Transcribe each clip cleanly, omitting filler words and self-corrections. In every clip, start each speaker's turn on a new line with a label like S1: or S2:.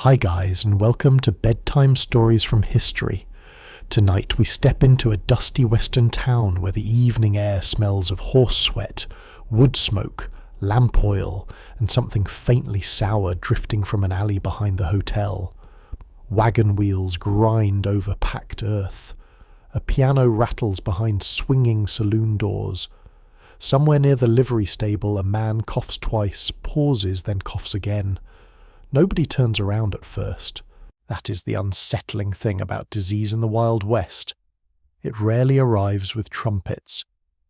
S1: Hi guys, and welcome to Bedtime Stories from History. Tonight we step into a dusty western town where the evening air smells of horse sweat, wood smoke, lamp oil, and something faintly sour drifting from an alley behind the hotel. Wagon wheels grind over packed earth. A piano rattles behind swinging saloon doors. Somewhere near the livery stable a man coughs twice, pauses, then coughs again. Nobody turns around at first. That is the unsettling thing about disease in the Wild West. It rarely arrives with trumpets.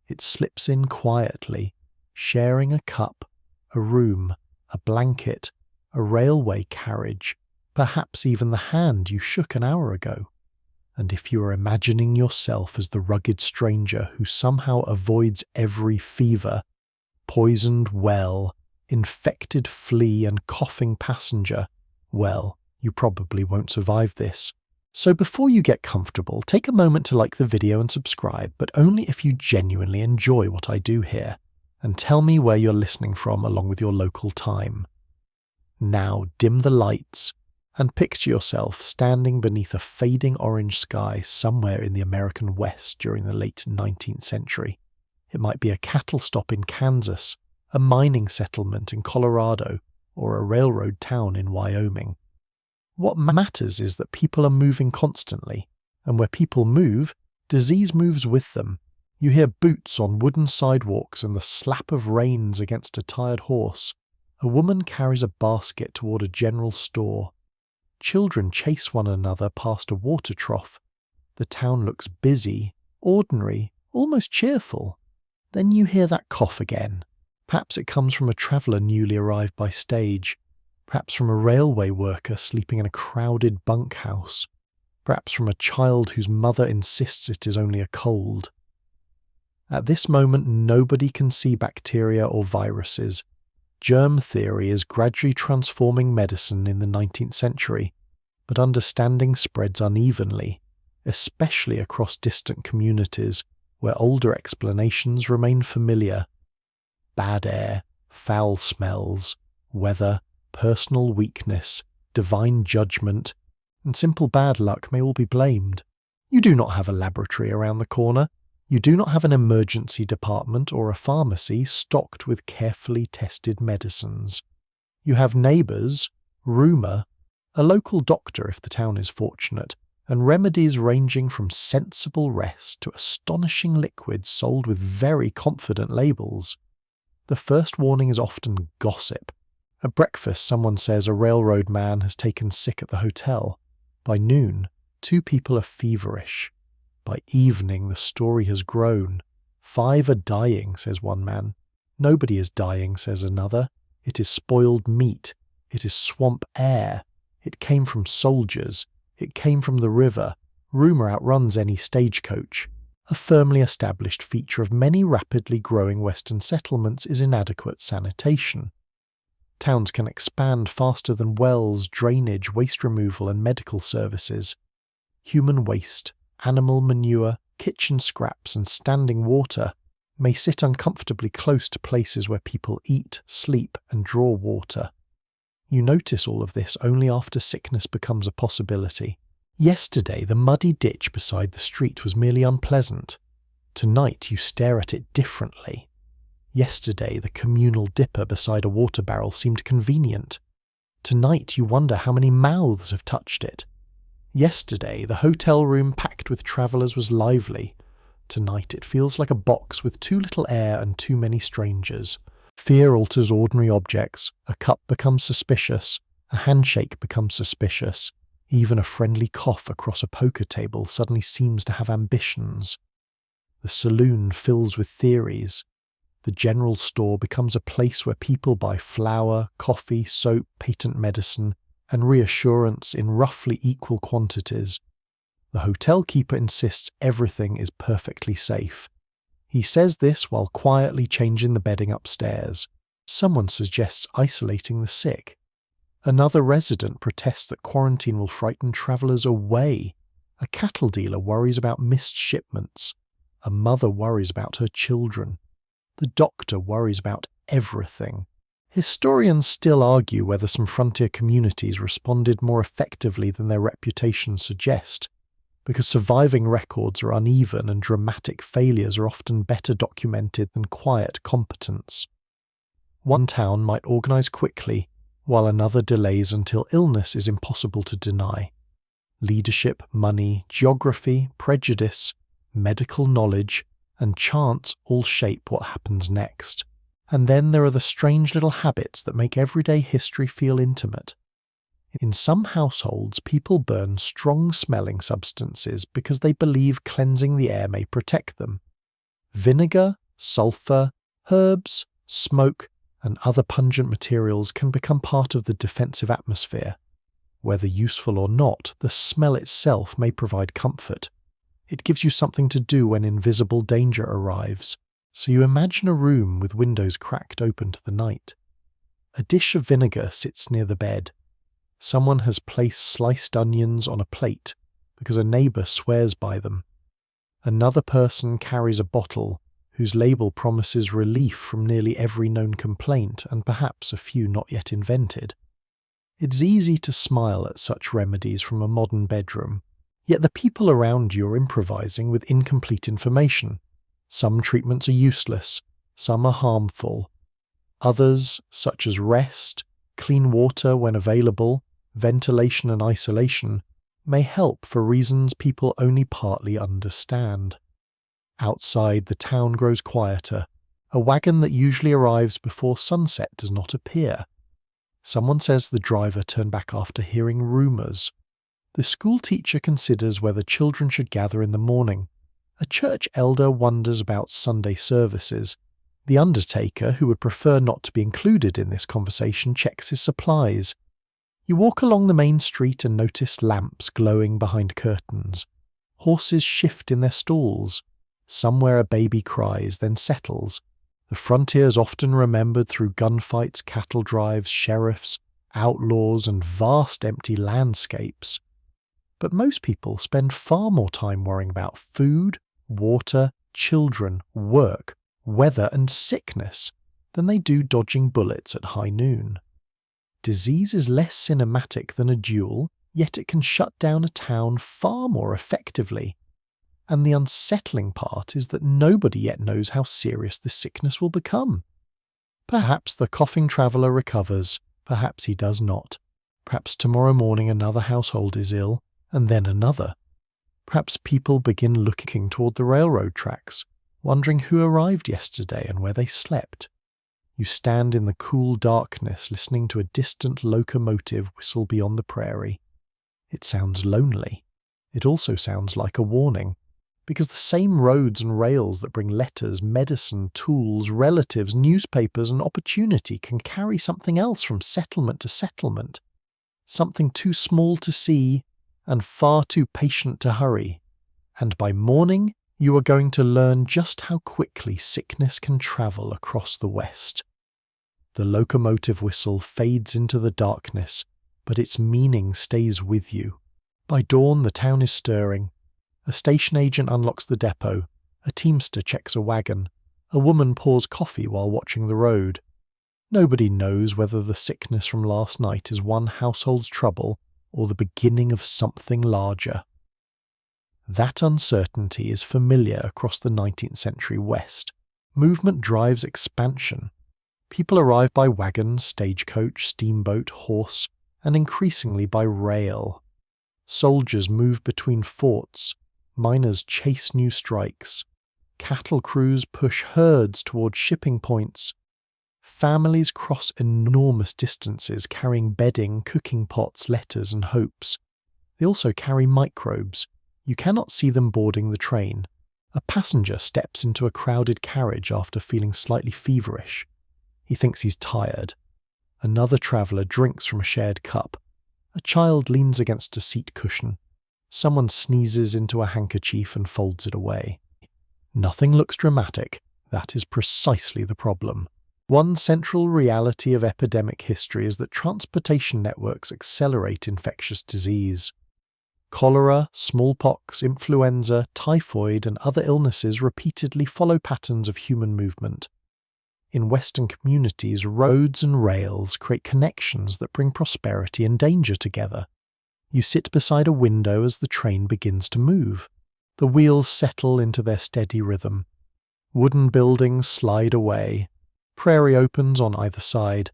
S1: It slips in quietly, sharing a cup, a room, a blanket, a railway carriage, perhaps even the hand you shook an hour ago. And if you are imagining yourself as the rugged stranger who somehow avoids every fever, poisoned well, infected flea and coughing passenger, well, you probably won't survive this. So before you get comfortable, take a moment to like the video and subscribe, but only if you genuinely enjoy what I do here, and tell me where you're listening from along with your local time. Now dim the lights, and picture yourself standing beneath a fading orange sky somewhere in the American West during the late 19th century. It might be a cattle stop in Kansas, a mining settlement in Colorado, or a railroad town in Wyoming. What matters is that people are moving constantly, and where people move, disease moves with them. You hear boots on wooden sidewalks and the slap of reins against a tired horse. A woman carries a basket toward a general store. Children chase one another past a water trough. The town looks busy, ordinary, almost cheerful. Then you hear that cough again. Perhaps it comes from a traveller newly arrived by stage, perhaps from a railway worker sleeping in a crowded bunkhouse, perhaps from a child whose mother insists it is only a cold. At this moment nobody can see bacteria or viruses. Germ theory is gradually transforming medicine in the 19th century, but understanding spreads unevenly, especially across distant communities where older explanations remain familiar. Bad air, foul smells, weather, personal weakness, divine judgment, and simple bad luck may all be blamed. You do not have a laboratory around the corner. You do not have an emergency department or a pharmacy stocked with carefully tested medicines. You have neighbours, rumour, a local doctor if the town is fortunate, and remedies ranging from sensible rest to astonishing liquids sold with very confident labels. The first warning is often gossip. At breakfast, someone says a railroad man has taken sick at the hotel. By noon, 2 people are feverish. By evening, the story has grown. 5 are dying, says one man. Nobody is dying, says another. It is spoiled meat. It is swamp air. It came from soldiers. It came from the river. Rumour outruns any stagecoach. A firmly established feature of many rapidly growing Western settlements is inadequate sanitation. Towns can expand faster than wells, drainage, waste removal, and medical services. Human waste, animal manure, kitchen scraps, and standing water may sit uncomfortably close to places where people eat, sleep, and draw water. You notice all of this only after sickness becomes a possibility. Yesterday, the muddy ditch beside the street was merely unpleasant. Tonight, you stare at it differently. Yesterday, the communal dipper beside a water barrel seemed convenient. Tonight, you wonder how many mouths have touched it. Yesterday, the hotel room packed with travellers was lively. Tonight, it feels like a box with too little air and too many strangers. Fear alters ordinary objects. A cup becomes suspicious. A handshake becomes suspicious. Even a friendly cough across a poker table suddenly seems to have ambitions. The saloon fills with theories. The general store becomes a place where people buy flour, coffee, soap, patent medicine, and reassurance in roughly equal quantities. The hotel keeper insists everything is perfectly safe. He says this while quietly changing the bedding upstairs. Someone suggests isolating the sick. Another resident protests that quarantine will frighten travellers away. A cattle dealer worries about missed shipments. A mother worries about her children. The doctor worries about everything. Historians still argue whether some frontier communities responded more effectively than their reputations suggest, because surviving records are uneven and dramatic failures are often better documented than quiet competence. One town might organize quickly, while another delays until illness is impossible to deny. Leadership, money, geography, prejudice, medical knowledge, and chance all shape what happens next. And then there are the strange little habits that make everyday history feel intimate. In some households, people burn strong-smelling substances because they believe cleansing the air may protect them. Vinegar, sulfur, herbs, smoke, and other pungent materials can become part of the defensive atmosphere. Whether useful or not, the smell itself may provide comfort. It gives you something to do when invisible danger arrives, so you imagine a room with windows cracked open to the night. A dish of vinegar sits near the bed. Someone has placed sliced onions on a plate because a neighbour swears by them. Another person carries a bottle whose label promises relief from nearly every known complaint and perhaps a few not yet invented. It's easy to smile at such remedies from a modern bedroom, yet the people around you are improvising with incomplete information. Some treatments are useless, some are harmful. Others, such as rest, clean water when available, ventilation and isolation, may help for reasons people only partly understand. Outside, the town grows quieter. A wagon that usually arrives before sunset does not appear. Someone says the driver turned back after hearing rumours. The school teacher considers whether children should gather in the morning. A church elder wonders about Sunday services. The undertaker, who would prefer not to be included in this conversation, checks his supplies. You walk along the main street and notice lamps glowing behind curtains. Horses shift in their stalls. Somewhere a baby cries, then settles. The frontier is often remembered through gunfights, cattle drives, sheriffs, outlaws, and vast empty landscapes. But most people spend far more time worrying about food, water, children, work, weather, and sickness than they do dodging bullets at high noon. Disease is less cinematic than a duel, yet it can shut down a town far more effectively. And the unsettling part is that nobody yet knows how serious this sickness will become. Perhaps the coughing traveller recovers, perhaps he does not. Perhaps tomorrow morning another household is ill, and then another. Perhaps people begin looking toward the railroad tracks, wondering who arrived yesterday and where they slept. You stand in the cool darkness listening to a distant locomotive whistle beyond the prairie. It sounds lonely. It also sounds like a warning, because the same roads and rails that bring letters, medicine, tools, relatives, newspapers, and opportunity can carry something else from settlement to settlement, something too small to see and far too patient to hurry. And by morning, you are going to learn just how quickly sickness can travel across the West. The locomotive whistle fades into the darkness, but its meaning stays with you. By dawn, the town is stirring. A station agent unlocks the depot. A teamster checks a wagon. A woman pours coffee while watching the road. Nobody knows whether the sickness from last night is one household's trouble or the beginning of something larger. That uncertainty is familiar across the 19th century West. Movement drives expansion. People arrive by wagon, stagecoach, steamboat, horse, and increasingly by rail. Soldiers move between forts. Miners chase new strikes. Cattle crews push herds toward shipping points. Families cross enormous distances carrying bedding, cooking pots, letters, and hopes. They also carry microbes. You cannot see them boarding the train. A passenger steps into a crowded carriage after feeling slightly feverish. He thinks he's tired. Another traveller drinks from a shared cup. A child leans against a seat cushion. Someone sneezes into a handkerchief and folds it away. Nothing looks dramatic. That is precisely the problem. One central reality of epidemic history is that transportation networks accelerate infectious disease. Cholera, smallpox, influenza, typhoid, and other illnesses repeatedly follow patterns of human movement. In Western communities, roads and rails create connections that bring prosperity and danger together. You sit beside a window as the train begins to move. The wheels settle into their steady rhythm. Wooden buildings slide away. Prairie opens on either side.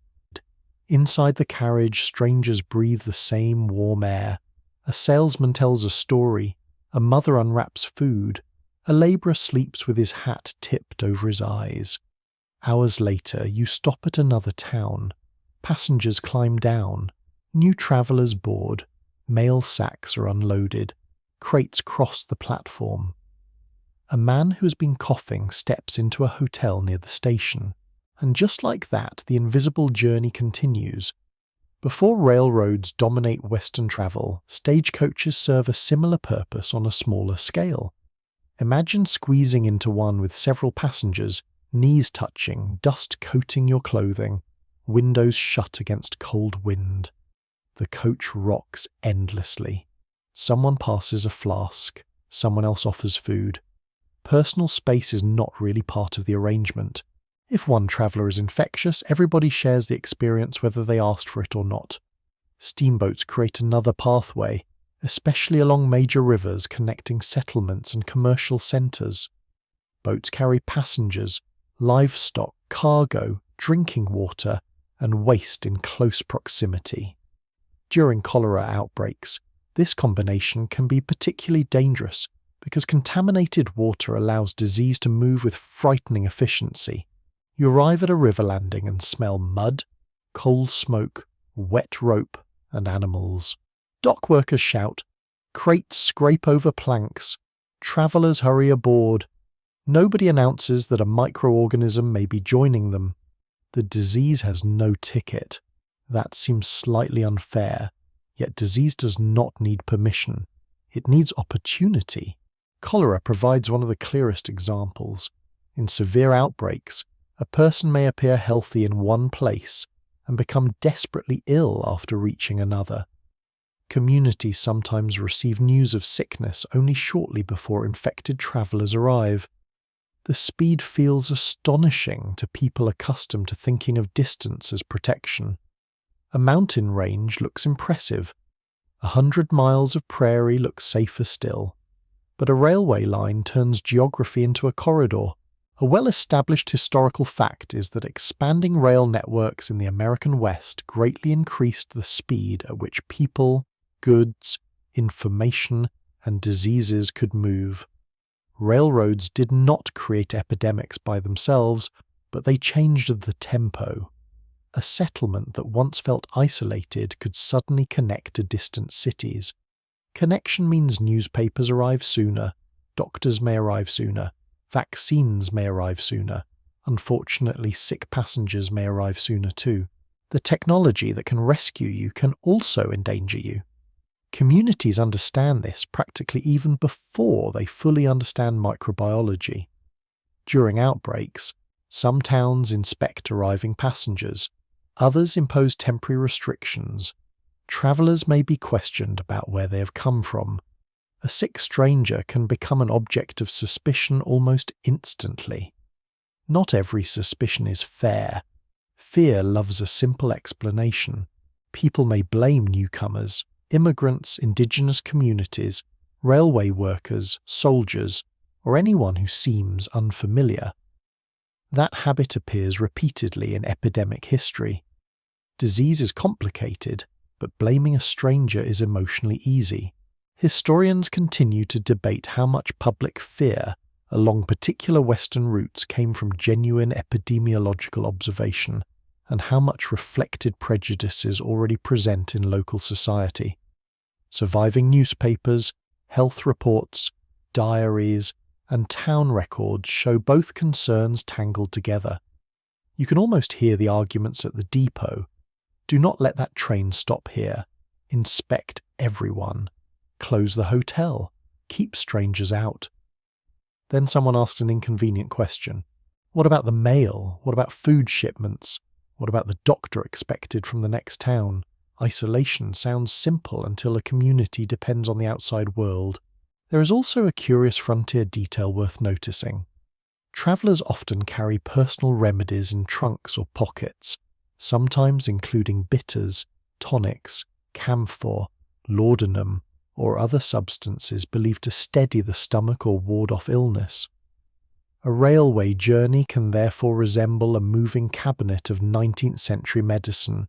S1: Inside the carriage, strangers breathe the same warm air. A salesman tells a story. A mother unwraps food. A labourer sleeps with his hat tipped over his eyes. Hours later, you stop at another town. Passengers climb down. New travellers board. Mail sacks are unloaded. Crates cross the platform. A man who has been coughing steps into a hotel near the station. And just like that, the invisible journey continues. Before railroads dominate Western travel, stagecoaches serve a similar purpose on a smaller scale. Imagine squeezing into one with several passengers, knees touching, dust coating your clothing, windows shut against cold wind. The coach rocks endlessly. Someone passes a flask, someone else offers food. Personal space is not really part of the arrangement. If one traveller is infectious, everybody shares the experience whether they asked for it or not. Steamboats create another pathway, especially along major rivers connecting settlements and commercial centres. Boats carry passengers, livestock, cargo, drinking water, and waste in close proximity. During cholera outbreaks, this combination can be particularly dangerous because contaminated water allows disease to move with frightening efficiency. You arrive at a river landing and smell mud, coal smoke, wet rope, and animals. Dock workers shout, crates scrape over planks, travellers hurry aboard. Nobody announces that a microorganism may be joining them. The disease has no ticket. That seems slightly unfair, yet disease does not need permission. It needs opportunity. Cholera provides one of the clearest examples. In severe outbreaks, a person may appear healthy in one place and become desperately ill after reaching another. Communities sometimes receive news of sickness only shortly before infected travellers arrive. The speed feels astonishing to people accustomed to thinking of distance as protection. A mountain range looks impressive. 100 miles of prairie looks safer still. But a railway line turns geography into a corridor. A well-established historical fact is that expanding rail networks in the American West greatly increased the speed at which people, goods, information, and diseases could move. Railroads did not create epidemics by themselves, but they changed the tempo. A settlement that once felt isolated could suddenly connect to distant cities. Connection means newspapers arrive sooner, doctors may arrive sooner, vaccines may arrive sooner. Unfortunately, sick passengers may arrive sooner too. The technology that can rescue you can also endanger you. Communities understand this practically even before they fully understand microbiology. During outbreaks, some towns inspect arriving passengers, others impose temporary restrictions. Travellers may be questioned about where they have come from. A sick stranger can become an object of suspicion almost instantly. Not every suspicion is fair. Fear loves a simple explanation. People may blame newcomers, immigrants, indigenous communities, railway workers, soldiers, or anyone who seems unfamiliar. That habit appears repeatedly in epidemic history. Disease is complicated, but blaming a stranger is emotionally easy. Historians continue to debate how much public fear along particular Western routes came from genuine epidemiological observation, and how much reflected prejudices already present in local society. Surviving newspapers, health reports, diaries, and town records show both concerns tangled together. You can almost hear the arguments at the depot. Do not let that train stop here. Inspect everyone. Close the hotel. Keep strangers out. Then someone asks an inconvenient question. What about the mail? What about food shipments? What about the doctor expected from the next town? Isolation sounds simple until a community depends on the outside world. There is also a curious frontier detail worth noticing. Travellers often carry personal remedies in trunks or pockets, sometimes including bitters, tonics, camphor, laudanum, or other substances believed to steady the stomach or ward off illness. A railway journey can therefore resemble a moving cabinet of 19th century medicine.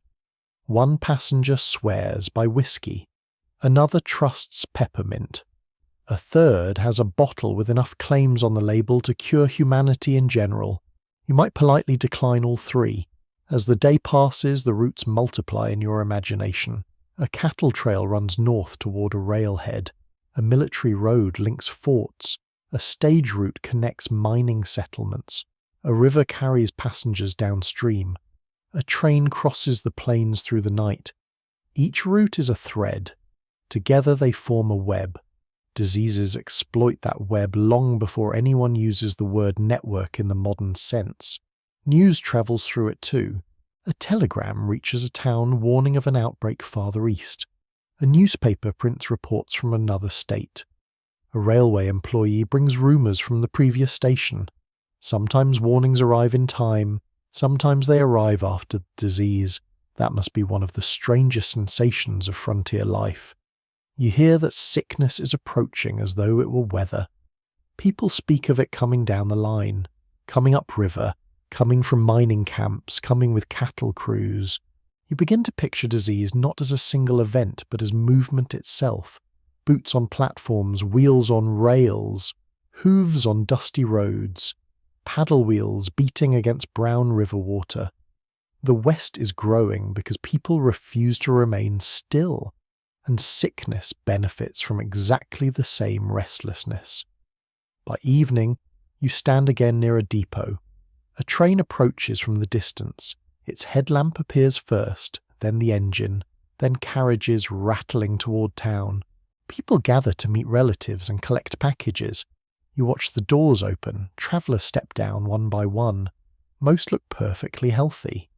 S1: One passenger swears by whiskey, another trusts peppermint, a third has a bottle with enough claims on the label to cure humanity in general. You might politely decline all three. As the day passes, the routes multiply in your imagination. A cattle trail runs north toward a railhead. A military road links forts. A stage route connects mining settlements. A river carries passengers downstream. A train crosses the plains through the night. Each route is a thread. Together they form a web. Diseases exploit that web long before anyone uses the word network in the modern sense. News travels through it too. A telegram reaches a town warning of an outbreak farther east. A newspaper prints reports from another state. A railway employee brings rumours from the previous station. Sometimes warnings arrive in time, sometimes they arrive after the disease. That must be one of the strangest sensations of frontier life. You hear that sickness is approaching as though it were weather. People speak of it coming down the line, coming upriver, coming from mining camps, coming with cattle crews. You begin to picture disease not as a single event, but as movement itself. Boots on platforms, wheels on rails, hooves on dusty roads, paddle wheels beating against brown river water. The West is growing because people refuse to remain still. And sickness benefits from exactly the same restlessness. By evening, you stand again near a depot. A train approaches from the distance. Its headlamp appears first, then the engine, then carriages rattling toward town. People gather to meet relatives and collect packages. You watch the doors open, travellers step down one by one. Most look perfectly healthy.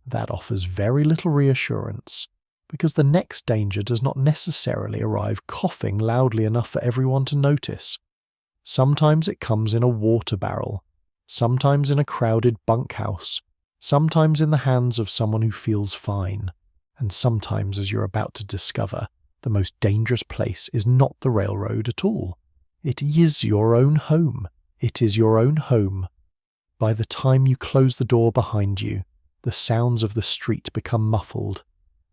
S1: That offers very little reassurance, because the next danger does not necessarily arrive coughing loudly enough for everyone to notice. Sometimes it comes in a water barrel, sometimes in a crowded bunkhouse, sometimes in the hands of someone who feels fine, and sometimes, as you're about to discover, the most dangerous place is not the railroad at all. It is your own home. It is your own home. By the time you close the door behind you, the sounds of the street become muffled.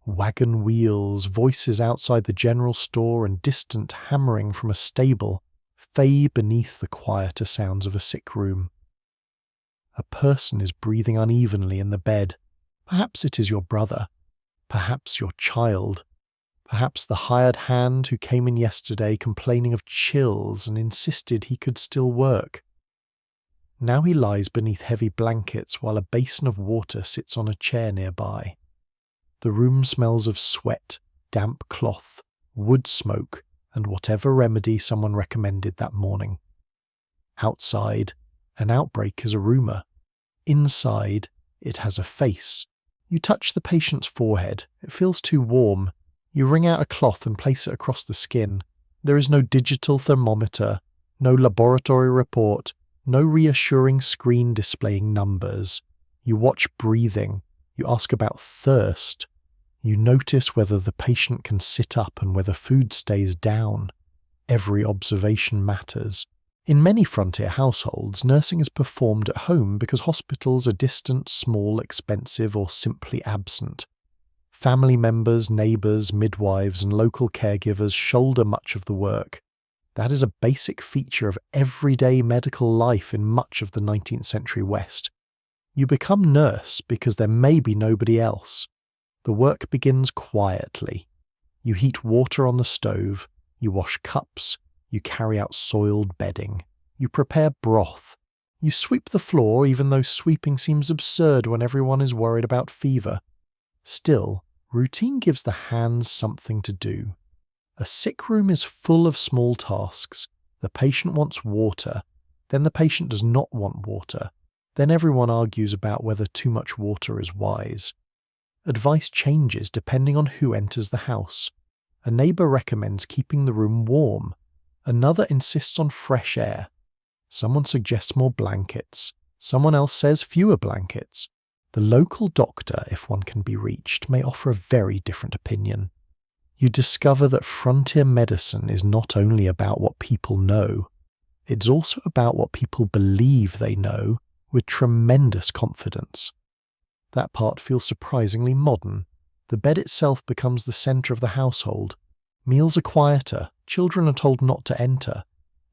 S1: Wagon wheels, voices outside the general store, and distant hammering from a stable fade beneath the quieter sounds of a sick room. A person is breathing unevenly in the bed. Perhaps it is your brother, perhaps your child, perhaps the hired hand who came in yesterday complaining of chills and insisted he could still work. Now he lies beneath heavy blankets while a basin of water sits on a chair nearby. The room smells of sweat, damp cloth, wood smoke, and whatever remedy someone recommended that morning. Outside, an outbreak is a rumour. Inside, it has a face. You touch the patient's forehead. It feels too warm. You wring out a cloth and place it across the skin. There is no digital thermometer, no laboratory report, no reassuring screen displaying numbers. You watch breathing. You ask about thirst. You notice whether the patient can sit up and whether food stays down. Every observation matters. In many frontier households, nursing is performed at home because hospitals are distant, small, expensive, or simply absent. Family members, neighbours, midwives, and local caregivers shoulder much of the work. That is a basic feature of everyday medical life in much of the 19th century West. You become nurse because there may be nobody else. The work begins quietly. You heat water on the stove, you wash cups, you carry out soiled bedding, you prepare broth, you sweep the floor even though sweeping seems absurd when everyone is worried about fever. Still, routine gives the hands something to do. A sick room is full of small tasks. The patient wants water, then the patient does not want water. Then everyone argues about whether too much water is wise. Advice changes depending on who enters the house. A neighbour recommends keeping the room warm. Another insists on fresh air. Someone suggests more blankets. Someone else says fewer blankets. The local doctor, if one can be reached, may offer a very different opinion. You discover that frontier medicine is not only about what people know, it's also about what people believe they know with tremendous confidence. That part feels surprisingly modern. The bed itself becomes the centre of the household. Meals are quieter, children are told not to enter.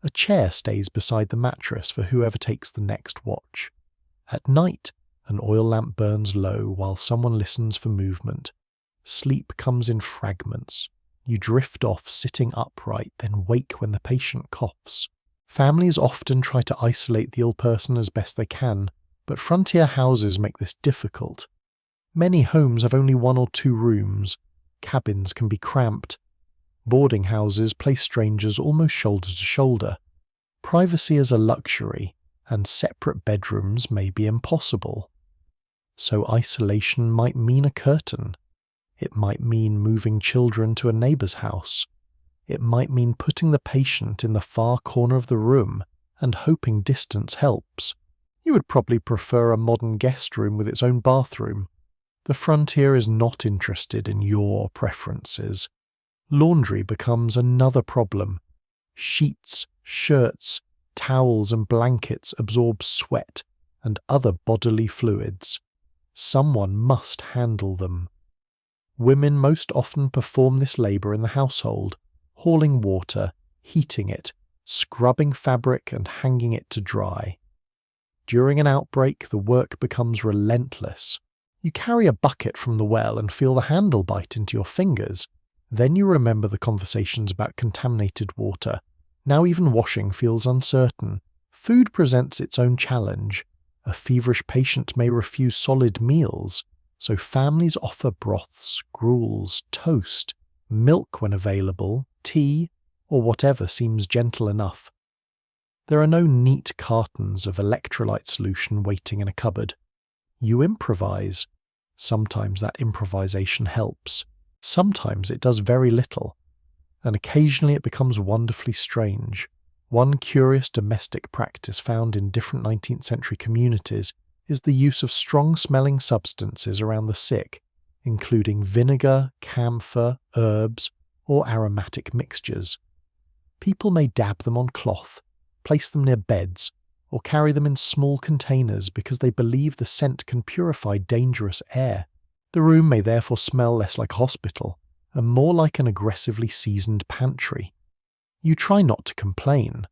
S1: A chair stays beside the mattress for whoever takes the next watch. At night, an oil lamp burns low while someone listens for movement. Sleep comes in fragments. You drift off sitting upright, then wake when the patient coughs. Families often try to isolate the ill person as best they can, but frontier houses make this difficult. Many homes have only 1 or 2 rooms. Cabins can be cramped. Boarding houses place strangers almost shoulder to shoulder. Privacy is a luxury, and separate bedrooms may be impossible. So isolation might mean a curtain. It might mean moving children to a neighbour's house. It might mean putting the patient in the far corner of the room and hoping distance helps. You would probably prefer a modern guest room with its own bathroom. The frontier is not interested in your preferences. Laundry becomes another problem. Sheets, shirts, towels and blankets absorb sweat and other bodily fluids. Someone must handle them. Women most often perform this labour in the household, hauling water, heating it, scrubbing fabric and hanging it to dry. During an outbreak, the work becomes relentless. You carry a bucket from the well and feel the handle bite into your fingers. Then you remember the conversations about contaminated water. Now even washing feels uncertain. Food presents its own challenge. A feverish patient may refuse solid meals, so families offer broths, gruels, toast, milk when available, tea, or whatever seems gentle enough. There are no neat cartons of electrolyte solution waiting in a cupboard. You improvise. Sometimes that improvisation helps. Sometimes it does very little. And occasionally it becomes wonderfully strange. One curious domestic practice found in different 19th century communities is the use of strong-smelling substances around the sick, including vinegar, camphor, herbs, or aromatic mixtures. People may dab them on cloth, place them near beds, or carry them in small containers because they believe the scent can purify dangerous air. The room may therefore smell less like a hospital, and more like an aggressively seasoned pantry. You try not to complain.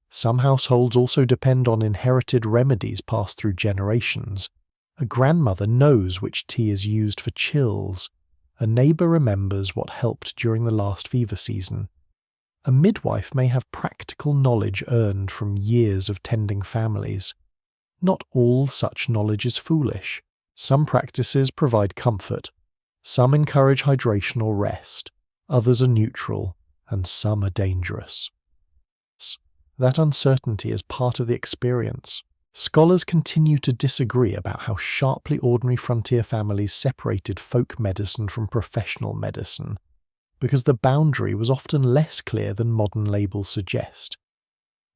S1: Some households also depend on inherited remedies passed through generations. A grandmother knows which tea is used for chills. A neighbour remembers what helped during the last fever season. A midwife may have practical knowledge earned from years of tending families. Not all such knowledge is foolish. Some practices provide comfort. Some encourage hydration or rest. Others are neutral, and some are dangerous. That uncertainty is part of the experience. Scholars continue to disagree about how sharply ordinary frontier families separated folk medicine from professional medicine, because the boundary was often less clear than modern labels suggest.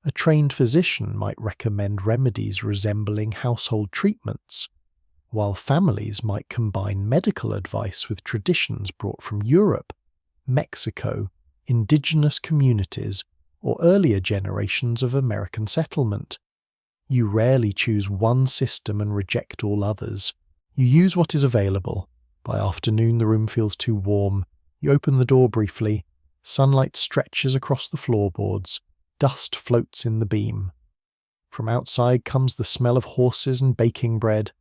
S1: A trained physician might recommend remedies resembling household treatments, while families might combine medical advice with traditions brought from Europe, Mexico, indigenous communities, or earlier generations of American settlement. You rarely choose one system and reject all others. You use what is available. By afternoon the room feels too warm. You open the door briefly. Sunlight stretches across the floorboards. Dust floats in the beam. From outside comes the smell of horses and baking bread.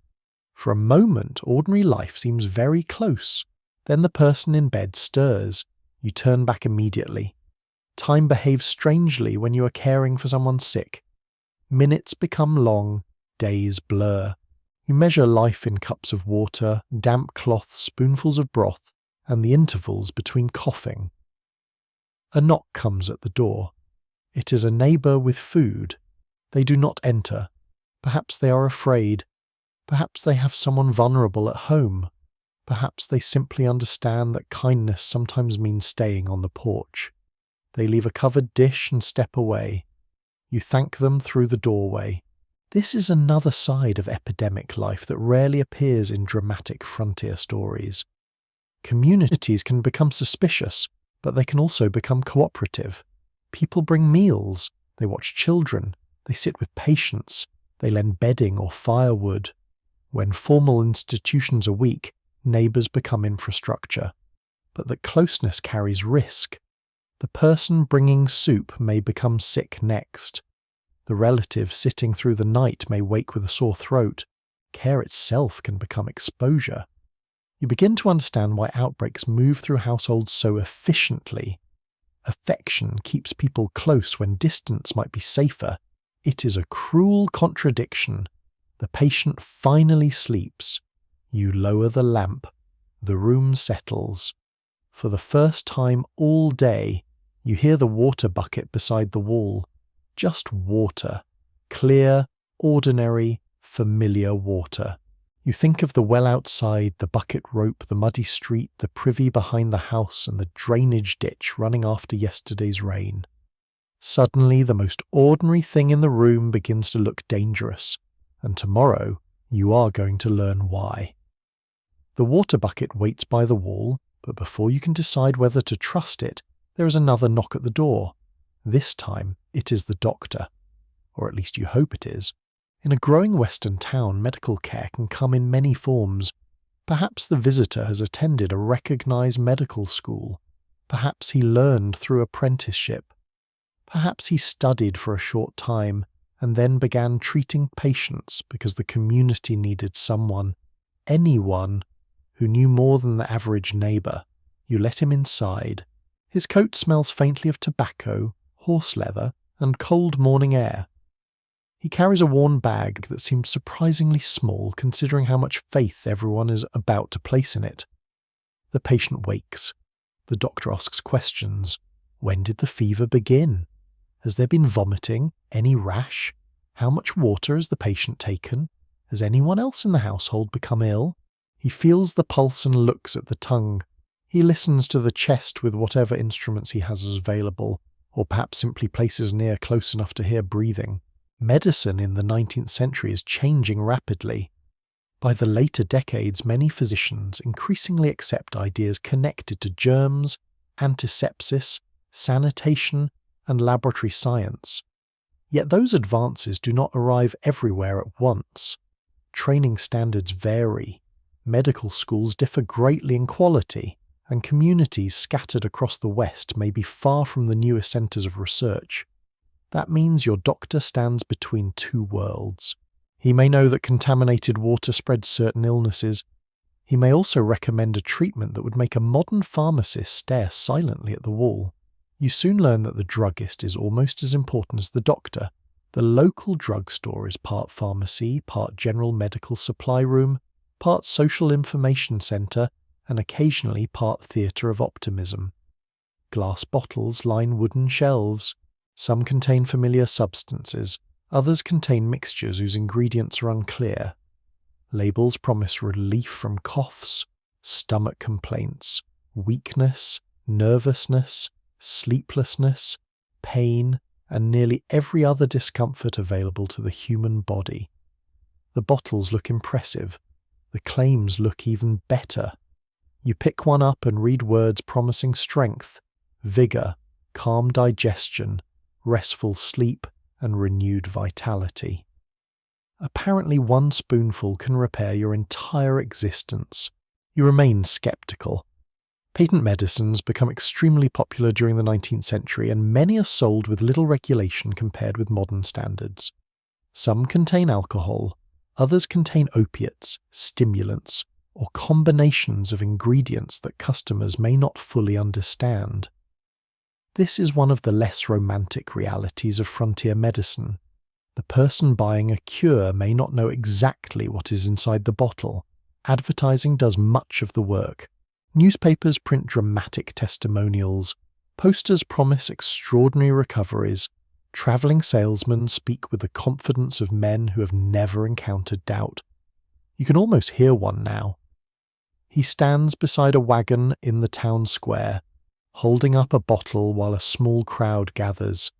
S1: For a moment, ordinary life seems very close. Then the person in bed stirs. You turn back immediately. Time behaves strangely when you are caring for someone sick. Minutes become long, days blur. You measure life in cups of water, damp cloth, spoonfuls of broth, and the intervals between coughing. A knock comes at the door. It is a neighbour with food. They do not enter. Perhaps they are afraid. Perhaps they have someone vulnerable at home. Perhaps they simply understand that kindness sometimes means staying on the porch. They leave a covered dish and step away. You thank them through the doorway. This is another side of epidemic life that rarely appears in dramatic frontier stories. Communities can become suspicious, but they can also become cooperative. People bring meals, they watch children, they sit with patients, they lend bedding or firewood. When formal institutions are weak, neighbours become infrastructure. But that closeness carries risk. The person bringing soup may become sick next. The relative sitting through the night may wake with a sore throat. Care itself can become exposure. You begin to understand why outbreaks move through households so efficiently. Affection keeps people close when distance might be safer. It is a cruel contradiction. The patient finally sleeps. You lower the lamp. The room settles. For the first time all day, you hear the water bucket beside the wall. Just water. Clear, ordinary, familiar water. You think of the well outside, the bucket rope, the muddy street, the privy behind the house, and the drainage ditch running after yesterday's rain. Suddenly, the most ordinary thing in the room begins to look dangerous, and tomorrow you are going to learn why. The water bucket waits by the wall, but before you can decide whether to trust it, there is another knock at the door. This time, it is the doctor. Or at least you hope it is. In a growing western town, medical care can come in many forms. Perhaps the visitor has attended a recognized medical school. Perhaps he learned through apprenticeship. Perhaps he studied for a short time and then began treating patients because the community needed someone, anyone, who knew more than the average neighbour. You let him inside. His coat smells faintly of tobacco, horse leather, and cold morning air. He carries a worn bag that seems surprisingly small considering how much faith everyone is about to place in it. The patient wakes. The doctor asks questions. When did the fever begin? Has there been vomiting? Any rash? How much water has the patient taken? Has anyone else in the household become ill? He feels the pulse and looks at the tongue. He listens to the chest with whatever instruments he has available, or perhaps simply places an ear close enough to hear breathing. Medicine in the 19th century is changing rapidly. By the later decades, many physicians increasingly accept ideas connected to germs, antisepsis, sanitation, and laboratory science. Yet those advances do not arrive everywhere at once. Training standards vary. Medical schools differ greatly in quality, and communities scattered across the West may be far from the newest centres of research. That means your doctor stands between two worlds. He may know that contaminated water spreads certain illnesses. He may also recommend a treatment that would make a modern pharmacist stare silently at the wall. You soon learn that the druggist is almost as important as the doctor. The local drugstore is part pharmacy, part general medical supply room, part social information centre, and occasionally part theatre of optimism. Glass bottles line wooden shelves. Some contain familiar substances, others contain mixtures whose ingredients are unclear. Labels promise relief from coughs, stomach complaints, weakness, nervousness, sleeplessness, pain, and nearly every other discomfort available to the human body. The bottles look impressive. The claims look even better. You pick one up and read words promising strength, vigour, calm digestion, restful sleep, and renewed vitality. Apparently 1 spoonful can repair your entire existence. You remain sceptical. Patent medicines become extremely popular during the 19th century, and many are sold with little regulation compared with modern standards. Some contain alcohol, others contain opiates, stimulants, or combinations of ingredients that customers may not fully understand. This is one of the less romantic realities of frontier medicine. The person buying a cure may not know exactly what is inside the bottle. Advertising does much of the work. Newspapers print dramatic testimonials. Posters promise extraordinary recoveries. Travelling salesmen speak with the confidence of men who have never encountered doubt. You can almost hear one now. He stands beside a wagon in the town square, holding up a bottle while a small crowd gathers.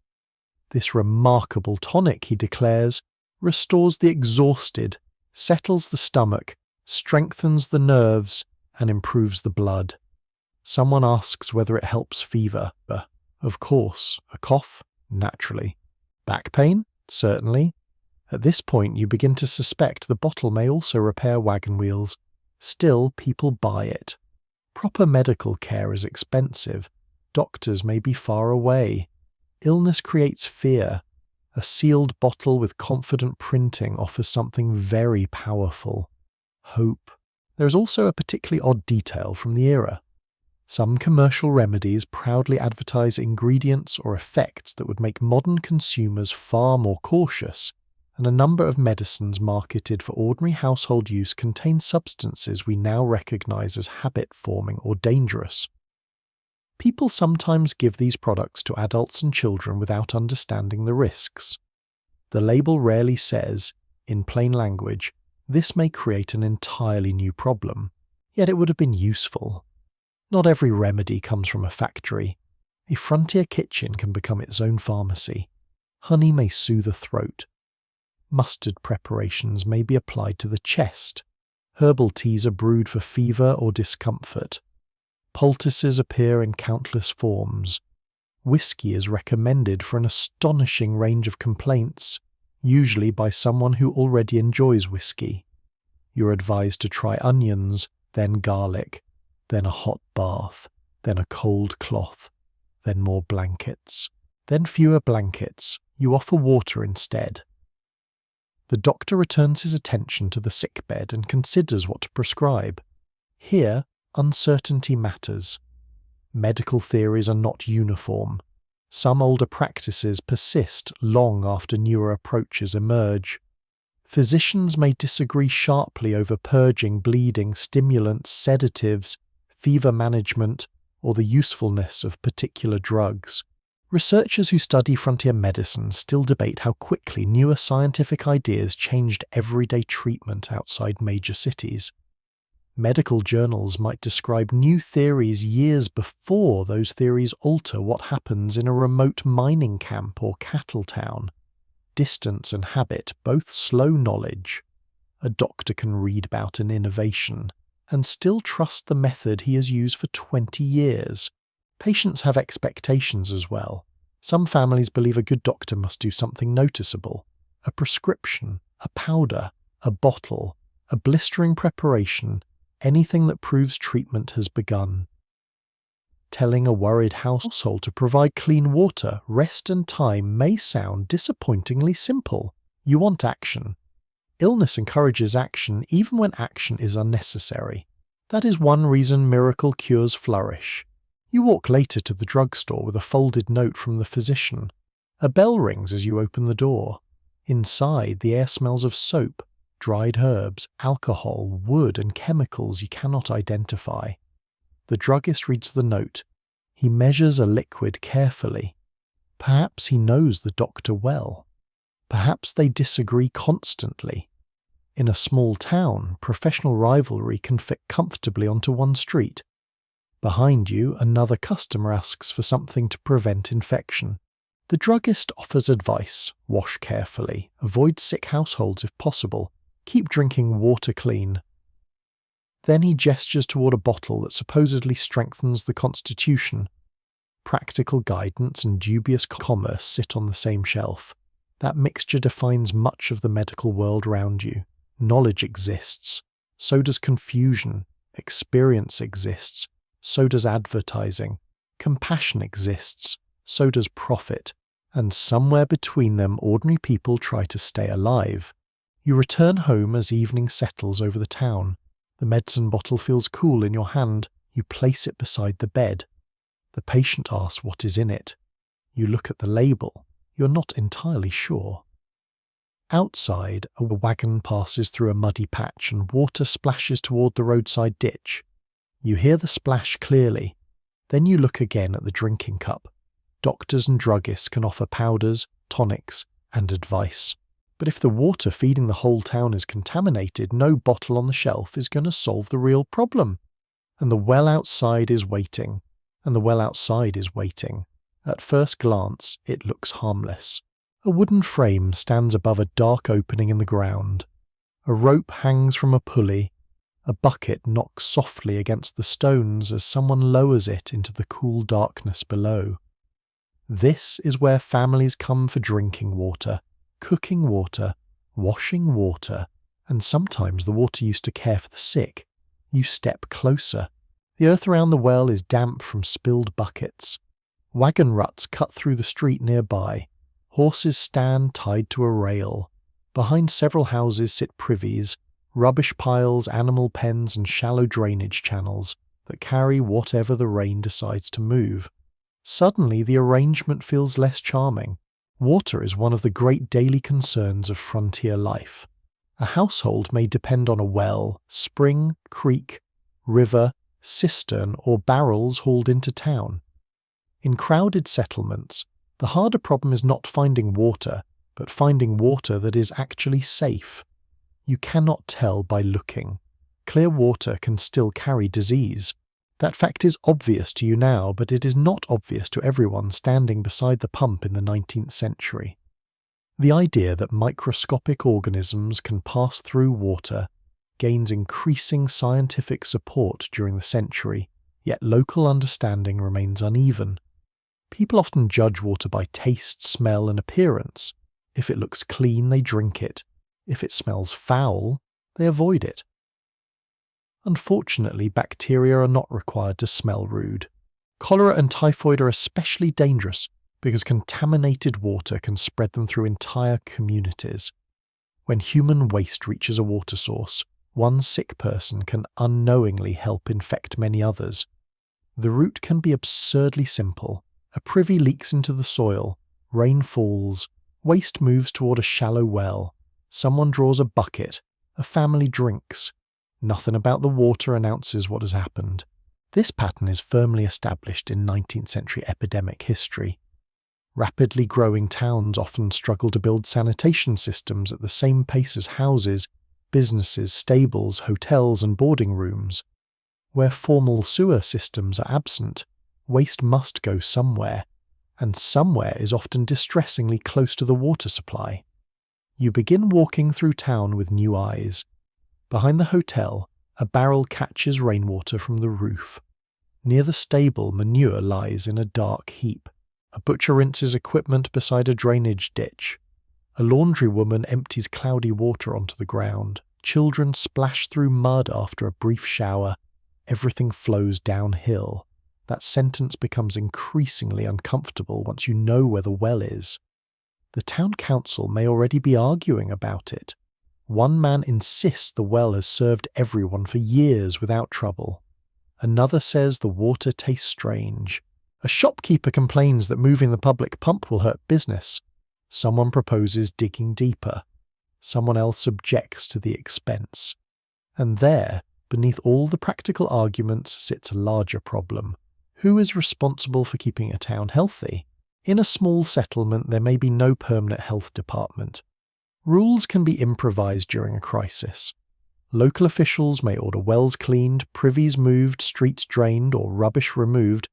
S1: This remarkable tonic, he declares, restores the exhausted, settles the stomach, strengthens the nerves, and improves the blood. Someone asks whether it helps fever. Of course. A cough? Naturally. Back pain? Certainly. At this point, you begin to suspect the bottle may also repair wagon wheels. Still, people buy it. Proper medical care is expensive. Doctors may be far away. Illness creates fear. A sealed bottle with confident printing offers something very powerful. Hope. There is also a particularly odd detail from the era. Some commercial remedies proudly advertise ingredients or effects that would make modern consumers far more cautious, and a number of medicines marketed for ordinary household use contain substances we now recognize as habit-forming or dangerous. People sometimes give these products to adults and children without understanding the risks. The label rarely says, in plain language, this may create an entirely new problem, yet it would have been useful. Not every remedy comes from a factory. A frontier kitchen can become its own pharmacy. Honey may soothe a throat. Mustard preparations may be applied to the chest. Herbal teas are brewed for fever or discomfort. Poultices appear in countless forms. Whiskey is recommended for an astonishing range of complaints, usually by someone who already enjoys whiskey. You're advised to try onions, then garlic, then a hot bath, then a cold cloth, then more blankets, then fewer blankets. You offer water instead. The doctor returns his attention to the sickbed and considers what to prescribe. Here, uncertainty matters. Medical theories are not uniform. Some older practices persist long after newer approaches emerge. Physicians may disagree sharply over purging, bleeding, stimulants, sedatives, fever management, or the usefulness of particular drugs. Researchers who study frontier medicine still debate how quickly newer scientific ideas changed everyday treatment outside major cities. Medical journals might describe new theories years before those theories alter what happens in a remote mining camp or cattle town. Distance and habit both slow knowledge. A doctor can read about an innovation and still trust the method he has used for 20 years. Patients have expectations as well. Some families believe a good doctor must do something noticeable. A prescription, a powder, a bottle, a blistering preparation, anything that proves treatment has begun. Telling a worried household to provide clean water, rest and time may sound disappointingly simple. You want action. Illness encourages action even when action is unnecessary. That is one reason miracle cures flourish. You walk later to the drugstore with a folded note from the physician. A bell rings as you open the door. Inside, the air smells of soap, dried herbs, alcohol, wood, and chemicals you cannot identify. The druggist reads the note. He measures a liquid carefully. Perhaps he knows the doctor well. Perhaps they disagree constantly. In a small town, professional rivalry can fit comfortably onto one street. Behind you, another customer asks for something to prevent infection. The druggist offers advice. Wash carefully. Avoid sick households if possible. Keep drinking water clean. Then he gestures toward a bottle that supposedly strengthens the constitution. Practical guidance and dubious commerce sit on the same shelf. That mixture defines much of the medical world around you. Knowledge exists. So does confusion. Experience exists. So does advertising. Compassion exists. So does profit. And somewhere between them, ordinary people try to stay alive. You return home as evening settles over the town. The medicine bottle feels cool in your hand. You place it beside the bed. The patient asks what is in it. You look at the label. You're not entirely sure. Outside, a wagon passes through a muddy patch and water splashes toward the roadside ditch. You hear the splash clearly. Then you look again at the drinking cup. Doctors and druggists can offer powders, tonics, and advice. But if the water feeding the whole town is contaminated, no bottle on the shelf is going to solve the real problem. And the well outside is waiting. And the well outside is waiting. At first glance, it looks harmless. A wooden frame stands above a dark opening in the ground. A rope hangs from a pulley. A bucket knocks softly against the stones as someone lowers it into the cool darkness below. This is where families come for drinking water, cooking water, washing water, and sometimes the water used to care for the sick. You step closer. The earth around the well is damp from spilled buckets. Wagon ruts cut through the street nearby. Horses stand tied to a rail. Behind several houses sit privies, rubbish piles, animal pens, and shallow drainage channels that carry whatever the rain decides to move. Suddenly, the arrangement feels less charming. Water is one of the great daily concerns of frontier life. A household may depend on a well, spring, creek, river, cistern, or barrels hauled into town. In crowded settlements, the harder problem is not finding water, but finding water that is actually safe. You cannot tell by looking. Clear water can still carry disease. That fact is obvious to you now, but it is not obvious to everyone standing beside the pump in the 19th century. The idea that microscopic organisms can pass through water gains increasing scientific support during the century, yet local understanding remains uneven. People often judge water by taste, smell, and appearance. If it looks clean, they drink it. If it smells foul, they avoid it. Unfortunately, bacteria are not required to smell rude. Cholera and typhoid are especially dangerous because contaminated water can spread them through entire communities. When human waste reaches a water source, one sick person can unknowingly help infect many others. The route can be absurdly simple. A privy leaks into the soil, rain falls, waste moves toward a shallow well, someone draws a bucket, a family drinks. Nothing about the water announces what has happened. This pattern is firmly established in 19th century epidemic history. Rapidly growing towns often struggle to build sanitation systems at the same pace as houses, businesses, stables, hotels, and boarding rooms. Where formal sewer systems are absent, waste must go somewhere, and somewhere is often distressingly close to the water supply. You begin walking through town with new eyes. Behind the hotel, a barrel catches rainwater from the roof. Near the stable, manure lies in a dark heap. A butcher rinses equipment beside a drainage ditch. A laundrywoman empties cloudy water onto the ground. Children splash through mud after a brief shower. Everything flows downhill. That sentence becomes increasingly uncomfortable once you know where the well is. The town council may already be arguing about it. One man insists the well has served everyone for years without trouble. Another says the water tastes strange. A shopkeeper complains that moving the public pump will hurt business. Someone proposes digging deeper. Someone else objects to the expense. And there, beneath all the practical arguments, sits a larger problem. Who is responsible for keeping a town healthy? In a small settlement, there may be no permanent health department. Rules can be improvised during a crisis. Local officials may order wells cleaned, privies moved, streets drained, or rubbish removed,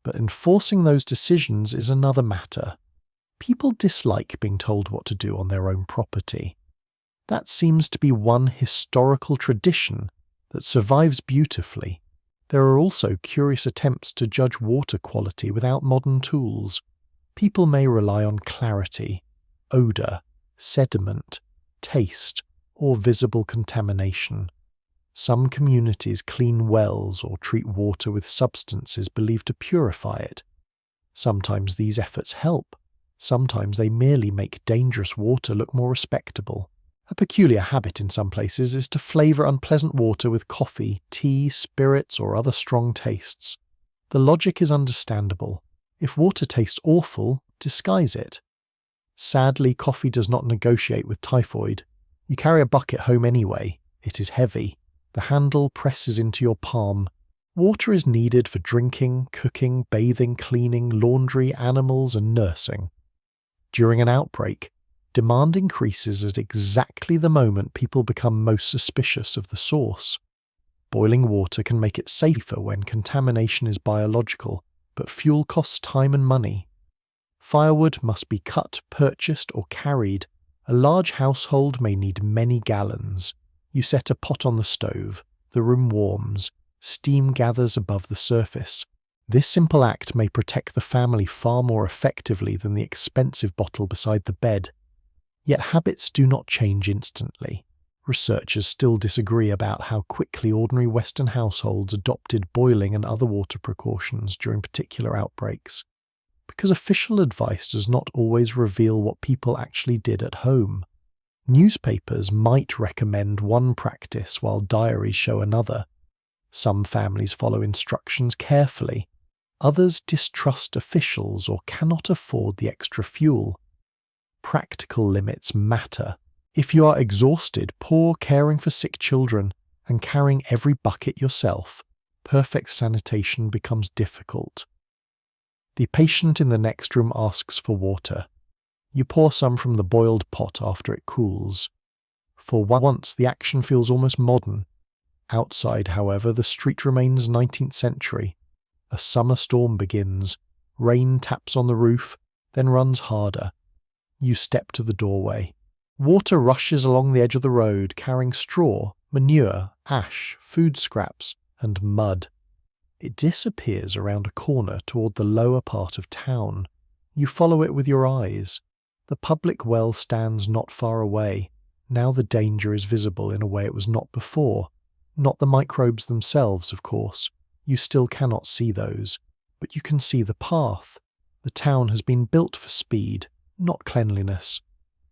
S1: but enforcing those decisions is another matter. People dislike being told what to do on their own property. That seems to be one historical tradition that survives beautifully. There are also curious attempts to judge water quality without modern tools. People may rely on clarity, odour, sediment, taste, or visible contamination. Some communities clean wells or treat water with substances believed to purify it. Sometimes these efforts help. Sometimes they merely make dangerous water look more respectable. A peculiar habit in some places is to flavour unpleasant water with coffee, tea, spirits, or other strong tastes. The logic is understandable. If water tastes awful, disguise it. Sadly, coffee does not negotiate with typhoid. You carry a bucket home anyway. It is heavy. The handle presses into your palm. Water is needed for drinking, cooking, bathing, cleaning, laundry, animals, and nursing. During an outbreak, demand increases at exactly the moment people become most suspicious of the source. Boiling water can make it safer when contamination is biological, but fuel costs time and money. Firewood must be cut, purchased, or carried. A large household may need many gallons. You set a pot on the stove. The room warms. Steam gathers above the surface. This simple act may protect the family far more effectively than the expensive bottle beside the bed. Yet habits do not change instantly. Researchers still disagree about how quickly ordinary Western households adopted boiling and other water precautions during particular outbreaks, because official advice does not always reveal what people actually did at home. Newspapers might recommend one practice while diaries show another. Some families follow instructions carefully. Others distrust officials or cannot afford the extra fuel. Practical limits matter. If you are exhausted, poor, caring for sick children, and carrying every bucket yourself, perfect sanitation becomes difficult. The patient in the next room asks for water. You pour some from the boiled pot after it cools. For once, the action feels almost modern. Outside, however, the street remains 19th century. A summer storm begins. Rain taps on the roof, then runs harder. You step to the doorway. Water rushes along the edge of the road, carrying straw, manure, ash, food scraps, and mud. It disappears around a corner toward the lower part of town. You follow it with your eyes. The public well stands not far away. Now the danger is visible in a way it was not before. Not the microbes themselves, of course. You still cannot see those. But you can see the path. The town has been built for speed, not cleanliness.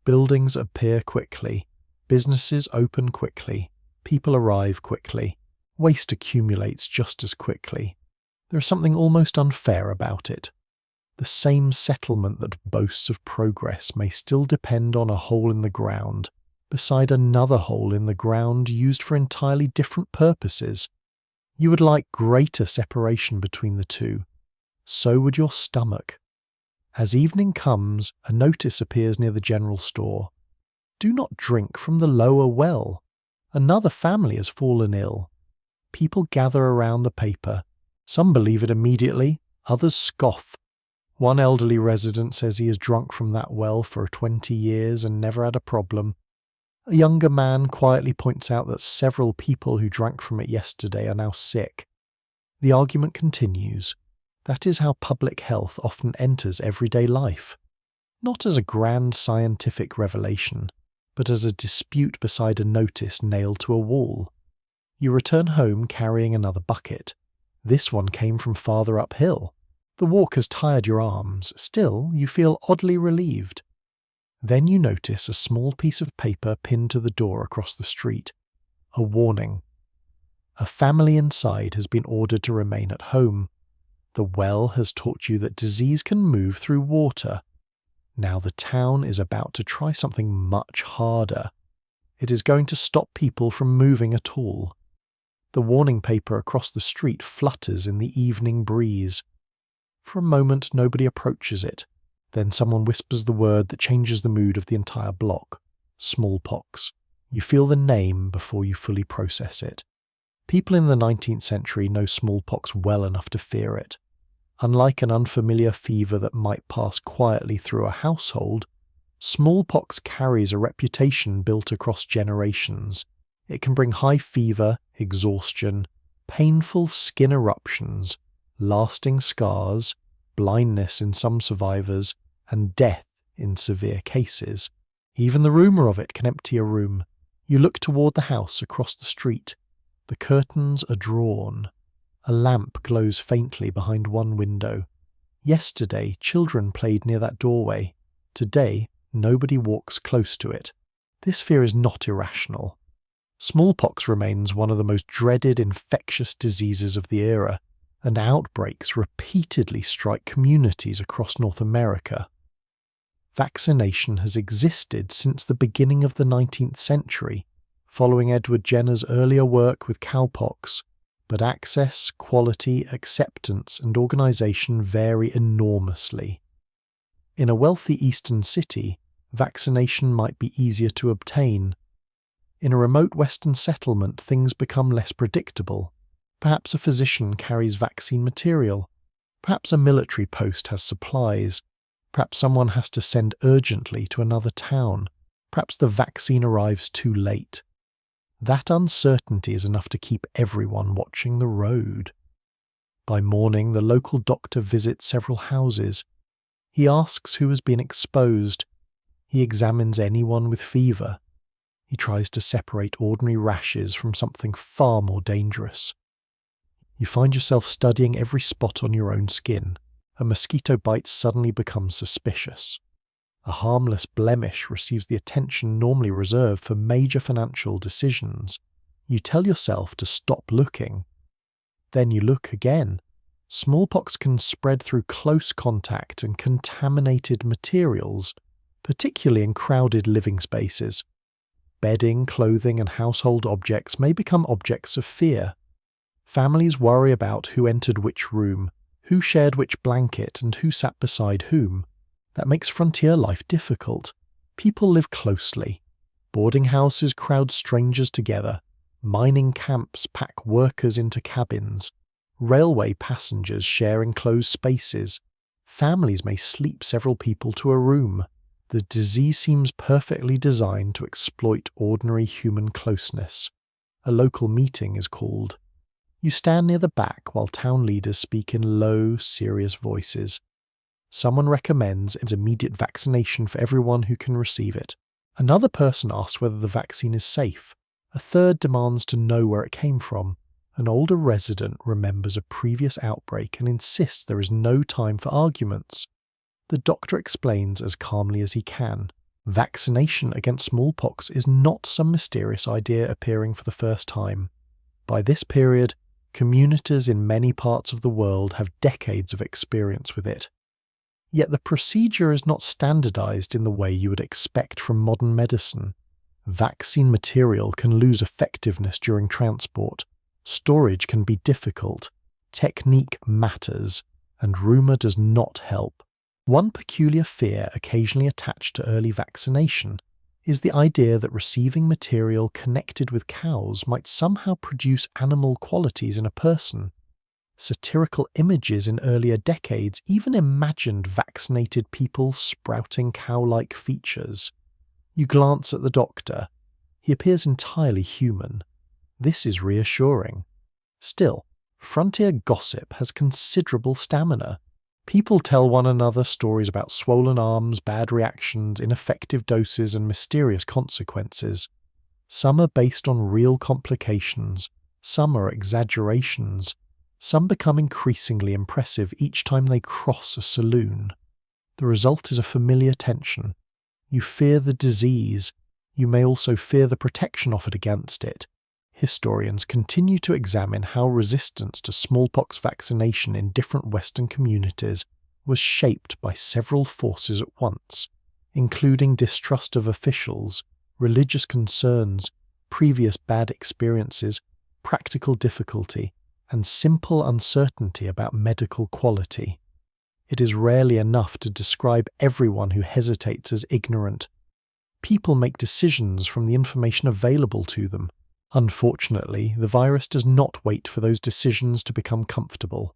S1: Buildings appear quickly. Businesses open quickly. People arrive quickly. Waste accumulates just as quickly. There is something almost unfair about it. The same settlement that boasts of progress may still depend on a hole in the ground, beside another hole in the ground used for entirely different purposes. You would like greater separation between the two. So would your stomach. As evening comes, a notice appears near the general store. Do not drink from the lower well. Another family has fallen ill. People gather around the paper. Some believe it immediately, others scoff. One elderly resident says he has drunk from that well for 20 years and never had a problem. A younger man quietly points out that several people who drank from it yesterday are now sick. The argument continues. That is how public health often enters everyday life. Not as a grand scientific revelation, but as a dispute beside a notice nailed to a wall. You return home carrying another bucket. This one came from farther uphill. The walk has tired your arms. Still, you feel oddly relieved. Then you notice a small piece of paper pinned to the door across the street. A warning. A family inside has been ordered to remain at home. The well has taught you that disease can move through water. Now the town is about to try something much harder. It is going to stop people from moving at all. The warning paper across the street flutters in the evening breeze. For a moment nobody approaches it. Then someone whispers the word that changes the mood of the entire block. Smallpox. You feel the name before you fully process it. People in the 19th century know smallpox well enough to fear it. Unlike an unfamiliar fever that might pass quietly through a household, smallpox carries a reputation built across generations. It can bring high fever, exhaustion, painful skin eruptions, lasting scars, blindness in some survivors, and death in severe cases. Even the rumour of it can empty a room. You look toward the house across the street. The curtains are drawn. A lamp glows faintly behind one window. Yesterday, children played near that doorway. Today, nobody walks close to it. This fear is not irrational. Smallpox remains one of the most dreaded infectious diseases of the era, and outbreaks repeatedly strike communities across North America. Vaccination has existed since the beginning of the 19th century, following Edward Jenner's earlier work with cowpox, but access, quality, acceptance, and organisation vary enormously. In a wealthy eastern city, vaccination might be easier to obtain. In a remote western settlement, things become less predictable. Perhaps a physician carries vaccine material. Perhaps a military post has supplies. Perhaps someone has to send urgently to another town. Perhaps the vaccine arrives too late. That uncertainty is enough to keep everyone watching the road. By morning, the local doctor visits several houses. He asks who has been exposed. He examines anyone with fever. He tries to separate ordinary rashes from something far more dangerous. You find yourself studying every spot on your own skin. A mosquito bite suddenly becomes suspicious. A harmless blemish receives the attention normally reserved for major financial decisions. You tell yourself to stop looking. Then you look again. Smallpox can spread through close contact and contaminated materials, particularly in crowded living spaces. Bedding, clothing, and household objects may become objects of fear. Families worry about who entered which room, who shared which blanket, and who sat beside whom. That makes frontier life difficult. People live closely. Boarding houses crowd strangers together. Mining camps pack workers into cabins. Railway passengers share enclosed spaces. Families may sleep several people to a room. The disease seems perfectly designed to exploit ordinary human closeness. A local meeting is called. You stand near the back while town leaders speak in low, serious voices. Someone recommends an immediate vaccination for everyone who can receive it. Another person asks whether the vaccine is safe. A third demands to know where it came from. An older resident remembers a previous outbreak and insists there is no time for arguments. The doctor explains as calmly as he can. Vaccination against smallpox is not some mysterious idea appearing for the first time. By this period, communities in many parts of the world have decades of experience with it. Yet the procedure is not standardized in the way you would expect from modern medicine. Vaccine material can lose effectiveness during transport. Storage can be difficult. Technique matters, and rumor does not help. One peculiar fear occasionally attached to early vaccination is the idea that receiving material connected with cows might somehow produce animal qualities in a person. Satirical images in earlier decades even imagined vaccinated people sprouting cow-like features. You glance at the doctor. He appears entirely human. This is reassuring. Still, frontier gossip has considerable stamina. People tell one another stories about swollen arms, bad reactions, ineffective doses, and mysterious consequences. Some are based on real complications. Some are exaggerations. Some become increasingly impressive each time they cross a saloon. The result is a familiar tension. You fear the disease. You may also fear the protection offered against it. Historians continue to examine how resistance to smallpox vaccination in different Western communities was shaped by several forces at once, including distrust of officials, religious concerns, previous bad experiences, practical difficulty, and simple uncertainty about medical quality. It is rarely enough to describe everyone who hesitates as ignorant. People make decisions from the information available to them. Unfortunately, the virus does not wait for those decisions to become comfortable.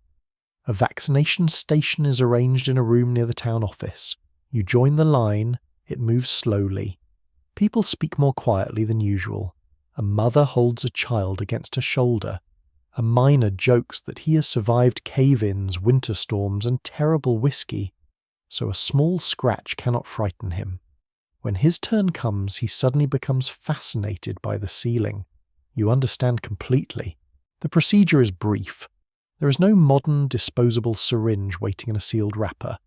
S1: A vaccination station is arranged in a room near the town office. You join the line. It moves slowly. People speak more quietly than usual. A mother holds a child against her shoulder. A miner jokes that he has survived cave-ins, winter storms, and terrible whiskey, so a small scratch cannot frighten him. When his turn comes, he suddenly becomes fascinated by the ceiling. You understand completely. The procedure is brief. There is no modern disposable syringe waiting in a sealed wrapper.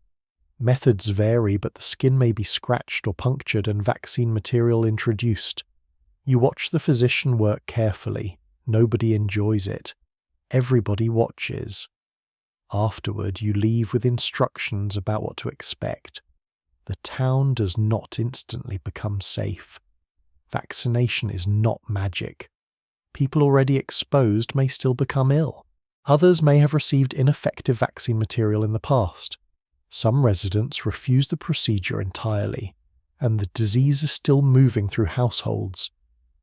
S1: Methods vary, but the skin may be scratched or punctured and vaccine material introduced. You watch the physician work carefully. Nobody enjoys it. Everybody watches. Afterward, you leave with instructions about what to expect. The town does not instantly become safe. Vaccination is not magic. People already exposed may still become ill. Others may have received ineffective vaccine material in the past. Some residents refuse the procedure entirely, and the disease is still moving through households.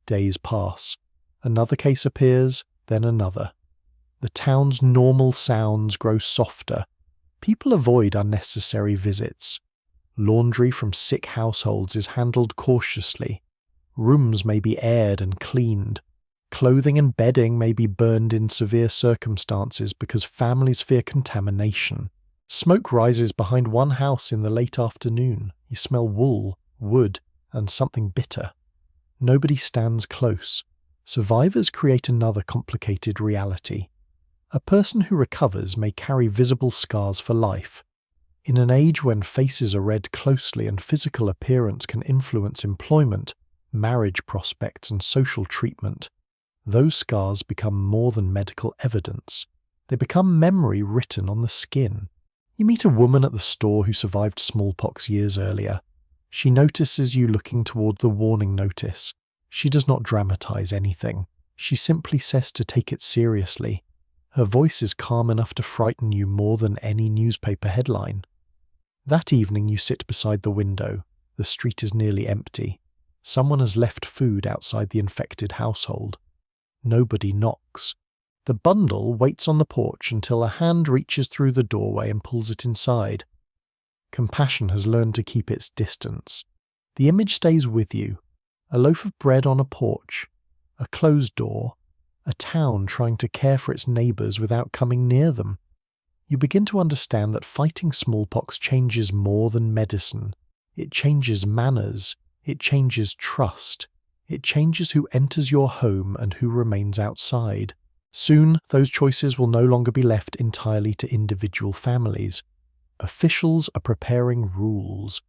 S1: Days pass. Another case appears, then another. The town's normal sounds grow softer. People avoid unnecessary visits. Laundry from sick households is handled cautiously. Rooms may be aired and cleaned. Clothing and bedding may be burned in severe circumstances because families fear contamination. Smoke rises behind one house in the late afternoon. You smell wool, wood, and something bitter. Nobody stands close. Survivors create another complicated reality. A person who recovers may carry visible scars for life. In an age when faces are read closely and physical appearance can influence employment, marriage prospects, and social treatment, those scars become more than medical evidence. They become memory written on the skin. You meet a woman at the store who survived smallpox years earlier. She notices you looking toward the warning notice. She does not dramatize anything. She simply says to take it seriously. Her voice is calm enough to frighten you more than any newspaper headline. That evening you sit beside the window. The street is nearly empty. Someone has left food outside the infected household. Nobody knocks. The bundle waits on the porch until a hand reaches through the doorway and pulls it inside. Compassion has learned to keep its distance. The image stays with you. A loaf of bread on a porch, a closed door, a town trying to care for its neighbours without coming near them. You begin to understand that fighting smallpox changes more than medicine. It changes manners. It changes trust. It changes who enters your home and who remains outside. Soon, those choices will no longer be left entirely to individual families. Officials are preparing rules.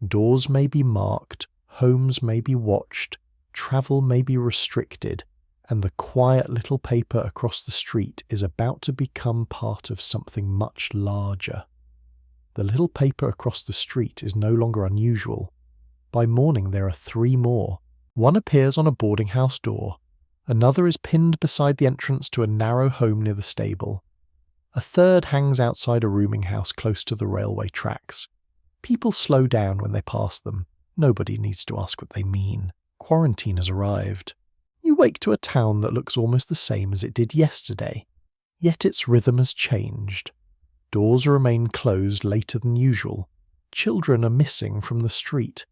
S1: Doors may be marked, homes may be watched, travel may be restricted, and the quiet little paper across the street is about to become part of something much larger. The little paper across the street is no longer unusual. By morning there are 3 more. One appears on a boarding house door. Another is pinned beside the entrance to a narrow home near the stable. A third hangs outside a rooming house close to the railway tracks. People slow down when they pass them. Nobody needs to ask what they mean. Quarantine has arrived. You wake to a town that looks almost the same as it did yesterday, yet its rhythm has changed. Doors remain closed later than usual. Children are missing from the street.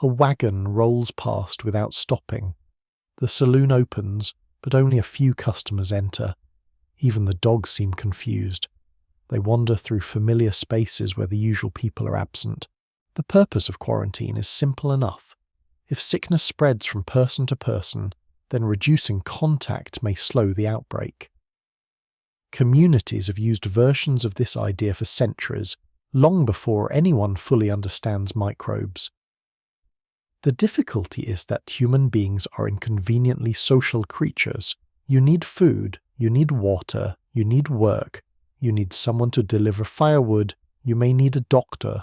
S1: A wagon rolls past without stopping. The saloon opens, but only a few customers enter. Even the dogs seem confused. They wander through familiar spaces where the usual people are absent. The purpose of quarantine is simple enough. If sickness spreads from person to person, then reducing contact may slow the outbreak. Communities have used versions of this idea for centuries, long before anyone fully understands microbes. The difficulty is that human beings are inconveniently social creatures. You need food, you need water, you need work, you need someone to deliver firewood, you may need a doctor.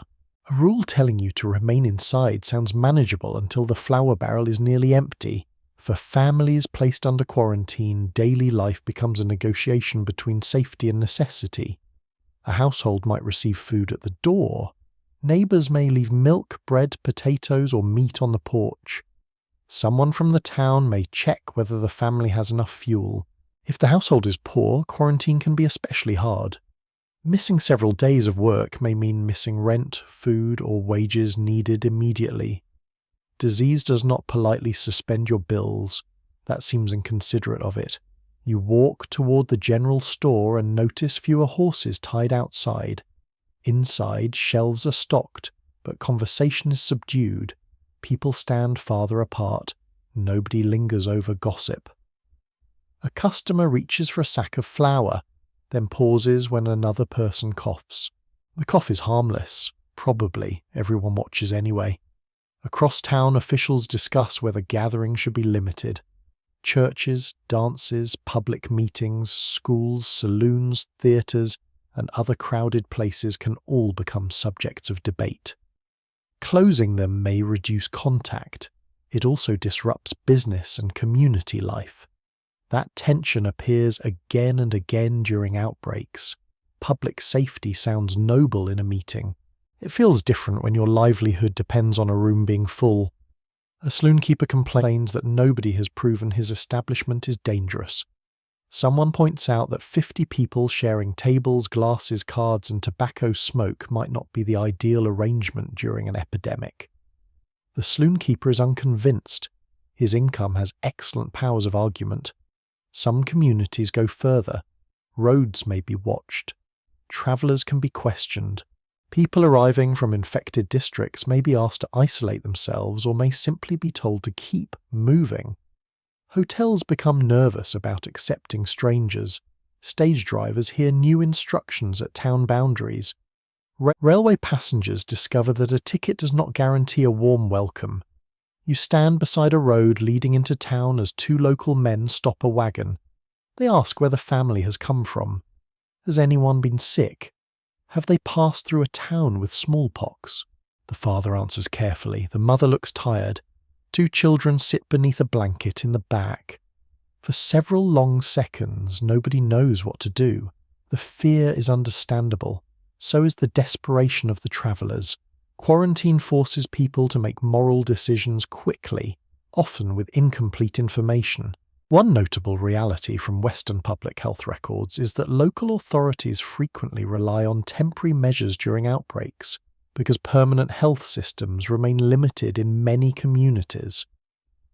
S1: A rule telling you to remain inside sounds manageable until the flour barrel is nearly empty. For families placed under quarantine, daily life becomes a negotiation between safety and necessity. A household might receive food at the door. Neighbours may leave milk, bread, potatoes, or meat on the porch. Someone from the town may check whether the family has enough fuel. If the household is poor, quarantine can be especially hard. Missing several days of work may mean missing rent, food, or wages needed immediately. Disease does not politely suspend your bills. That seems inconsiderate of it. You walk toward the general store and notice fewer horses tied outside. Inside, shelves are stocked, but conversation is subdued. People stand farther apart. Nobody lingers over gossip. A customer reaches for a sack of flour, then pauses when another person coughs. The cough is harmless. Probably. Everyone watches anyway. Across town, officials discuss whether gatherings should be limited. Churches, dances, public meetings, schools, saloons, theatres, and other crowded places can all become subjects of debate. Closing them may reduce contact. It also disrupts business and community life. That tension appears again and again during outbreaks. Public safety sounds noble in a meeting. It feels different when your livelihood depends on a room being full. A saloon keeper complains that nobody has proven his establishment is dangerous. Someone points out that 50 people sharing tables, glasses, cards, and tobacco smoke might not be the ideal arrangement during an epidemic. The saloon keeper is unconvinced. His income has excellent powers of argument. Some communities go further. Roads may be watched. Travellers can be questioned. People arriving from infected districts may be asked to isolate themselves or may simply be told to keep moving. Hotels become nervous about accepting strangers. Stage drivers hear new instructions at town boundaries. Railway passengers discover that a ticket does not guarantee a warm welcome. You stand beside a road leading into town as two local men stop a wagon. They ask where the family has come from. Has anyone been sick? Have they passed through a town with smallpox? The father answers carefully. The mother looks tired. Two children sit beneath a blanket in the back. For several long seconds, nobody knows what to do. The fear is understandable. So is the desperation of the travellers. Quarantine forces people to make moral decisions quickly, often with incomplete information. One notable reality from Western public health records is that local authorities frequently rely on temporary measures during outbreaks, because permanent health systems remain limited in many communities.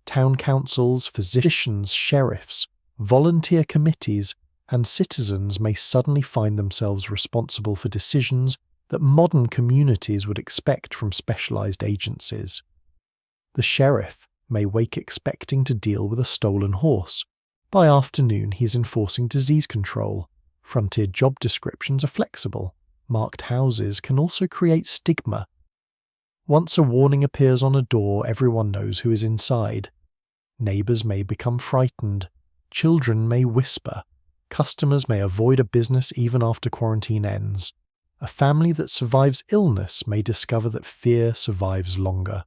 S1: Town councils, physicians, sheriffs, volunteer committees, and citizens may suddenly find themselves responsible for decisions that modern communities would expect from specialized agencies. The sheriff may wake expecting to deal with a stolen horse. By afternoon, he's enforcing disease control. Frontier job descriptions are flexible. Marked houses can also create stigma. Once a warning appears on a door, everyone knows who is inside. Neighbors may become frightened. Children may whisper. Customers may avoid a business even after quarantine ends. A family that survives illness may discover that fear survives longer.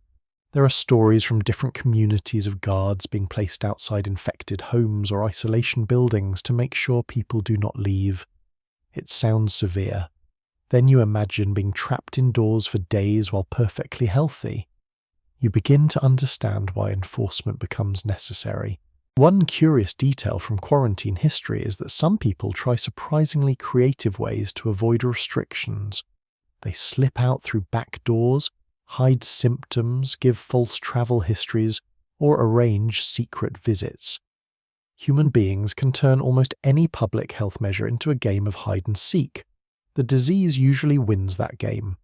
S1: There are stories from different communities of guards being placed outside infected homes or isolation buildings to make sure people do not leave. It sounds severe. Then you imagine being trapped indoors for days while perfectly healthy. You begin to understand why enforcement becomes necessary. One curious detail from quarantine history is that some people try surprisingly creative ways to avoid restrictions. They slip out through back doors, hide symptoms, give false travel histories, or arrange secret visits. Human beings can turn almost any public health measure into a game of hide and seek. The disease usually wins that game.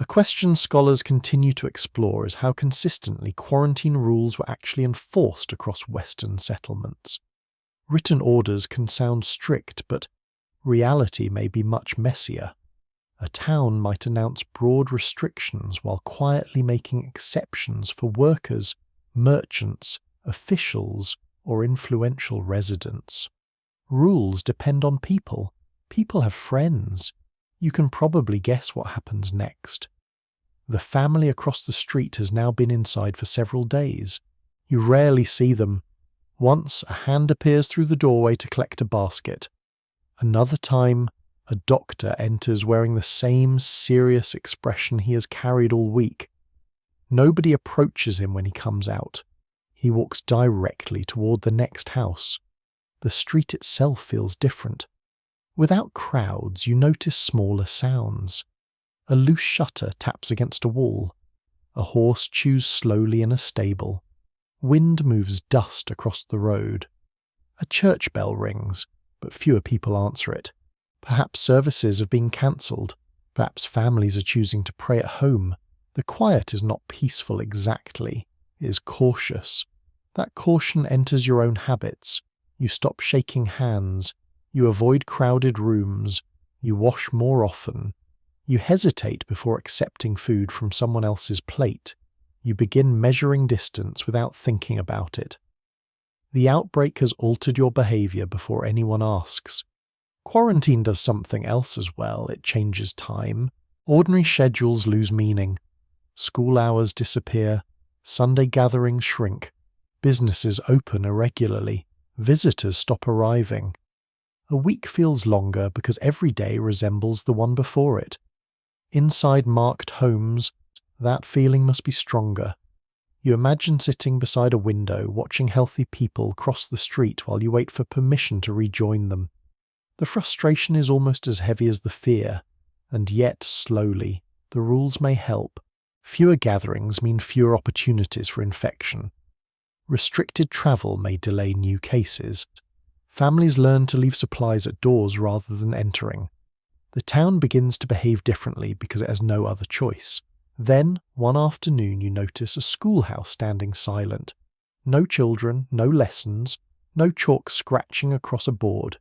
S1: A question scholars continue to explore is how consistently quarantine rules were actually enforced across Western settlements. Written orders can sound strict, but reality may be much messier. A town might announce broad restrictions while quietly making exceptions for workers, merchants, officials, or influential residents. Rules depend on people. People have friends. You can probably guess what happens next. The family across the street has now been inside for several days. You rarely see them. Once, a hand appears through the doorway to collect a basket. Another time, a doctor enters wearing the same serious expression he has carried all week. Nobody approaches him when he comes out. He walks directly toward the next house. The street itself feels different. Without crowds, you notice smaller sounds. A loose shutter taps against a wall. A horse chews slowly in a stable. Wind moves dust across the road. A church bell rings, but fewer people answer it. Perhaps services have been cancelled. Perhaps families are choosing to pray at home. The quiet is not peaceful exactly. It is cautious. That caution enters your own habits. You stop shaking hands. You avoid crowded rooms. You wash more often. You hesitate before accepting food from someone else's plate. You begin measuring distance without thinking about it. The outbreak has altered your behavior before anyone asks. Quarantine does something else as well. It changes time. Ordinary schedules lose meaning. School hours disappear. Sunday gatherings shrink. Businesses open irregularly. Visitors stop arriving. A week feels longer because every day resembles the one before it. Inside marked homes, that feeling must be stronger. You imagine sitting beside a window watching healthy people cross the street while you wait for permission to rejoin them. The frustration is almost as heavy as the fear, and yet, slowly, the rules may help. Fewer gatherings mean fewer opportunities for infection. Restricted travel may delay new cases. Families learn to leave supplies at doors rather than entering. The town begins to behave differently because it has no other choice. Then, one afternoon, you notice a schoolhouse standing silent. No children, no lessons, no chalk scratching across a board.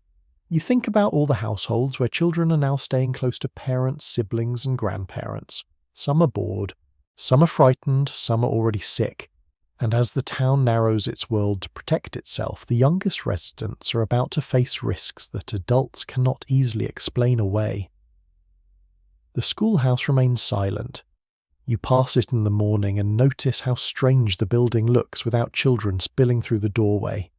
S1: You think about all the households where children are now staying close to parents, siblings, and grandparents. Some are bored, some are frightened, some are already sick. And as the town narrows its world to protect itself, the youngest residents are about to face risks that adults cannot easily explain away. The schoolhouse remains silent. You pass it in the morning and notice how strange the building looks without children spilling through the doorway.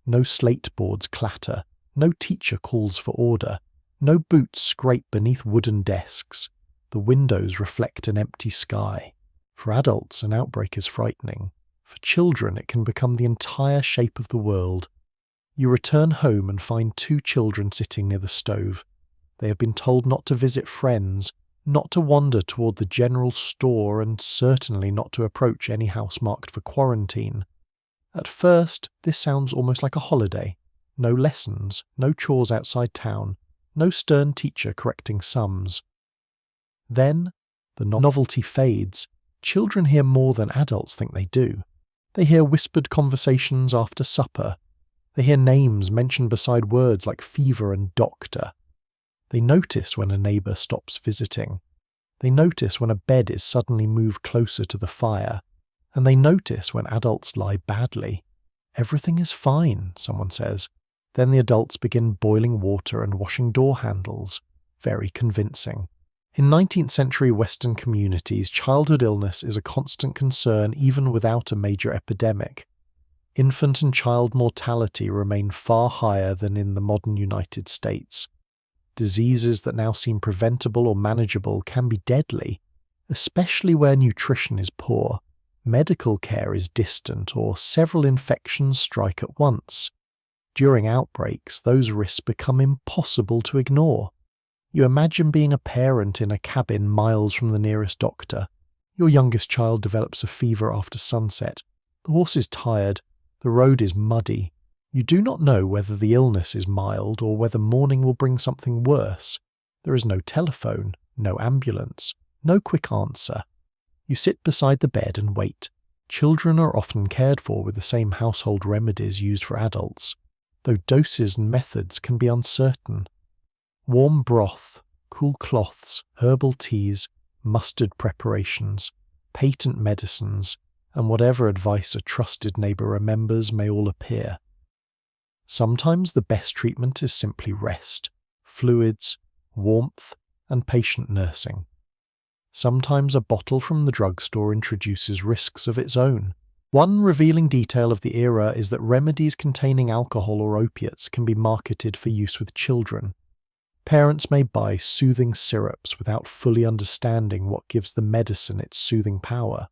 S1: No slate boards clatter, no teacher calls for order, no boots scrape beneath wooden desks. The windows reflect an empty sky. For adults, an outbreak is frightening. For children, it can become the entire shape of the world. You return home and find two children sitting near the stove. They have been told not to visit friends, not to wander toward the general store, and certainly not to approach any house marked for quarantine. At first, this sounds almost like a holiday. No lessons, no chores outside town, no stern teacher correcting sums. Then, the novelty fades. Children hear more than adults think they do. They hear whispered conversations after supper. They hear names mentioned beside words like fever and doctor. They notice when a neighbour stops visiting. They notice when a bed is suddenly moved closer to the fire. And they notice when adults lie badly. Everything is fine, someone says. Then the adults begin boiling water and washing door handles. Very convincing. In 19th century Western communities, childhood illness is a constant concern even without a major epidemic. Infant and child mortality remain far higher than in the modern United States. Diseases that now seem preventable or manageable can be deadly, especially where nutrition is poor, medical care is distant, or several infections strike at once. During outbreaks, those risks become impossible to ignore. You imagine being a parent in a cabin miles from the nearest doctor. Your youngest child develops a fever after sunset. The horse is tired. The road is muddy. You do not know whether the illness is mild or whether morning will bring something worse. There is no telephone, no ambulance, no quick answer. You sit beside the bed and wait. Children are often cared for with the same household remedies used for adults, though doses and methods can be uncertain. Warm broth, cool cloths, herbal teas, mustard preparations, patent medicines, and whatever advice a trusted neighbour remembers may all appear. Sometimes the best treatment is simply rest, fluids, warmth, and patient nursing. Sometimes a bottle from the drugstore introduces risks of its own. One revealing detail of the era is that remedies containing alcohol or opiates can be marketed for use with children. Parents may buy soothing syrups without fully understanding what gives the medicine its soothing power.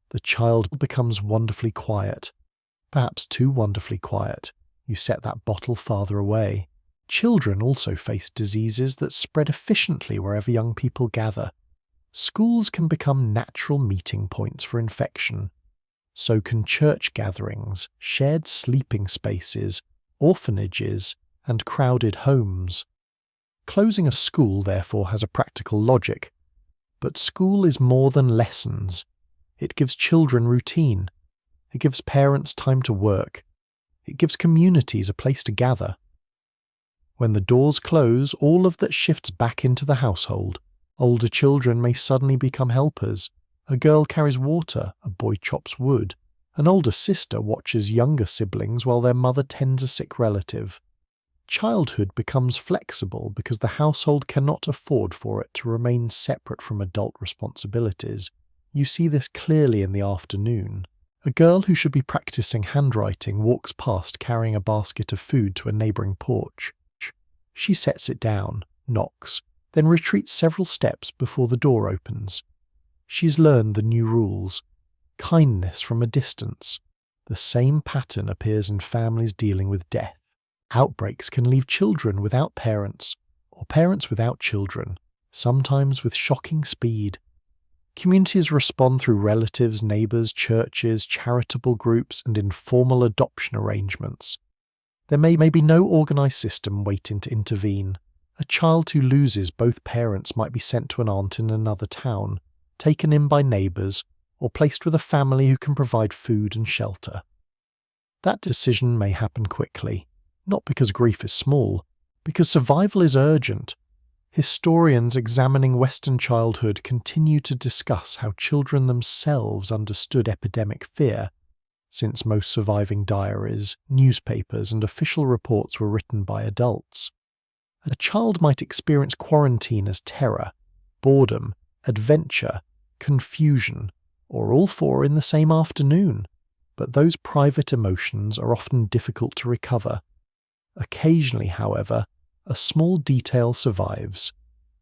S1: The child becomes wonderfully quiet, perhaps too wonderfully quiet. You set that bottle farther away. Children also face diseases that spread efficiently wherever young people gather. Schools can become natural meeting points for infection. So can church gatherings, shared sleeping spaces, orphanages, and crowded homes. Closing a school, therefore, has a practical logic. But school is more than lessons. It gives children routine. It gives parents time to work. It gives communities a place to gather. When the doors close, all of that shifts back into the household. Older children may suddenly become helpers. A girl carries water, a boy chops wood. An older sister watches younger siblings while their mother tends a sick relative. Childhood becomes flexible because the household cannot afford for it to remain separate from adult responsibilities. You see this clearly in the afternoon. A girl who should be practicing handwriting walks past carrying a basket of food to a neighbouring porch. She sets it down, knocks, then retreats several steps before the door opens. She's learned the new rules. kindness from a distance. The same pattern appears in families dealing with death. Outbreaks can leave children without parents, or parents without children, sometimes with shocking speed. Communities respond through relatives, neighbours, churches, charitable groups, and informal adoption arrangements. There may be no organised system waiting to intervene. A child who loses both parents might be sent to an aunt in another town, taken in by neighbours, or placed with a family who can provide food and shelter. That decision may happen quickly, not because grief is small, because survival is urgent. Historians examining Western childhood continue to discuss how children themselves understood epidemic fear, since most surviving diaries, newspapers, and official reports were written by adults. A child might experience quarantine as terror, boredom, adventure, confusion, or all four in the same afternoon, but those private emotions are often difficult to recover. Occasionally, however, a small detail survives.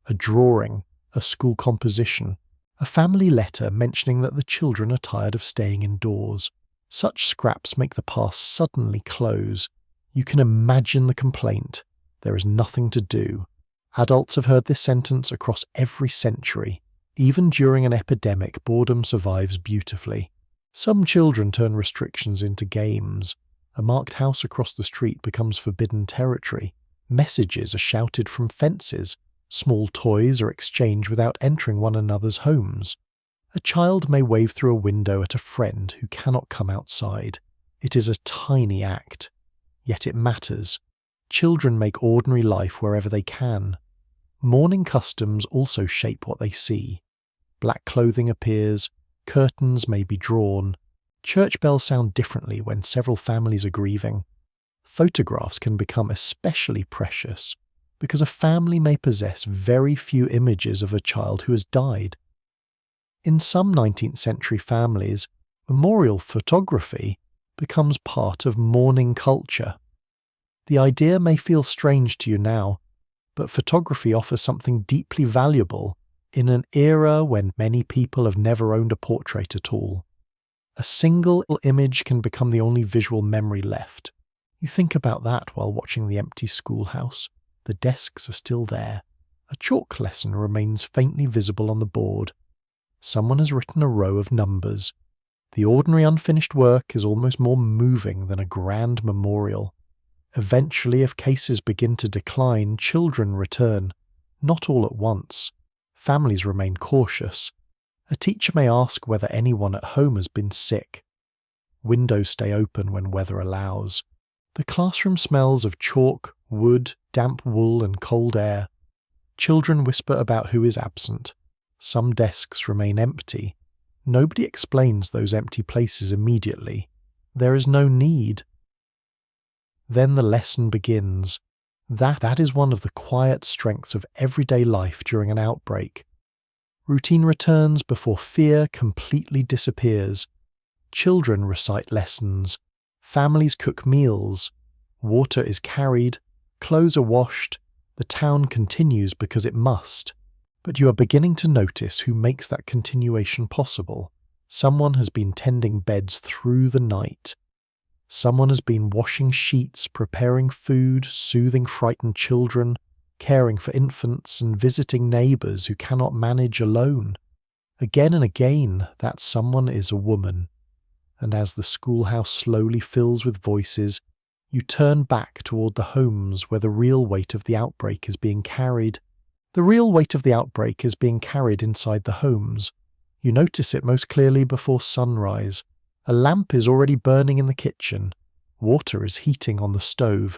S1: A drawing, a school composition, a family letter mentioning that the children are tired of staying indoors. Such scraps make the past suddenly close. You can imagine the complaint. There is nothing to do. Adults have heard this sentence across every century. Even during an epidemic, boredom survives beautifully. Some children turn restrictions into games. A marked house across the street becomes forbidden territory. Messages are shouted from fences. Small toys are exchanged without entering one another's homes. A child may wave through a window at a friend who cannot come outside. It is a tiny act, yet it matters. Children make ordinary life wherever they can. Mourning customs also shape what they see. Black clothing appears, curtains may be drawn. Church bells sound differently when several families are grieving. Photographs can become especially precious because a family may possess very few images of a child who has died. In some 19th century families, memorial photography becomes part of mourning culture. The idea may feel strange to you now, but photography offers something deeply valuable in an era when many people have never owned a portrait at all. A single image can become the only visual memory left. You think about that while watching the empty schoolhouse. The desks are still there. A chalk lesson remains faintly visible on the board. Someone has written a row of numbers. The ordinary unfinished work is almost more moving than a grand memorial. Eventually, if cases begin to decline, children return. Not all at once. Families remain cautious. A teacher may ask whether anyone at home has been sick. Windows stay open when weather allows. The classroom smells of chalk, wood, damp wool and cold air. Children whisper about who is absent. Some desks remain empty. Nobody explains those empty places immediately. There is no need. Then the lesson begins. That is one of the quiet strengths of everyday life during an outbreak. Routine returns before fear completely disappears. Children recite lessons. Families cook meals. Water is carried. Clothes are washed. The town continues because it must. But you are beginning to notice who makes that continuation possible. Someone has been tending beds through the night. Someone has been washing sheets, preparing food, soothing frightened children, caring for infants, and visiting neighbours who cannot manage alone. Again and again, that someone is a woman. And as the schoolhouse slowly fills with voices, you turn back toward the homes where the real weight of the outbreak is being carried. The real weight of the outbreak is being carried inside the homes. You notice it most clearly before sunrise. A lamp is already burning in the kitchen. Water is heating on the stove.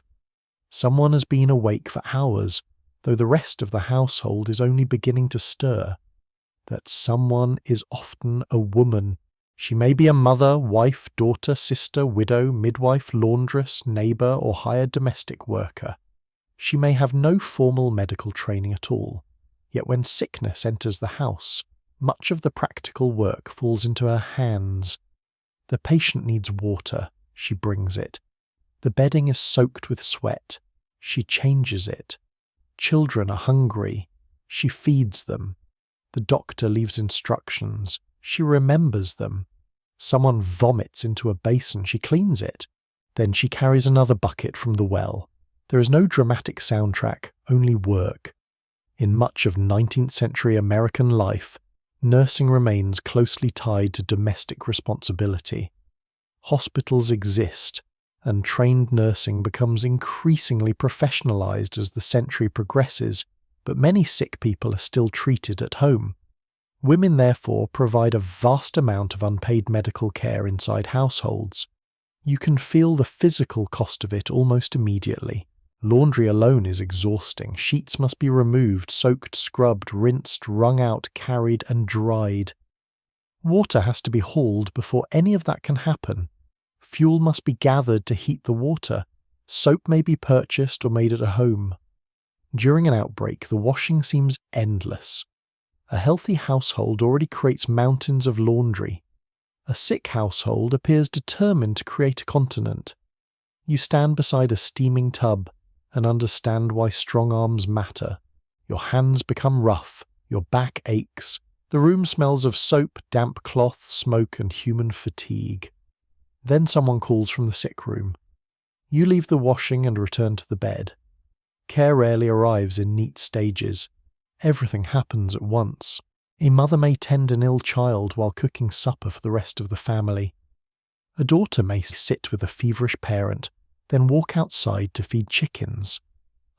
S1: Someone has been awake for hours, though the rest of the household is only beginning to stir. That someone is often a woman. She may be a mother, wife, daughter, sister, widow, midwife, laundress, neighbour, or hired domestic worker. She may have no formal medical training at all, yet when sickness enters the house, much of the practical work falls into her hands. The patient needs water, she brings it. The bedding is soaked with sweat, she changes it. Children are hungry, she feeds them. The doctor leaves instructions, she remembers them. Someone vomits into a basin, she cleans it. Then she carries another bucket from the well. There is no dramatic soundtrack, only work. In much of 19th century American life, nursing remains closely tied to domestic responsibility. Hospitals exist, and trained nursing becomes increasingly professionalized as the century progresses, but many sick people are still treated at home. Women therefore provide a vast amount of unpaid medical care inside households. You can feel the physical cost of it almost immediately. Laundry alone is exhausting. Sheets must be removed, soaked, scrubbed, rinsed, wrung out, carried, and dried. Water has to be hauled before any of that can happen. Fuel must be gathered to heat the water. Soap may be purchased or made at a home. During an outbreak, the washing seems endless. A healthy household already creates mountains of laundry. A sick household appears determined to create a continent. You stand beside a steaming tub and understand why strong arms matter. Your hands become rough, your back aches. The room smells of soap, damp cloth, smoke, and human fatigue. Then someone calls from the sick room. You leave the washing and return to the bed. Care rarely arrives in neat stages. Everything happens at once. A mother may tend an ill child while cooking supper for the rest of the family. A daughter may sit with a feverish parent, then walk outside to feed chickens.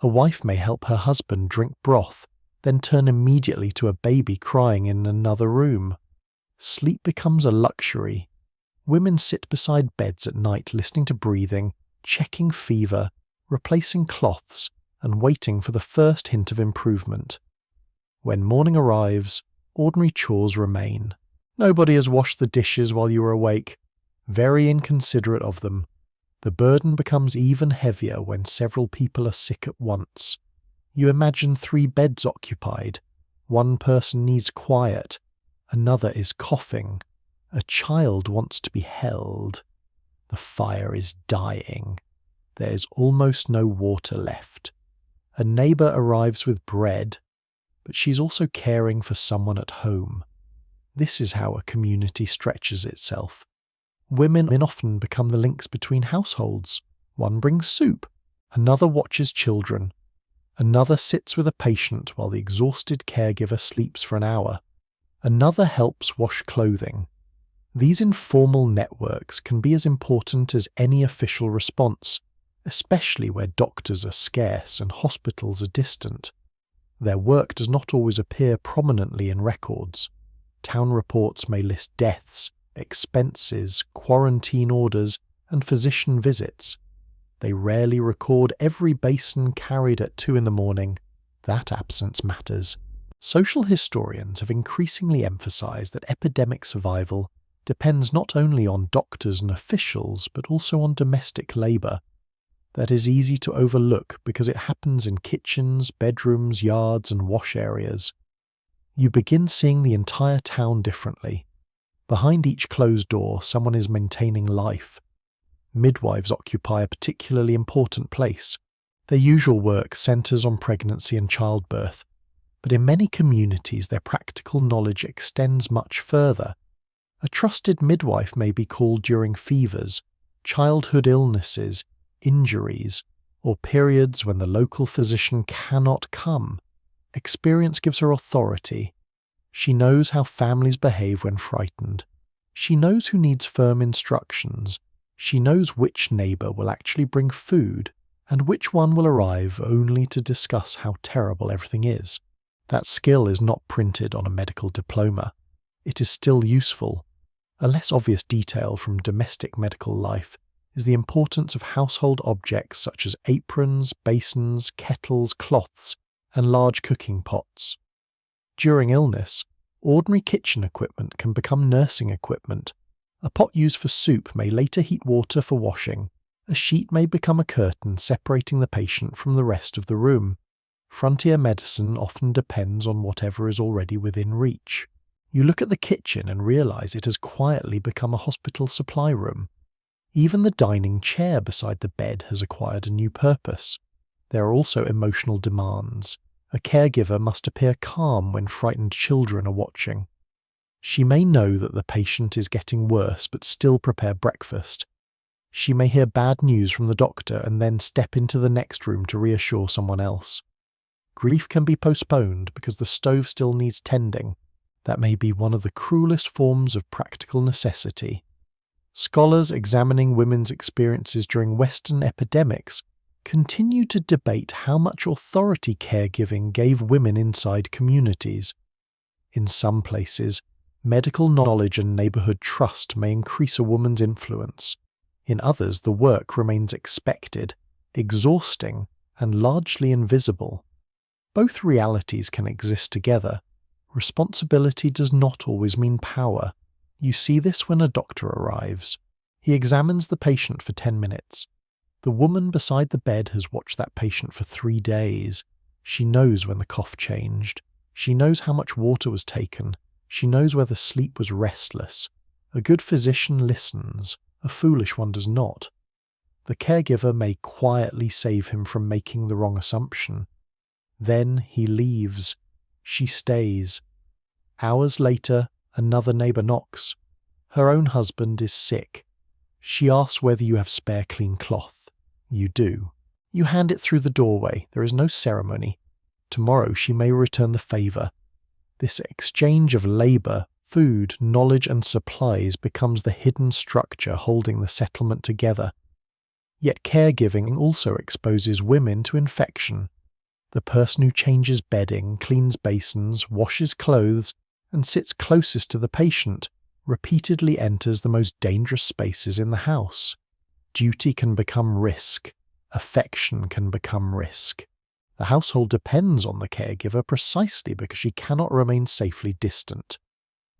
S1: A wife may help her husband drink broth, then turn immediately to a baby crying in another room. Sleep becomes a luxury. Women sit beside beds at night listening to breathing, checking fever, replacing cloths, and waiting for the first hint of improvement. When morning arrives, ordinary chores remain. Nobody has washed the dishes while you are awake. Very inconsiderate of them. The burden becomes even heavier when several people are sick at once. You imagine 3 beds occupied. One person needs quiet. Another is coughing. A child wants to be held. The fire is dying. There is almost no water left. A neighbour arrives with bread, but she's also caring for someone at home. This is how a community stretches itself. Women often become the links between households. One brings soup, another watches children, another sits with a patient while the exhausted caregiver sleeps for an hour, another helps wash clothing. These informal networks can be as important as any official response, especially where doctors are scarce and hospitals are distant. Their work does not always appear prominently in records. Town reports may list deaths, expenses, quarantine orders, and physician visits. They rarely record every basin carried at 2 a.m. That absence matters. Social historians have increasingly emphasized that epidemic survival depends not only on doctors and officials, but also on domestic labor. That is easy to overlook because it happens in kitchens, bedrooms, yards, and wash areas. You begin seeing the entire town differently. Behind each closed door, someone is maintaining life. Midwives occupy a particularly important place. Their usual work centers on pregnancy and childbirth, but in many communities their practical knowledge extends much further. A trusted midwife may be called during fevers, childhood illnesses, injuries, or periods when the local physician cannot come. Experience gives her authority. She knows how families behave when frightened. She knows who needs firm instructions. She knows which neighbour will actually bring food, and which one will arrive only to discuss how terrible everything is. That skill is not printed on a medical diploma. It is still useful. A less obvious detail from domestic medical life is the importance of household objects such as aprons, basins, kettles, cloths, and large cooking pots. During illness, ordinary kitchen equipment can become nursing equipment. A pot used for soup may later heat water for washing. A sheet may become a curtain separating the patient from the rest of the room. Frontier medicine often depends on whatever is already within reach. You look at the kitchen and realize it has quietly become a hospital supply room. Even the dining chair beside the bed has acquired a new purpose. There are also emotional demands. A caregiver must appear calm when frightened children are watching. She may know that the patient is getting worse but still prepare breakfast. She may hear bad news from the doctor and then step into the next room to reassure someone else. Grief can be postponed because the stove still needs tending. That may be one of the cruelest forms of practical necessity. Scholars examining women's experiences during Western epidemics continue to debate how much authority caregiving gave women inside communities. In some places, medical knowledge and neighborhood trust may increase a woman's influence. In others, the work remains expected, exhausting, and largely invisible. Both realities can exist together. Responsibility does not always mean power. You see this when a doctor arrives. He examines the patient for 10 minutes. The woman beside the bed has watched that patient for 3 days. She knows when the cough changed. She knows how much water was taken. She knows whether sleep was restless. A good physician listens. A foolish one does not. The caregiver may quietly save him from making the wrong assumption. Then he leaves. She stays. Hours later, another neighbor knocks. Her own husband is sick. She asks whether you have spare clean cloth. You do. You hand it through the doorway. There is no ceremony. Tomorrow she may return the favor. This exchange of labor, food, knowledge, and supplies becomes the hidden structure holding the settlement together. Yet caregiving also exposes women to infection. The person who changes bedding, cleans basins, washes clothes, and sits closest to the patient repeatedly enters the most dangerous spaces in the house. Duty can become risk. Affection can become risk. The household depends on the caregiver precisely because she cannot remain safely distant.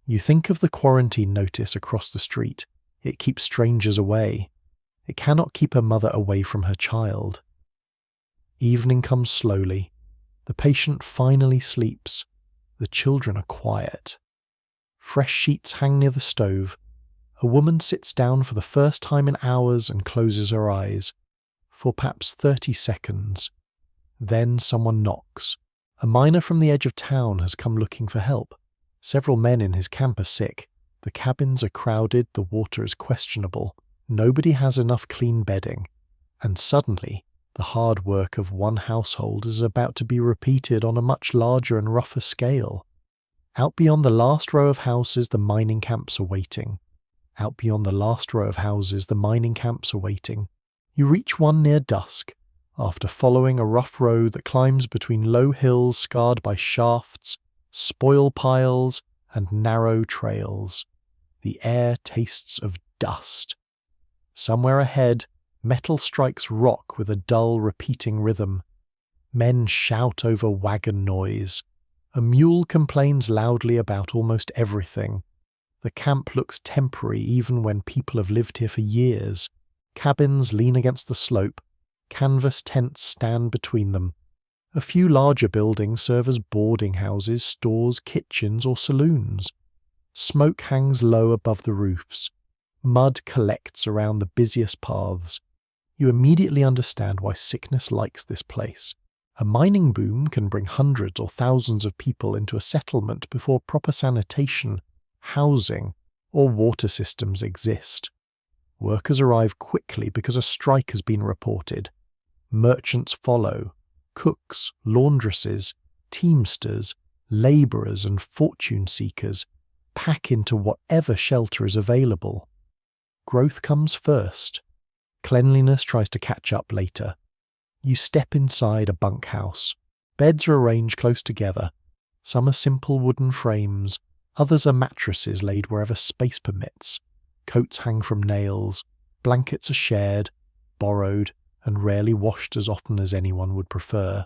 S1: You think of the quarantine notice across the street. It keeps strangers away. It cannot keep a mother away from her child. Evening comes slowly. The patient finally sleeps. The children are quiet. Fresh sheets hang near the stove. A woman sits down for the first time in hours and closes her eyes. For perhaps 30 seconds. Then someone knocks. A miner from the edge of town has come looking for help. Several men in his camp are sick. The cabins are crowded, the water is questionable. Nobody has enough clean bedding. And suddenly, the hard work of one household is about to be repeated on a much larger and rougher scale. Out beyond the last row of houses, the mining camps are waiting. Out beyond the last row of houses, the mining camps are waiting. You reach one near dusk, after following a rough road that climbs between low hills scarred by shafts, spoil piles, and narrow trails. The air tastes of dust. Somewhere ahead, metal strikes rock with a dull, repeating rhythm. Men shout over wagon noise. A mule complains loudly about almost everything. The camp looks temporary even when people have lived here for years. Cabins lean against the slope. Canvas tents stand between them. A few larger buildings serve as boarding houses, stores, kitchens, or saloons. Smoke hangs low above the roofs. Mud collects around the busiest paths. You immediately understand why sickness likes this place. A mining boom can bring hundreds or thousands of people into a settlement before proper sanitation, housing, or water systems exist. Workers arrive quickly because a strike has been reported. Merchants follow. Cooks, laundresses, teamsters, labourers and fortune seekers pack into whatever shelter is available. Growth comes first. Cleanliness tries to catch up later. You step inside a bunkhouse. Beds are arranged close together. Some are simple wooden frames. Others are mattresses laid wherever space permits. Coats hang from nails. Blankets are shared, borrowed, and rarely washed as often as anyone would prefer.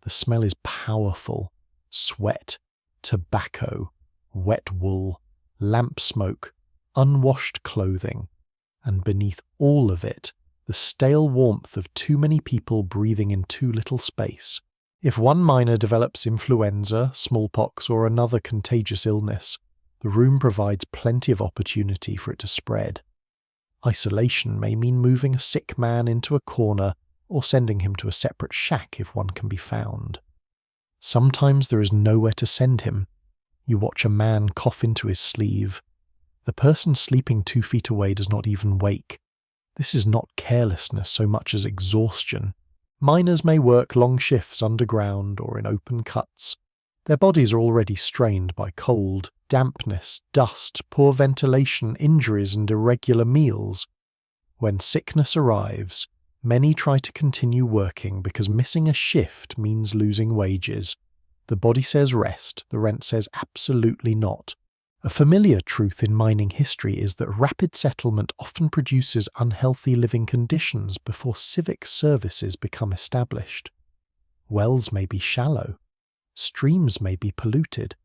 S1: The smell is powerful. Sweat, tobacco, wet wool, lamp smoke, unwashed clothing. And beneath all of it, the stale warmth of too many people breathing in too little space. If one miner develops influenza, smallpox, or another contagious illness, the room provides plenty of opportunity for it to spread. Isolation may mean moving a sick man into a corner or sending him to a separate shack if one can be found. Sometimes there is nowhere to send him. You watch a man cough into his sleeve. The person sleeping 2 feet away does not even wake. This is not carelessness so much as exhaustion. Miners may work long shifts underground or in open cuts. Their bodies are already strained by cold, dampness, dust, poor ventilation, injuries, and irregular meals. When sickness arrives, many try to continue working because missing a shift means losing wages. The body says rest, the rent says absolutely not. A familiar truth in mining history is that rapid settlement often produces unhealthy living conditions before civic services become established. Wells may be shallow. Streams may be polluted.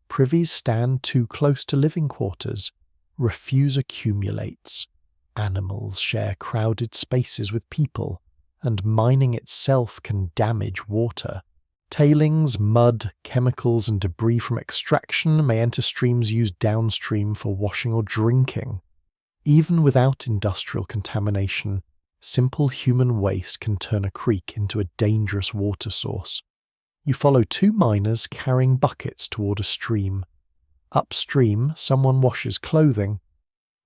S1: Privies stand too close to living quarters. Refuse accumulates. Animals share crowded spaces with people, and mining itself can damage water. Tailings, mud, chemicals, and debris from extraction may enter streams used downstream for washing or drinking. Even without industrial contamination, simple human waste can turn a creek into a dangerous water source. You follow 2 miners carrying buckets toward a stream. Upstream, someone washes clothing.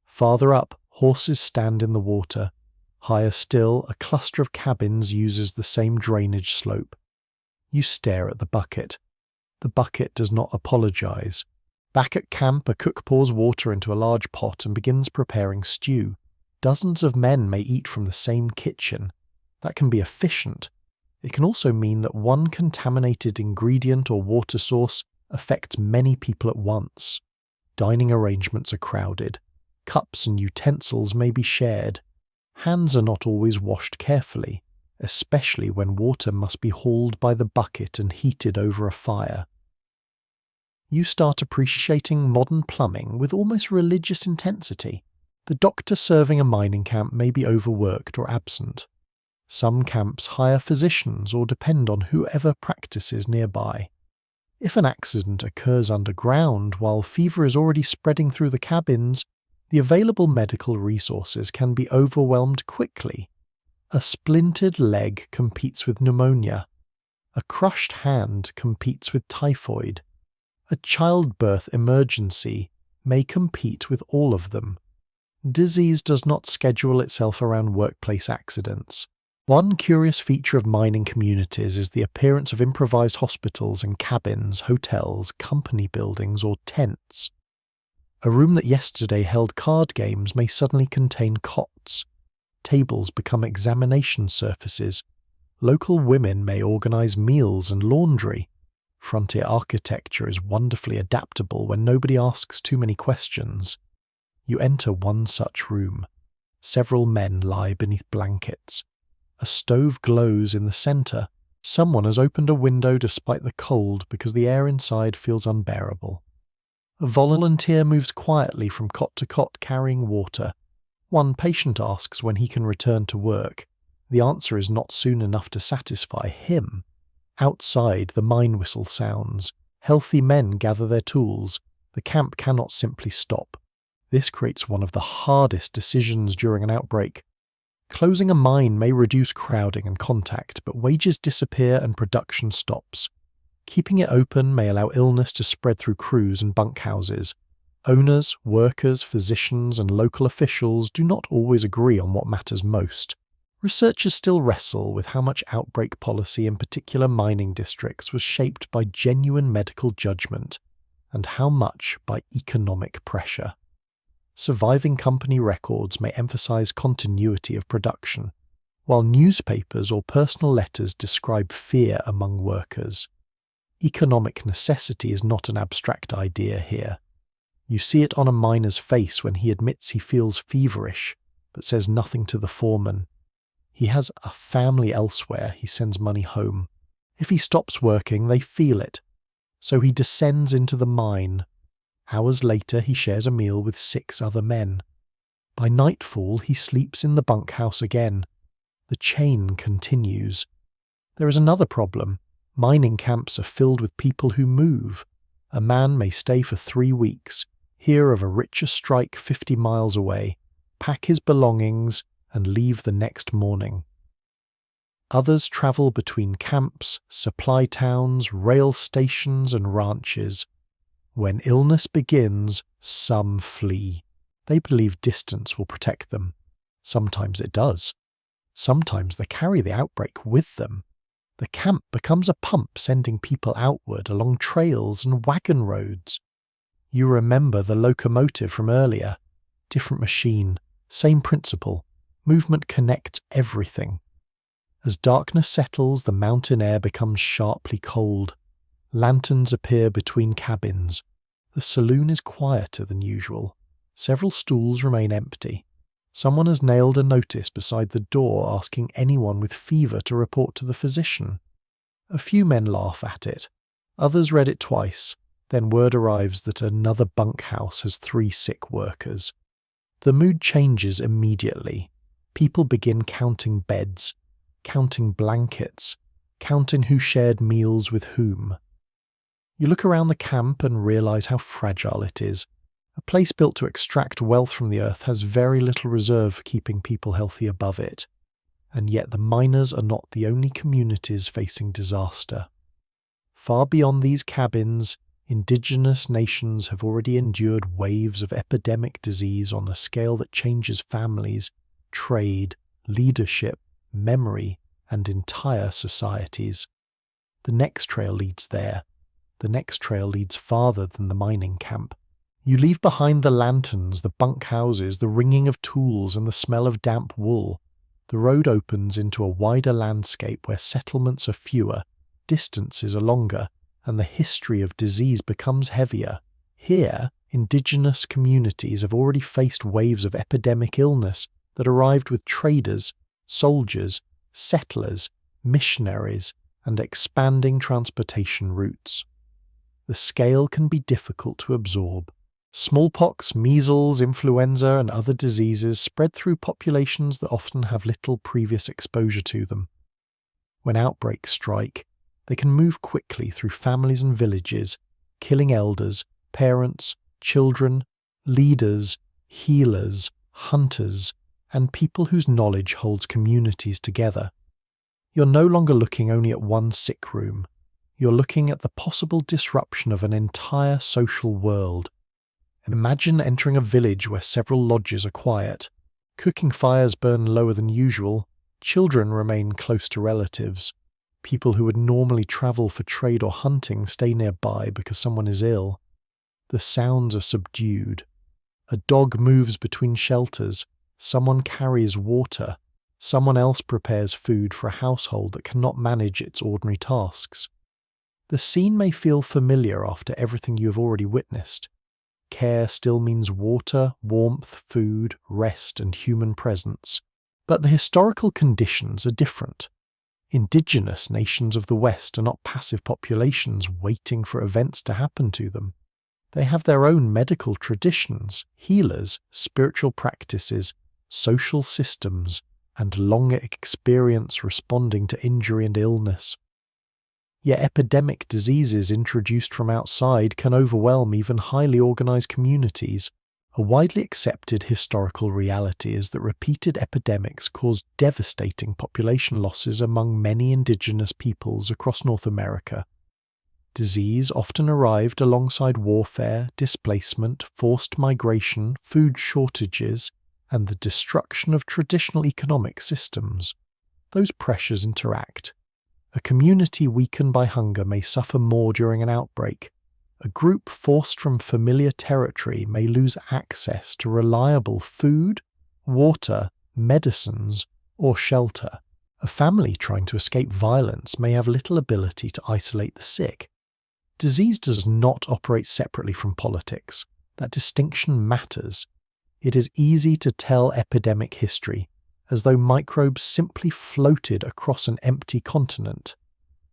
S1: Farther up, horses stand in the water. Higher still, a cluster of cabins uses the same drainage slope. You stare at the bucket. The bucket does not apologize. Back at camp, a cook pours water into a large pot and begins preparing stew. Dozens of men may eat from the same kitchen. That can be efficient. It can also mean that one contaminated ingredient or water source affects many people at once. Dining arrangements are crowded. Cups and utensils may be shared. Hands are not always washed carefully, especially when water must be hauled by the bucket and heated over a fire. You start appreciating modern plumbing with almost religious intensity. The doctor serving a mining camp may be overworked or absent. Some camps hire physicians or depend on whoever practices nearby. If an accident occurs underground while fever is already spreading through the cabins, the available medical resources can be overwhelmed quickly. A splintered leg competes with pneumonia. A crushed hand competes with typhoid. A childbirth emergency may compete with all of them. Disease does not schedule itself around workplace accidents. One curious feature of mining communities is the appearance of improvised hospitals and cabins, hotels, company buildings, or tents. A room that yesterday held card games may suddenly contain cots. Tables become examination surfaces. Local women may organize meals and laundry. Frontier architecture is wonderfully adaptable when nobody asks too many questions. You enter one such room. Several men lie beneath blankets. A stove glows in the center. Someone has opened a window despite the cold because the air inside feels unbearable. A volunteer moves quietly from cot to cot carrying water. One patient asks when he can return to work. The answer is not soon enough to satisfy him. Outside, the mine whistle sounds. Healthy men gather their tools. The camp cannot simply stop. This creates one of the hardest decisions during an outbreak. Closing a mine may reduce crowding and contact, but wages disappear and production stops. Keeping it open may allow illness to spread through crews and bunkhouses. Owners, workers, physicians, and local officials do not always agree on what matters most. Researchers still wrestle with how much outbreak policy in particular mining districts was shaped by genuine medical judgment, and how much by economic pressure. Surviving company records may emphasize continuity of production, while newspapers or personal letters describe fear among workers. Economic necessity is not an abstract idea here. You see it on a miner's face when he admits he feels feverish, but says nothing to the foreman. He has a family elsewhere, he sends money home. If he stops working, they feel it. So he descends into the mine. Hours later, he shares a meal with 6 other men. By nightfall, he sleeps in the bunkhouse again. The chain continues. There is another problem. Mining camps are filled with people who move. A man may stay for 3 weeks, hear of a richer strike 50 miles away, pack his belongings, and leave the next morning. Others travel between camps, supply towns, rail stations, and ranches. When illness begins, some flee. They believe distance will protect them. Sometimes it does. Sometimes they carry the outbreak with them. The camp becomes a pump sending people outward along trails and wagon roads. You remember the locomotive from earlier. Different machine, same principle. Movement connects everything. As darkness settles, the mountain air becomes sharply cold. Lanterns appear between cabins. The saloon is quieter than usual. Several stools remain empty. Someone has nailed a notice beside the door asking anyone with fever to report to the physician. A few men laugh at it. Others read it twice. Then word arrives that another bunkhouse has 3 sick workers. The mood changes immediately. People begin counting beds, counting blankets, counting who shared meals with whom. You look around the camp and realize how fragile it is. A place built to extract wealth from the earth has very little reserve for keeping people healthy above it. And yet the miners are not the only communities facing disaster. Far beyond these cabins, indigenous nations have already endured waves of epidemic disease on a scale that changes families, trade, leadership, memory, and entire societies. The next trail leads there. The next trail leads farther than the mining camp. You leave behind the lanterns, the bunkhouses, the ringing of tools, and the smell of damp wool. The road opens into a wider landscape where settlements are fewer, distances are longer, and the history of disease becomes heavier. Here, indigenous communities have already faced waves of epidemic illness that arrived with traders, soldiers, settlers, missionaries, and expanding transportation routes. The scale can be difficult to absorb. Smallpox, measles, influenza, and other diseases spread through populations that often have little previous exposure to them. When outbreaks strike, they can move quickly through families and villages, killing elders, parents, children, leaders, healers, hunters, and people whose knowledge holds communities together. You're no longer looking only at one sick room. You're looking at the possible disruption of an entire social world. Imagine entering a village where several lodges are quiet. Cooking fires burn lower than usual. Children remain close to relatives. People who would normally travel for trade or hunting stay nearby because someone is ill. The sounds are subdued. A dog moves between shelters. Someone carries water. Someone else prepares food for a household that cannot manage its ordinary tasks. The scene may feel familiar after everything you have already witnessed. Care still means water, warmth, food, rest, and human presence. But the historical conditions are different. Indigenous nations of the West are not passive populations waiting for events to happen to them. They have their own medical traditions, healers, spiritual practices, social systems, and long experience responding to injury and illness. Yet epidemic diseases introduced from outside can overwhelm even highly organized communities. A widely accepted historical reality is that repeated epidemics caused devastating population losses among many indigenous peoples across North America. Disease often arrived alongside warfare, displacement, forced migration, food shortages, and the destruction of traditional economic systems. Those pressures interact. A community weakened by hunger may suffer more during an outbreak. A group forced from familiar territory may lose access to reliable food, water, medicines, or shelter. A family trying to escape violence may have little ability to isolate the sick. Disease does not operate separately from politics. That distinction matters. It is easy to tell epidemic history, as though microbes simply floated across an empty continent.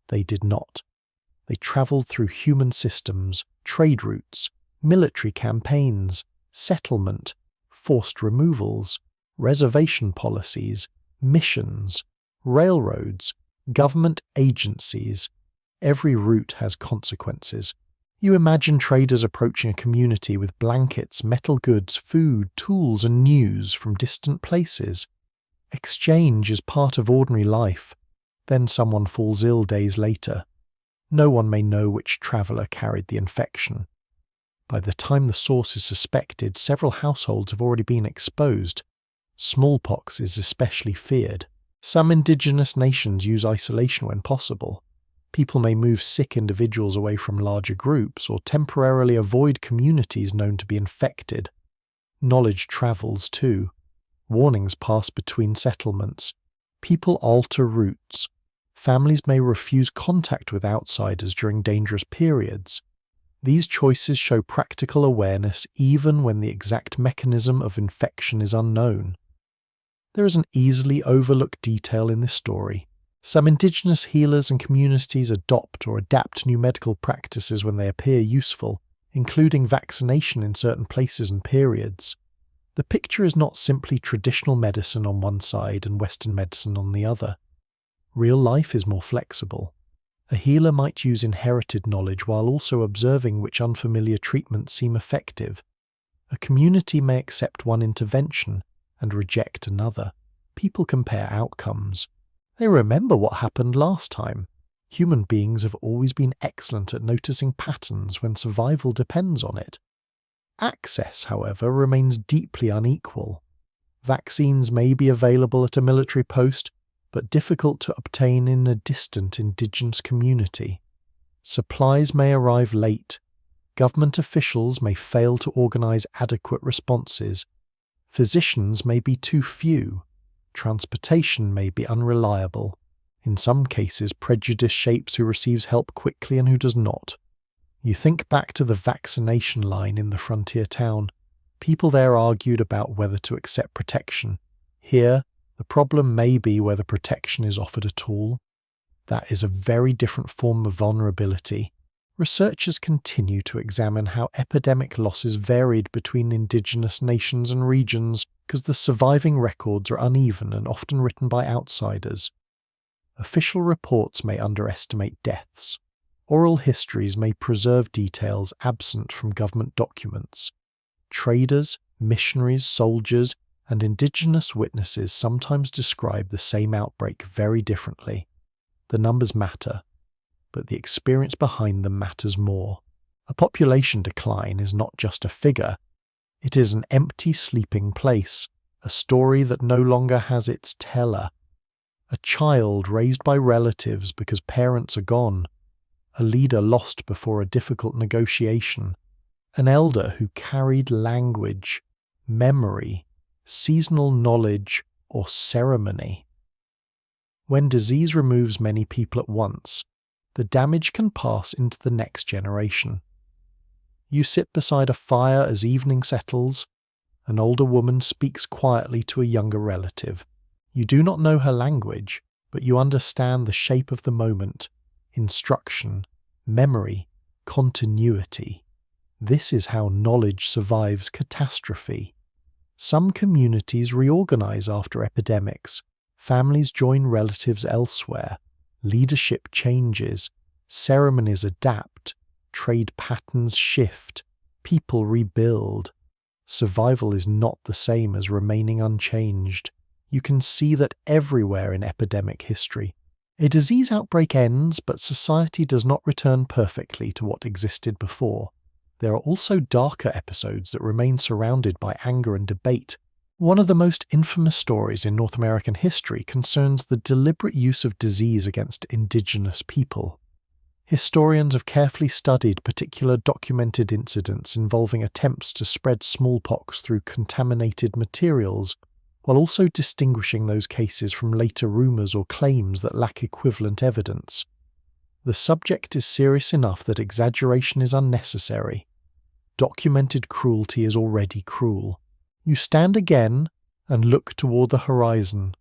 S1: They did not. They travelled through human systems, trade routes, military campaigns, settlement, forced removals, reservation policies, missions, railroads, government agencies. Every route has consequences. You imagine traders approaching a community with blankets, metal goods, food, tools, and news from distant places. Exchange is part of ordinary life. Then someone falls ill days later. No one may know which traveller carried the infection. By the time the source is suspected, several households have already been exposed. Smallpox is especially feared. Some indigenous nations use isolation when possible. People may move sick individuals away from larger groups or temporarily avoid communities known to be infected. Knowledge travels too. Warnings pass between settlements. People alter routes. Families may refuse contact with outsiders during dangerous periods. These choices show practical awareness even when the exact mechanism of infection is unknown. There is an easily overlooked detail in this story. Some indigenous healers and communities adopt or adapt new medical practices when they appear useful, including vaccination in certain places and periods. The picture is not simply traditional medicine on one side and Western medicine on the other. Real life is more flexible. A healer might use inherited knowledge while also observing which unfamiliar treatments seem effective. A community may accept one intervention and reject another. People compare outcomes. They remember what happened last time. Human beings have always been excellent at noticing patterns when survival depends on it. Access, however, remains deeply unequal. Vaccines may be available at a military post, but difficult to obtain in a distant indigenous community. Supplies may arrive late. Government officials may fail to organize adequate responses. Physicians may be too few. Transportation may be unreliable. In some cases, prejudice shapes who receives help quickly and who does not. You think back to the vaccination line in the frontier town. People there argued about whether to accept protection. Here, the problem may be whether protection is offered at all. That is a very different form of vulnerability. Researchers continue to examine how epidemic losses varied between indigenous nations and regions because the surviving records are uneven and often written by outsiders. Official reports may underestimate deaths. Oral histories may preserve details absent from government documents. Traders, missionaries, soldiers, and indigenous witnesses sometimes describe the same outbreak very differently. The numbers matter, but the experience behind them matters more. A population decline is not just a figure. It is an empty, sleeping place, a story that no longer has its teller. A child raised by relatives because parents are gone. A leader lost before a difficult negotiation. An elder who carried language, memory, seasonal knowledge, or ceremony. When disease removes many people at once, the damage can pass into the next generation. You sit beside a fire as evening settles. An older woman speaks quietly to a younger relative. You do not know her language, but you understand the shape of the moment, instruction, memory, continuity. This is how knowledge survives catastrophe. Some communities reorganize after epidemics. Families join relatives elsewhere. Leadership changes. Ceremonies adapt. Trade patterns shift. People rebuild. Survival is not the same as remaining unchanged. You can see that everywhere in epidemic history. A disease outbreak ends, but society does not return perfectly to what existed before. There are also darker episodes that remain surrounded by anger and debate. One of the most infamous stories in North American history concerns the deliberate use of disease against indigenous people. Historians have carefully studied particular documented incidents involving attempts to spread smallpox through contaminated materials, while also distinguishing those cases from later rumours or claims that lack equivalent evidence. The subject is serious enough that exaggeration is unnecessary. Documented cruelty is already cruel. You stand again and look toward the horizon.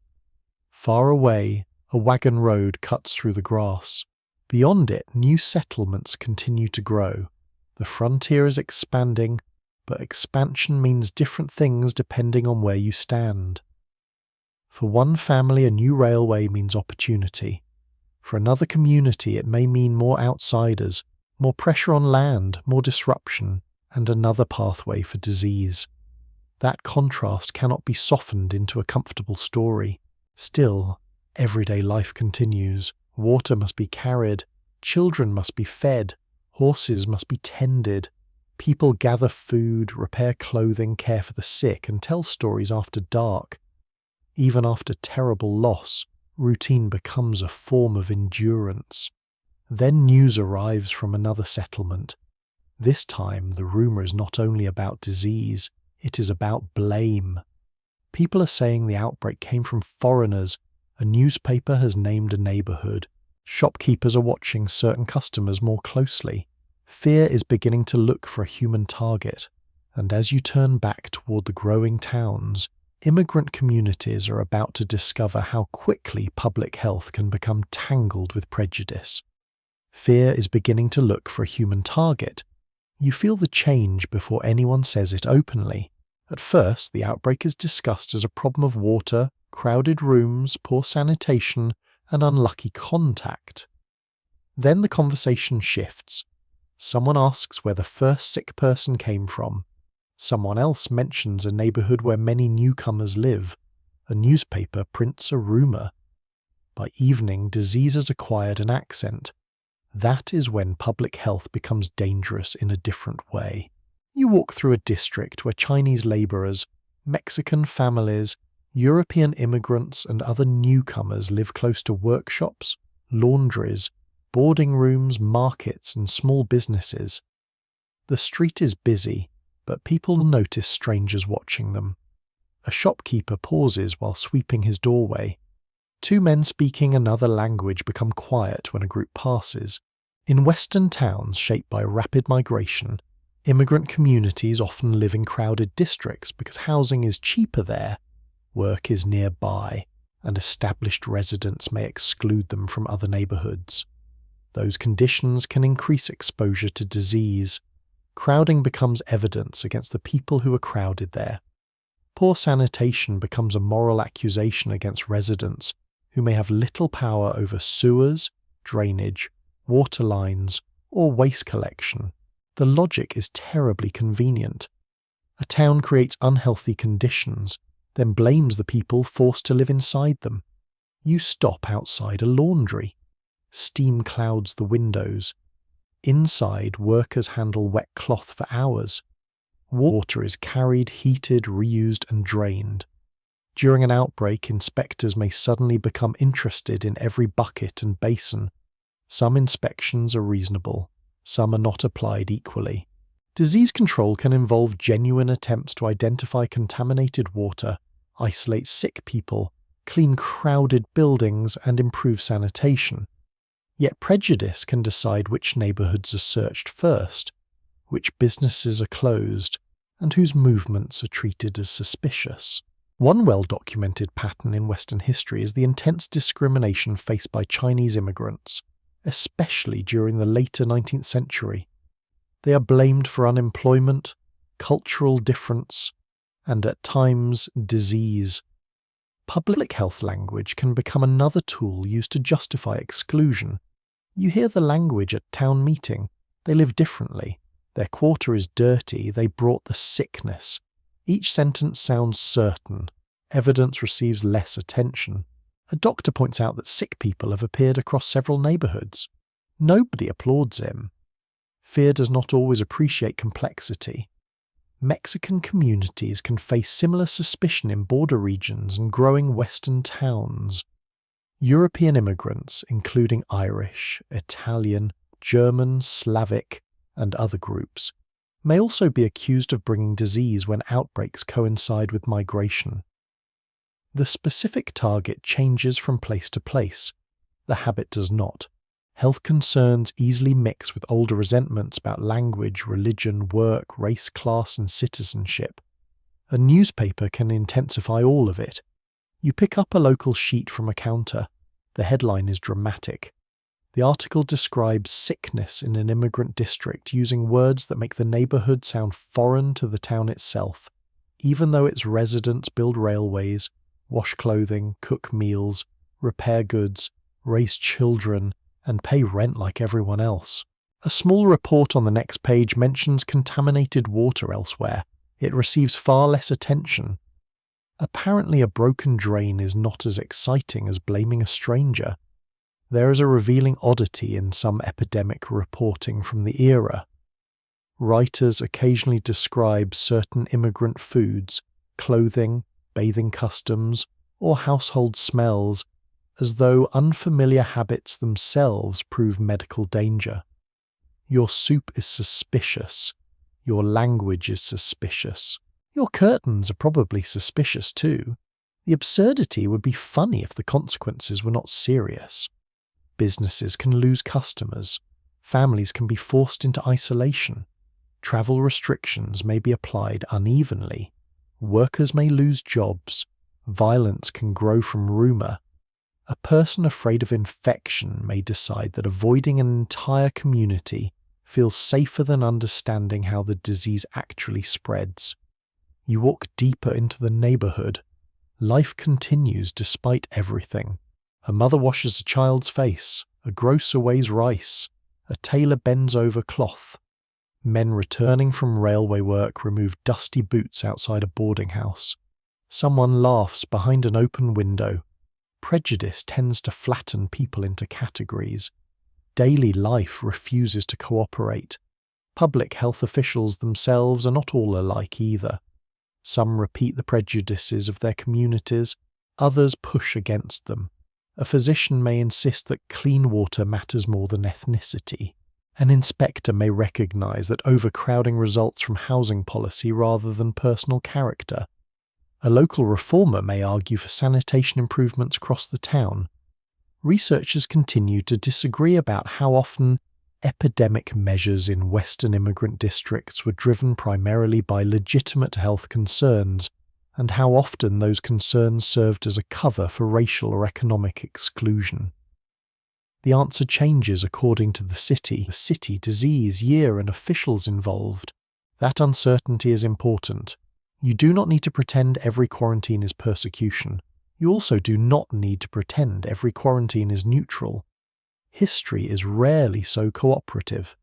S1: Far away, a wagon road cuts through the grass. Beyond it, new settlements continue to grow. The frontier is expanding, but expansion means different things depending on where you stand. For one family, a new railway means opportunity. For another community, it may mean more outsiders, more pressure on land, more disruption, and another pathway for disease. That contrast cannot be softened into a comfortable story. Still, everyday life continues. Water must be carried, children must be fed, horses must be tended. People gather food, repair clothing, care for the sick, and tell stories after dark. Even after terrible loss, routine becomes a form of endurance. Then news arrives from another settlement. This time, the rumor is not only about disease, it is about blame. People are saying the outbreak came from foreigners. A newspaper has named a neighborhood. Shopkeepers are watching certain customers more closely. Fear is beginning to look for a human target. And as you turn back toward the growing towns, immigrant communities are about to discover how quickly public health can become tangled with prejudice. Fear is beginning to look for a human target. You feel the change before anyone says it openly. At first, the outbreak is discussed as a problem of water, crowded rooms, poor sanitation, and unlucky contact. Then the conversation shifts. Someone asks where the first sick person came from. Someone else mentions a neighborhood where many newcomers live. A newspaper prints a rumor. By evening, disease has acquired an accent. That is when public health becomes dangerous in a different way. You walk through a district where Chinese laborers, Mexican families, European immigrants, and other newcomers live close to workshops, laundries, boarding rooms, markets, and small businesses. The street is busy, but people notice strangers watching them. A shopkeeper pauses while sweeping his doorway. Two men speaking another language become quiet when a group passes. In Western towns shaped by rapid migration, immigrant communities often live in crowded districts because housing is cheaper there, work is nearby, and established residents may exclude them from other neighborhoods. Those conditions can increase exposure to disease. Crowding becomes evidence against the people who are crowded there. Poor sanitation becomes a moral accusation against residents who may have little power over sewers, drainage, water lines, or waste collection. The logic is terribly convenient. A town creates unhealthy conditions, then blames the people forced to live inside them. You stop outside a laundry. Steam clouds the windows. Inside, workers handle wet cloth for hours. Water is carried, heated, reused, and drained. During an outbreak, inspectors may suddenly become interested in every bucket and basin. Some inspections are reasonable, some are not applied equally. Disease control can involve genuine attempts to identify contaminated water, isolate sick people, clean crowded buildings, and improve sanitation. Yet prejudice can decide which neighborhoods are searched first, which businesses are closed, and whose movements are treated as suspicious. One well-documented pattern in Western history is the intense discrimination faced by Chinese immigrants, especially during the later 19th century. They are blamed for unemployment, cultural difference, and at times disease. Public health language can become another tool used to justify exclusion. You hear the language at town meeting. They live differently. Their quarter is dirty. They brought the sickness. Each sentence sounds certain. Evidence receives less attention. A doctor points out that sick people have appeared across several neighborhoods. Nobody applauds him. Fear does not always appreciate complexity. Mexican communities can face similar suspicion in border regions and growing Western towns. European immigrants, including Irish, Italian, German, Slavic, and other groups, may also be accused of bringing disease when outbreaks coincide with migration. The specific target changes from place to place. The habit does not. Health concerns easily mix with older resentments about language, religion, work, race, class, and citizenship. A newspaper can intensify all of it. You pick up a local sheet from a counter. The headline is dramatic. The article describes sickness in an immigrant district using words that make the neighborhood sound foreign to the town itself, even though its residents build railways, wash clothing, cook meals, repair goods, raise children, and pay rent like everyone else. A small report on the next page mentions contaminated water elsewhere. It receives far less attention. Apparently, a broken drain is not as exciting as blaming a stranger. There is a revealing oddity in some epidemic reporting from the era. Writers occasionally describe certain immigrant foods, clothing, bathing customs, or household smells as though unfamiliar habits themselves prove medical danger. Your soup is suspicious. Your language is suspicious. Your curtains are probably suspicious too. The absurdity would be funny if the consequences were not serious. Businesses can lose customers. Families can be forced into isolation. Travel restrictions may be applied unevenly. Workers may lose jobs. Violence can grow from rumor. A person afraid of infection may decide that avoiding an entire community feels safer than understanding how the disease actually spreads. You walk deeper into the neighborhood. Life continues despite everything. A mother washes a child's face. A grocer weighs rice. A tailor bends over cloth. Men returning from railway work remove dusty boots outside a boarding house. Someone laughs behind an open window. Prejudice tends to flatten people into categories. Daily life refuses to cooperate. Public health officials themselves are not all alike either. Some repeat the prejudices of their communities, others push against them. A physician may insist that clean water matters more than ethnicity. An inspector may recognize that overcrowding results from housing policy rather than personal character. A local reformer may argue for sanitation improvements across the town. Researchers continue to disagree about how often epidemic measures in Western immigrant districts were driven primarily by legitimate health concerns, and how often those concerns served as a cover for racial or economic exclusion. The answer changes according to the city, disease, year, and officials involved. That uncertainty is important. You do not need to pretend every quarantine is persecution. You also do not need to pretend every quarantine is neutral. History is rarely so cooperative.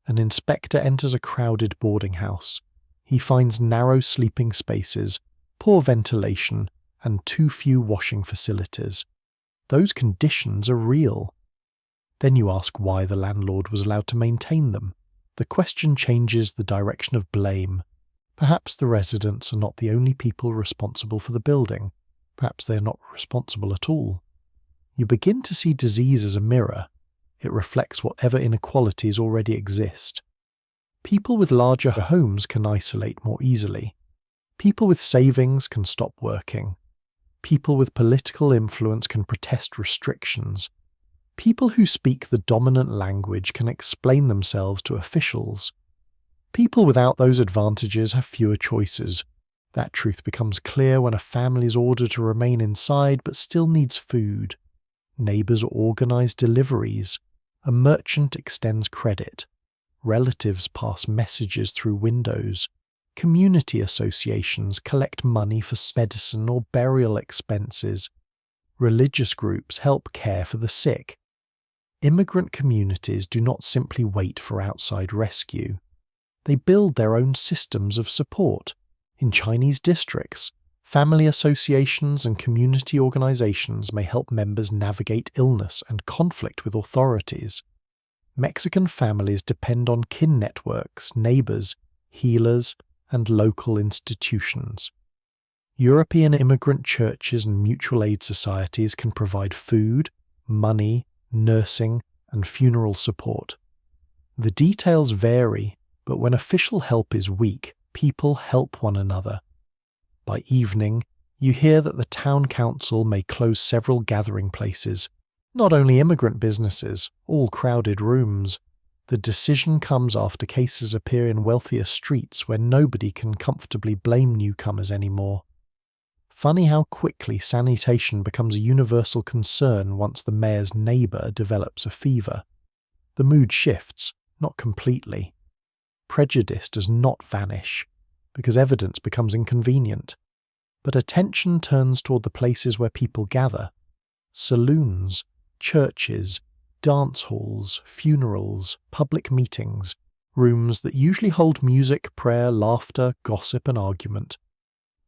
S1: An inspector enters a crowded boarding house. He finds narrow sleeping spaces, poor ventilation, and too few washing facilities. Those conditions are real. Then you ask why the landlord was allowed to maintain them. The question changes the direction of blame. Perhaps the residents are not the only people responsible for the building. Perhaps they are not responsible at all. You begin to see disease as a mirror. It reflects whatever inequalities already exist. People with larger homes can isolate more easily. People with savings can stop working. People with political influence can protest restrictions. People who speak the dominant language can explain themselves to officials. People without those advantages have fewer choices. That truth becomes clear when a family is ordered to remain inside but still needs food. Neighbours organise deliveries. A merchant extends credit. Relatives pass messages through windows. Community associations collect money for medicine or burial expenses. Religious groups help care for the sick. Immigrant communities do not simply wait for outside rescue. They build their own systems of support. In Chinese districts, family associations and community organizations may help members navigate illness and conflict with authorities. Mexican families depend on kin networks, neighbors, healers, and local institutions. European immigrant churches and mutual aid societies can provide food, money, nursing, and funeral support. The details vary, but when official help is weak, people help one another. By evening, you hear that the town council may close several gathering places, not only immigrant businesses, all crowded rooms. The decision comes after cases appear in wealthier streets where nobody can comfortably blame newcomers anymore. Funny how quickly sanitation becomes a universal concern once the mayor's neighbour develops a fever. The mood shifts, not completely. Prejudice does not vanish, because evidence becomes inconvenient. But attention turns toward the places where people gather. Saloons, churches, dance halls, funerals, public meetings, rooms that usually hold music, prayer, laughter, gossip, and argument.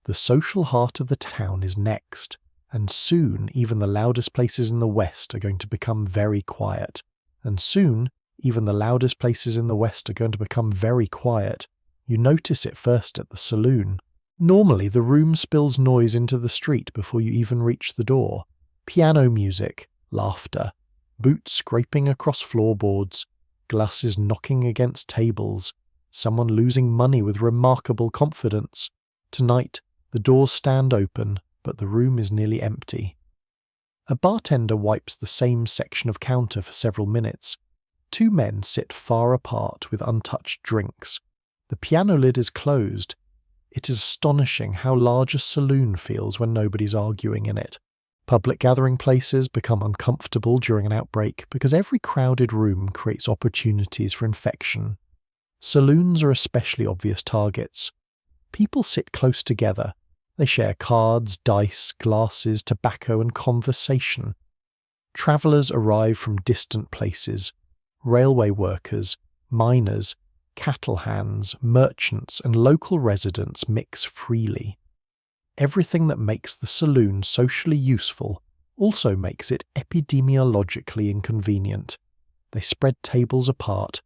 S1: The social heart of the town is next, and soon even the loudest places in the West are going to become very quiet, and soon Even the loudest places in the West are going to become very quiet. You notice it first at the saloon. Normally, the room spills noise into the street before you even reach the door. Piano music, laughter, boots scraping across floorboards, glasses knocking against tables, someone losing money with remarkable confidence. Tonight, the doors stand open, but the room is nearly empty. A bartender wipes the same section of counter for several minutes. Two men sit far apart with untouched drinks. The piano lid is closed. It is astonishing how large a saloon feels when nobody's arguing in it. Public gathering places become uncomfortable during an outbreak because every crowded room creates opportunities for infection. Saloons are especially obvious targets. People sit close together. They share cards, dice, glasses, tobacco, and conversation. Travellers arrive from distant places. Railway workers, miners, cattle hands, merchants, and local residents mix freely. Everything that makes the saloon socially useful also makes it epidemiologically inconvenient. They spread tables apart.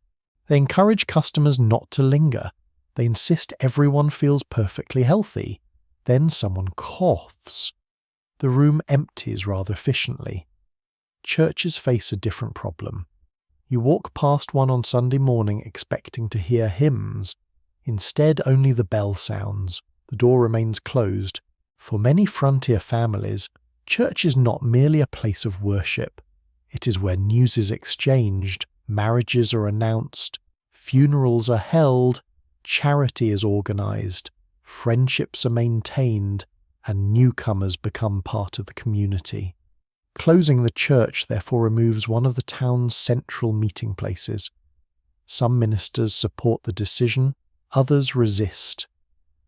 S1: They encourage customers not to linger. They insist everyone feels perfectly healthy. Then someone coughs. The room empties rather efficiently. Churches face a different problem. You walk past one on Sunday morning expecting to hear hymns. Instead, only the bell sounds. The door remains closed. For many frontier families, church is not merely a place of worship. It is where news is exchanged, marriages are announced, funerals are held, charity is organized, friendships are maintained, and newcomers become part of the community. Closing the church therefore removes one of the town's central meeting places. Some ministers support the decision, others resist.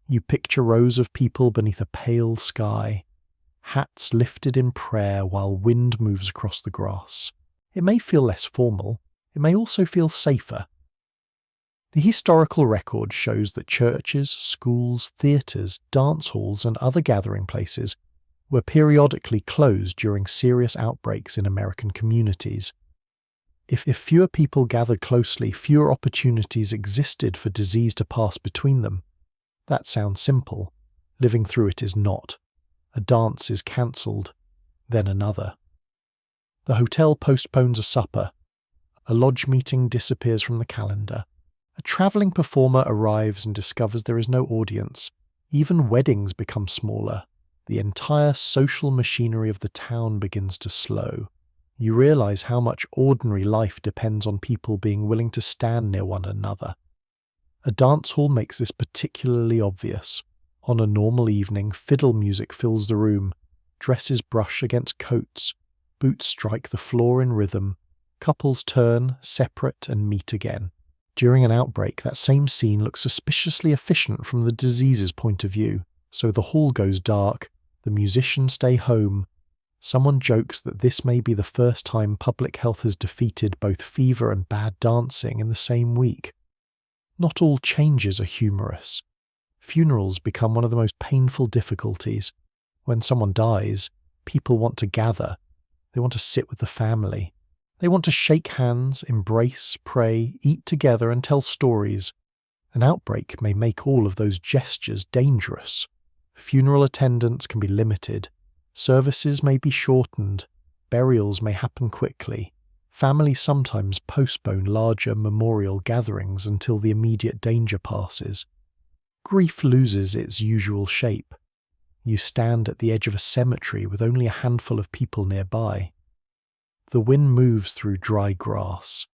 S1: You picture rows of people beneath a pale sky, hats lifted in prayer while wind moves across the grass. It may feel less formal, it may also feel safer. The historical record shows that churches, schools, theatres, dance halls, and other gathering places were periodically closed during serious outbreaks in American communities. If fewer people gathered closely, fewer opportunities existed for disease to pass between them. That sounds simple. Living through it is not. A dance is cancelled, then another. The hotel postpones a supper. A lodge meeting disappears from the calendar. A travelling performer arrives and discovers there is no audience. Even weddings become smaller. The entire social machinery of the town begins to slow. You realise how much ordinary life depends on people being willing to stand near one another. A dance hall makes this particularly obvious. On a normal evening, fiddle music fills the room. Dresses brush against coats. Boots strike the floor in rhythm. Couples turn, separate, and meet again. During an outbreak, that same scene looks suspiciously efficient from the disease's point of view. So the hall goes dark. The musicians stay home. Someone jokes that this may be the first time public health has defeated both fever and bad dancing in the same week. Not all changes are humorous. Funerals become one of the most painful difficulties. When someone dies, people want to gather. They want to sit with the family. They want to shake hands, embrace, pray, eat together, and tell stories. An outbreak may make all of those gestures dangerous. Funeral attendance can be limited. Services may be shortened. Burials may happen quickly. Families sometimes postpone larger memorial gatherings until the immediate danger passes. Grief loses its usual shape. You stand at the edge of a cemetery with only a handful of people nearby. The wind moves through dry grass.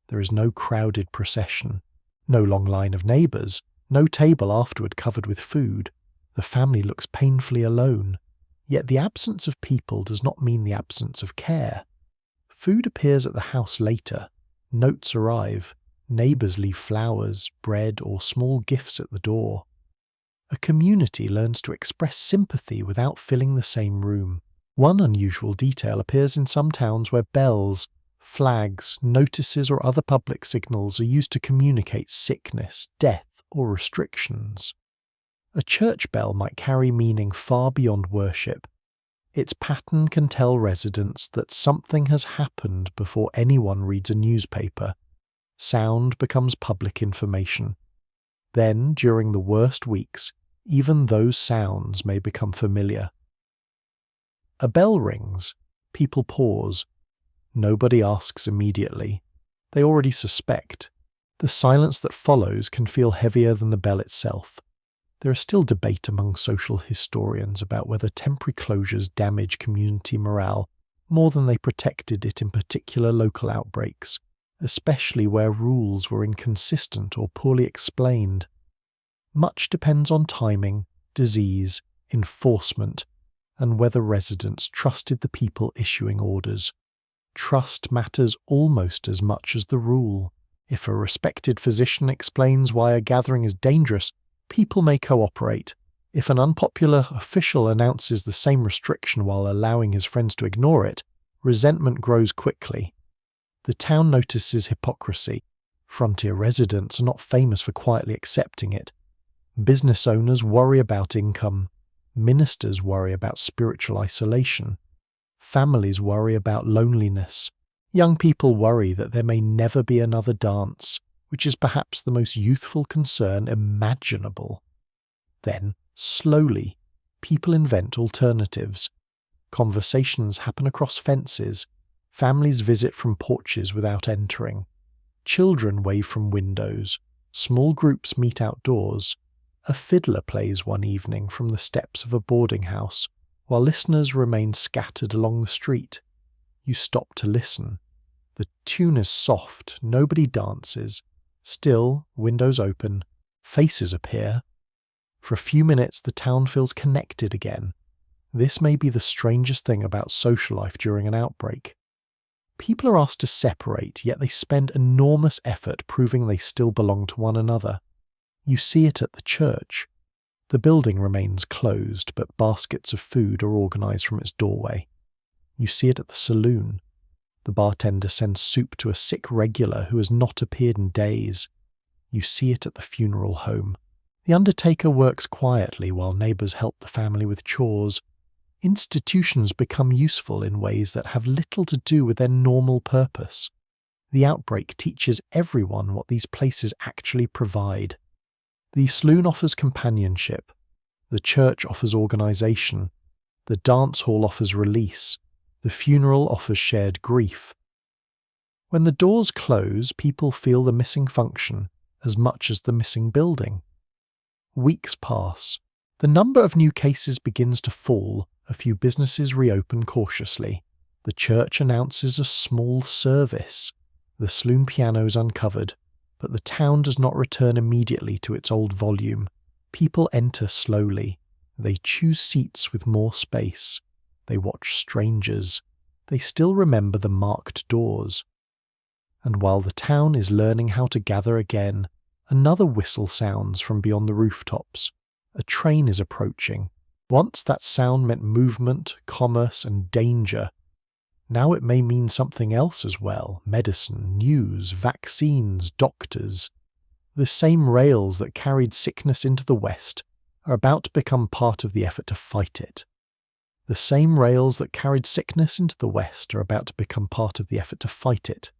S1: There is no crowded procession, no long line of neighbours, no table afterward covered with food. The family looks painfully alone. Yet the absence of people does not mean the absence of care. Food appears at the house later. Notes arrive. Neighbours leave flowers, bread, or small gifts at the door. A community learns to express sympathy without filling the same room. One unusual detail appears in some towns where bells, flags, notices, or other public signals are used to communicate sickness, death, or restrictions. A church bell might carry meaning far beyond worship. Its pattern can tell residents that something has happened before anyone reads a newspaper. Sound becomes public information. Then, during the worst weeks, even those sounds may become familiar. A bell rings. People pause. Nobody asks immediately. They already suspect. The silence that follows can feel heavier than the bell itself. There is still debate among social historians about whether temporary closures damage community morale more than they protected it in particular local outbreaks, especially where rules were inconsistent or poorly explained. Much depends on timing, disease, enforcement, and whether residents trusted the people issuing orders. Trust matters almost as much as the rule. If a respected physician explains why a gathering is dangerous, people may cooperate. If an unpopular official announces the same restriction while allowing his friends to ignore it, resentment grows quickly. The town notices hypocrisy. Frontier residents are not famous for quietly accepting it. Business owners worry about income. Ministers worry about spiritual isolation. Families worry about loneliness. Young people worry that there may never be another dance, which is perhaps the most youthful concern imaginable. Then, slowly, people invent alternatives. Conversations happen across fences. Families visit from porches without entering. Children wave from windows. Small groups meet outdoors. A fiddler plays one evening from the steps of a boarding house, while listeners remain scattered along the street. You stop to listen. The tune is soft, nobody dances. Still, windows open, faces appear. For a few minutes the town feels connected again. This may be the strangest thing about social life during an outbreak. People are asked to separate, yet they spend enormous effort proving they still belong to one another. You see it at the church. The building remains closed, but baskets of food are organised from its doorway. You see it at the saloon. The bartender sends soup to a sick regular who has not appeared in days. You see it at the funeral home. The undertaker works quietly while neighbours help the family with chores. Institutions become useful in ways that have little to do with their normal purpose. The outbreak teaches everyone what these places actually provide. The saloon offers companionship. The church offers organisation. The dance hall offers release. The funeral offers shared grief. When the doors close, people feel the missing function as much as the missing building. Weeks pass. The number of new cases begins to fall. A few businesses reopen cautiously. The church announces a small service. The saloon piano is uncovered, but the town does not return immediately to its old volume. People enter slowly. They choose seats with more space. They watch strangers. They still remember the marked doors. And while the town is learning how to gather again, another whistle sounds from beyond the rooftops. A train is approaching. Once that sound meant movement, commerce, and danger. Now it may mean something else as well: medicine, news, vaccines, doctors. The same rails that carried sickness into the West are about to become part of the effort to fight it. The same rails that carried sickness into the West are about to become part of the effort to fight it.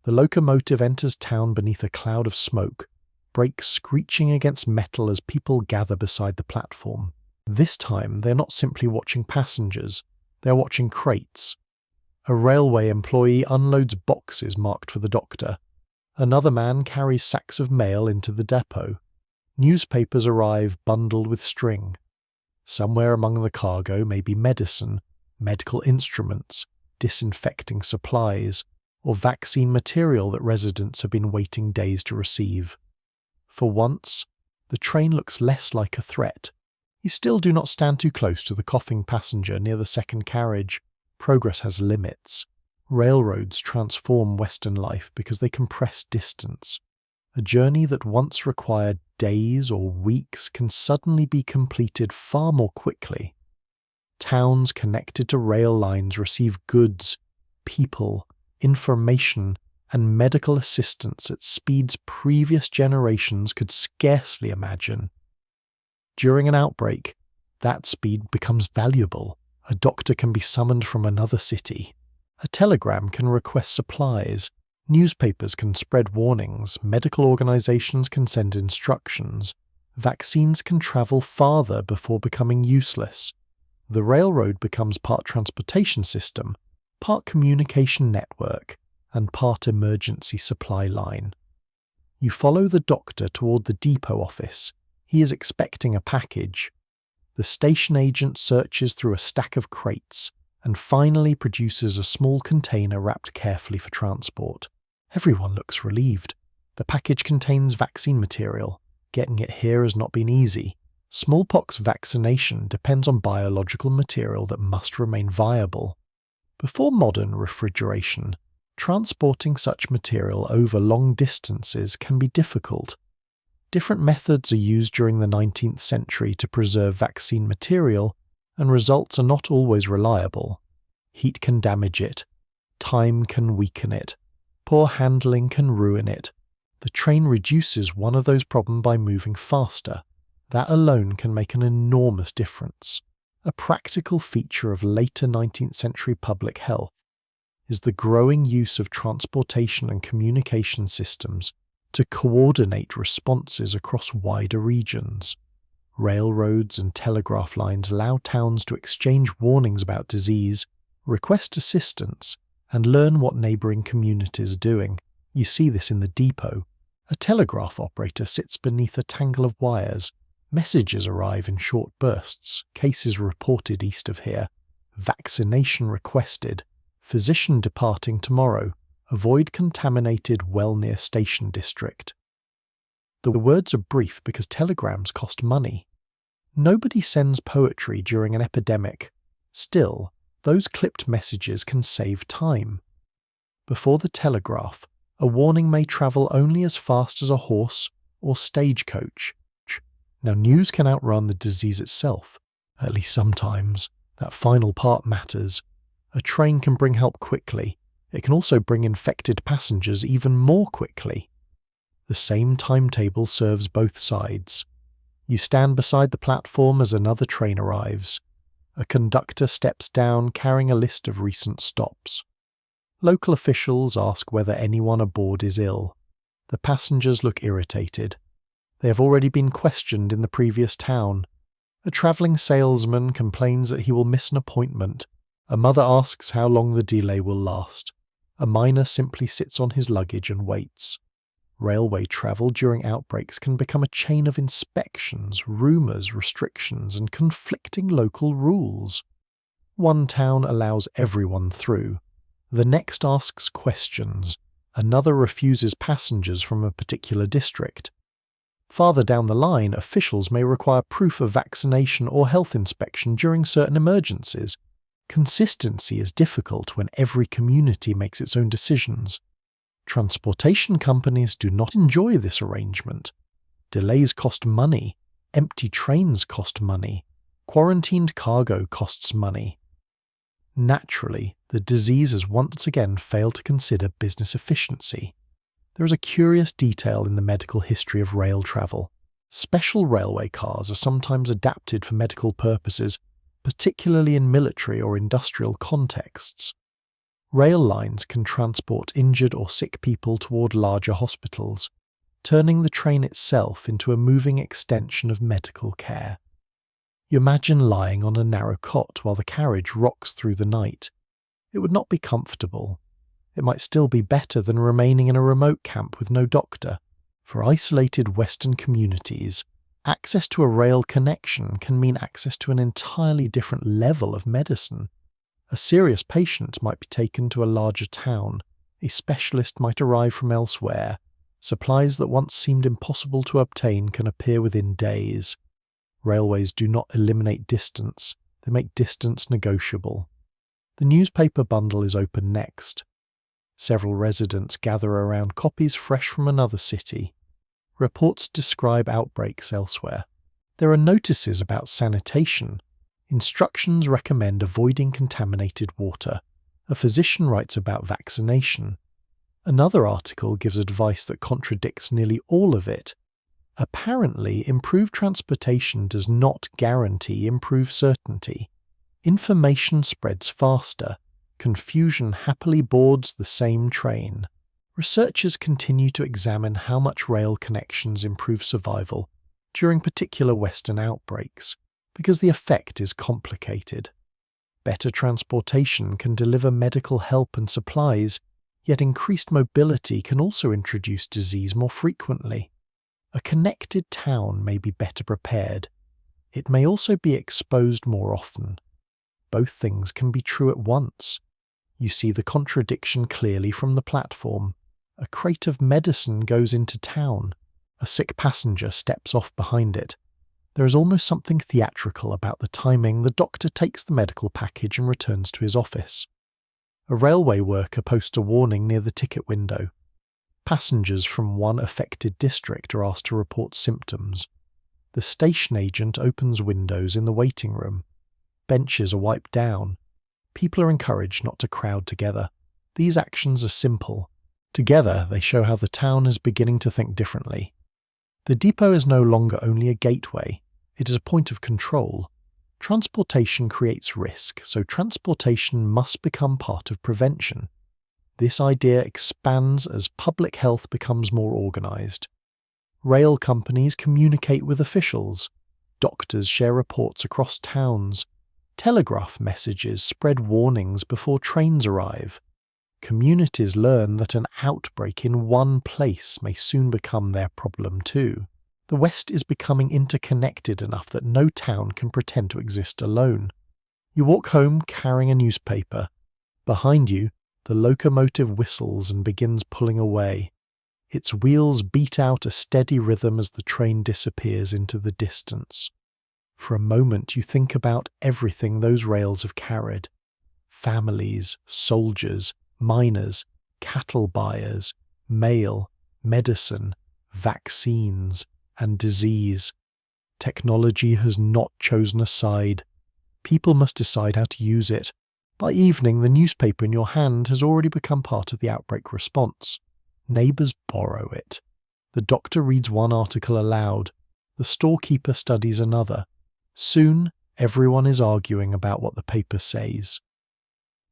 S1: The locomotive enters town beneath a cloud of smoke, brakes screeching against metal as people gather beside the platform. This time they're not simply watching passengers, they're watching crates. A railway employee unloads boxes marked for the doctor. Another man carries sacks of mail into the depot. Newspapers arrive bundled with string. Somewhere among the cargo may be medicine, medical instruments, disinfecting supplies, or vaccine material that residents have been waiting days to receive. For once, the train looks less like a threat. You still do not stand too close to the coughing passenger near the second carriage. Progress has limits. Railroads transform Western life because they compress distance. A journey that once required days or weeks can suddenly be completed far more quickly. Towns connected to rail lines receive goods, people, information, and medical assistance at speeds previous generations could scarcely imagine. During an outbreak, that speed becomes valuable. A doctor can be summoned from another city. A telegram can request supplies. Newspapers can spread warnings, medical organizations can send instructions, vaccines can travel farther before becoming useless. The railroad becomes part transportation system, part communication network, and part emergency supply line. You follow the doctor toward the depot office. He is expecting a package. The station agent searches through a stack of crates and finally produces a small container wrapped carefully for transport. Everyone looks relieved. The package contains vaccine material. Getting it here has not been easy. Smallpox vaccination depends on biological material that must remain viable. Before modern refrigeration, transporting such material over long distances can be difficult. Different methods are used during the 19th century to preserve vaccine material, and results are not always reliable. Heat can damage it. Time can weaken it. Poor handling can ruin it. The train reduces one of those problems by moving faster. That alone can make an enormous difference. A practical feature of later 19th century public health is the growing use of transportation and communication systems to coordinate responses across wider regions. Railroads and telegraph lines allow towns to exchange warnings about disease, request assistance, and learn what neighbouring communities are doing. You see this in the depot. A telegraph operator sits beneath a tangle of wires. Messages arrive in short bursts. Cases reported east of here. Vaccination requested. Physician departing tomorrow. Avoid contaminated well near station district. The words are brief because telegrams cost money. Nobody sends poetry during an epidemic. Still, those clipped messages can save time. Before the telegraph, a warning may travel only as fast as a horse or stagecoach. Now, news can outrun the disease itself, at least sometimes. That final part matters. A train can bring help quickly. It can also bring infected passengers even more quickly. The same timetable serves both sides. You stand beside the platform as another train arrives. A conductor steps down carrying a list of recent stops. Local officials ask whether anyone aboard is ill. The passengers look irritated. They have already been questioned in the previous town. A travelling salesman complains that he will miss an appointment. A mother asks how long the delay will last. A miner simply sits on his luggage and waits. Railway travel during outbreaks can become a chain of inspections, rumours, restrictions, and conflicting local rules. One town allows everyone through. The next asks questions. Another refuses passengers from a particular district. Farther down the line, officials may require proof of vaccination or health inspection during certain emergencies. Consistency is difficult when every community makes its own decisions. Transportation companies do not enjoy this arrangement. Delays cost money. Empty trains cost money. Quarantined cargo costs money. Naturally, the disease has once again failed to consider business efficiency. There is a curious detail in the medical history of rail travel. Special railway cars are sometimes adapted for medical purposes, particularly in military or industrial contexts. Rail lines can transport injured or sick people toward larger hospitals, turning the train itself into a moving extension of medical care. You imagine lying on a narrow cot while the carriage rocks through the night. It would not be comfortable. It might still be better than remaining in a remote camp with no doctor. For isolated Western communities, access to a rail connection can mean access to an entirely different level of medicine. A serious patient might be taken to a larger town. A specialist might arrive from elsewhere. Supplies that once seemed impossible to obtain can appear within days. Railways do not eliminate distance, they make distance negotiable. The newspaper bundle is opened next. Several residents gather around copies fresh from another city. Reports describe outbreaks elsewhere. There are notices about sanitation. Instructions recommend avoiding contaminated water. A physician writes about vaccination. Another article gives advice that contradicts nearly all of it. Apparently, improved transportation does not guarantee improved certainty. Information spreads faster. Confusion happily boards the same train. Researchers continue to examine how much rail connections improve survival during particular Western outbreaks, because the effect is complicated. Better transportation can deliver medical help and supplies, yet increased mobility can also introduce disease more frequently. A connected town may be better prepared. It may also be exposed more often. Both things can be true at once. You see the contradiction clearly from the platform. A crate of medicine goes into town. A sick passenger steps off behind it. There is almost something theatrical about the timing. The doctor takes the medical package and returns to his office. A railway worker posts a warning near the ticket window. Passengers from one affected district are asked to report symptoms. The station agent opens windows in the waiting room. Benches are wiped down. People are encouraged not to crowd together. These actions are simple. Together, they show how the town is beginning to think differently. The depot is no longer only a gateway. It is a point of control. Transportation creates risk, so transportation must become part of prevention. This idea expands as public health becomes more organized. Rail companies communicate with officials. Doctors share reports across towns. Telegraph messages spread warnings before trains arrive. Communities learn that an outbreak in one place may soon become their problem too. The West is becoming interconnected enough that no town can pretend to exist alone. You walk home carrying a newspaper. Behind you, the locomotive whistles and begins pulling away. Its wheels beat out a steady rhythm as the train disappears into the distance. For a moment you think about everything those rails have carried. Families, soldiers, miners, cattle buyers, mail, medicine, vaccines, and disease. Technology has not chosen a side. People must decide how to use it. By evening, the newspaper in your hand has already become part of the outbreak response. Neighbours borrow it. The doctor reads one article aloud. The storekeeper studies another. Soon, everyone is arguing about what the paper says.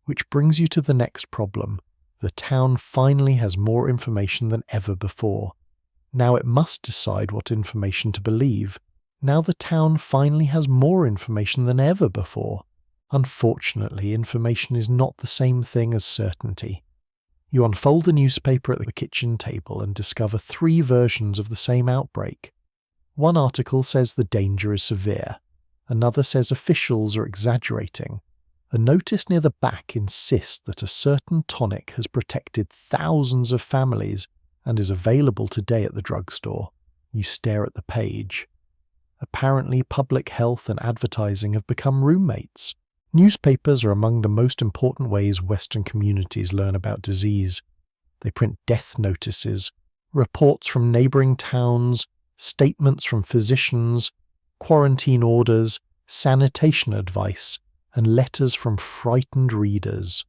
S1: Which brings you to the next problem. The town finally has more information than ever before. Now it must decide what information to believe. Now the town finally has more information than ever before. Unfortunately, information is not the same thing as certainty. You unfold the newspaper at the kitchen table and discover 3 versions of the same outbreak. One article says the danger is severe. Another says officials are exaggerating. A notice near the back insists that a certain tonic has protected thousands of families and is available today at the drugstore. You stare at the page. Apparently, public health and advertising have become roommates. Newspapers are among the most important ways Western communities learn about disease. They print death notices, reports from neighbouring towns, statements from physicians, quarantine orders, sanitation advice, and letters from frightened readers.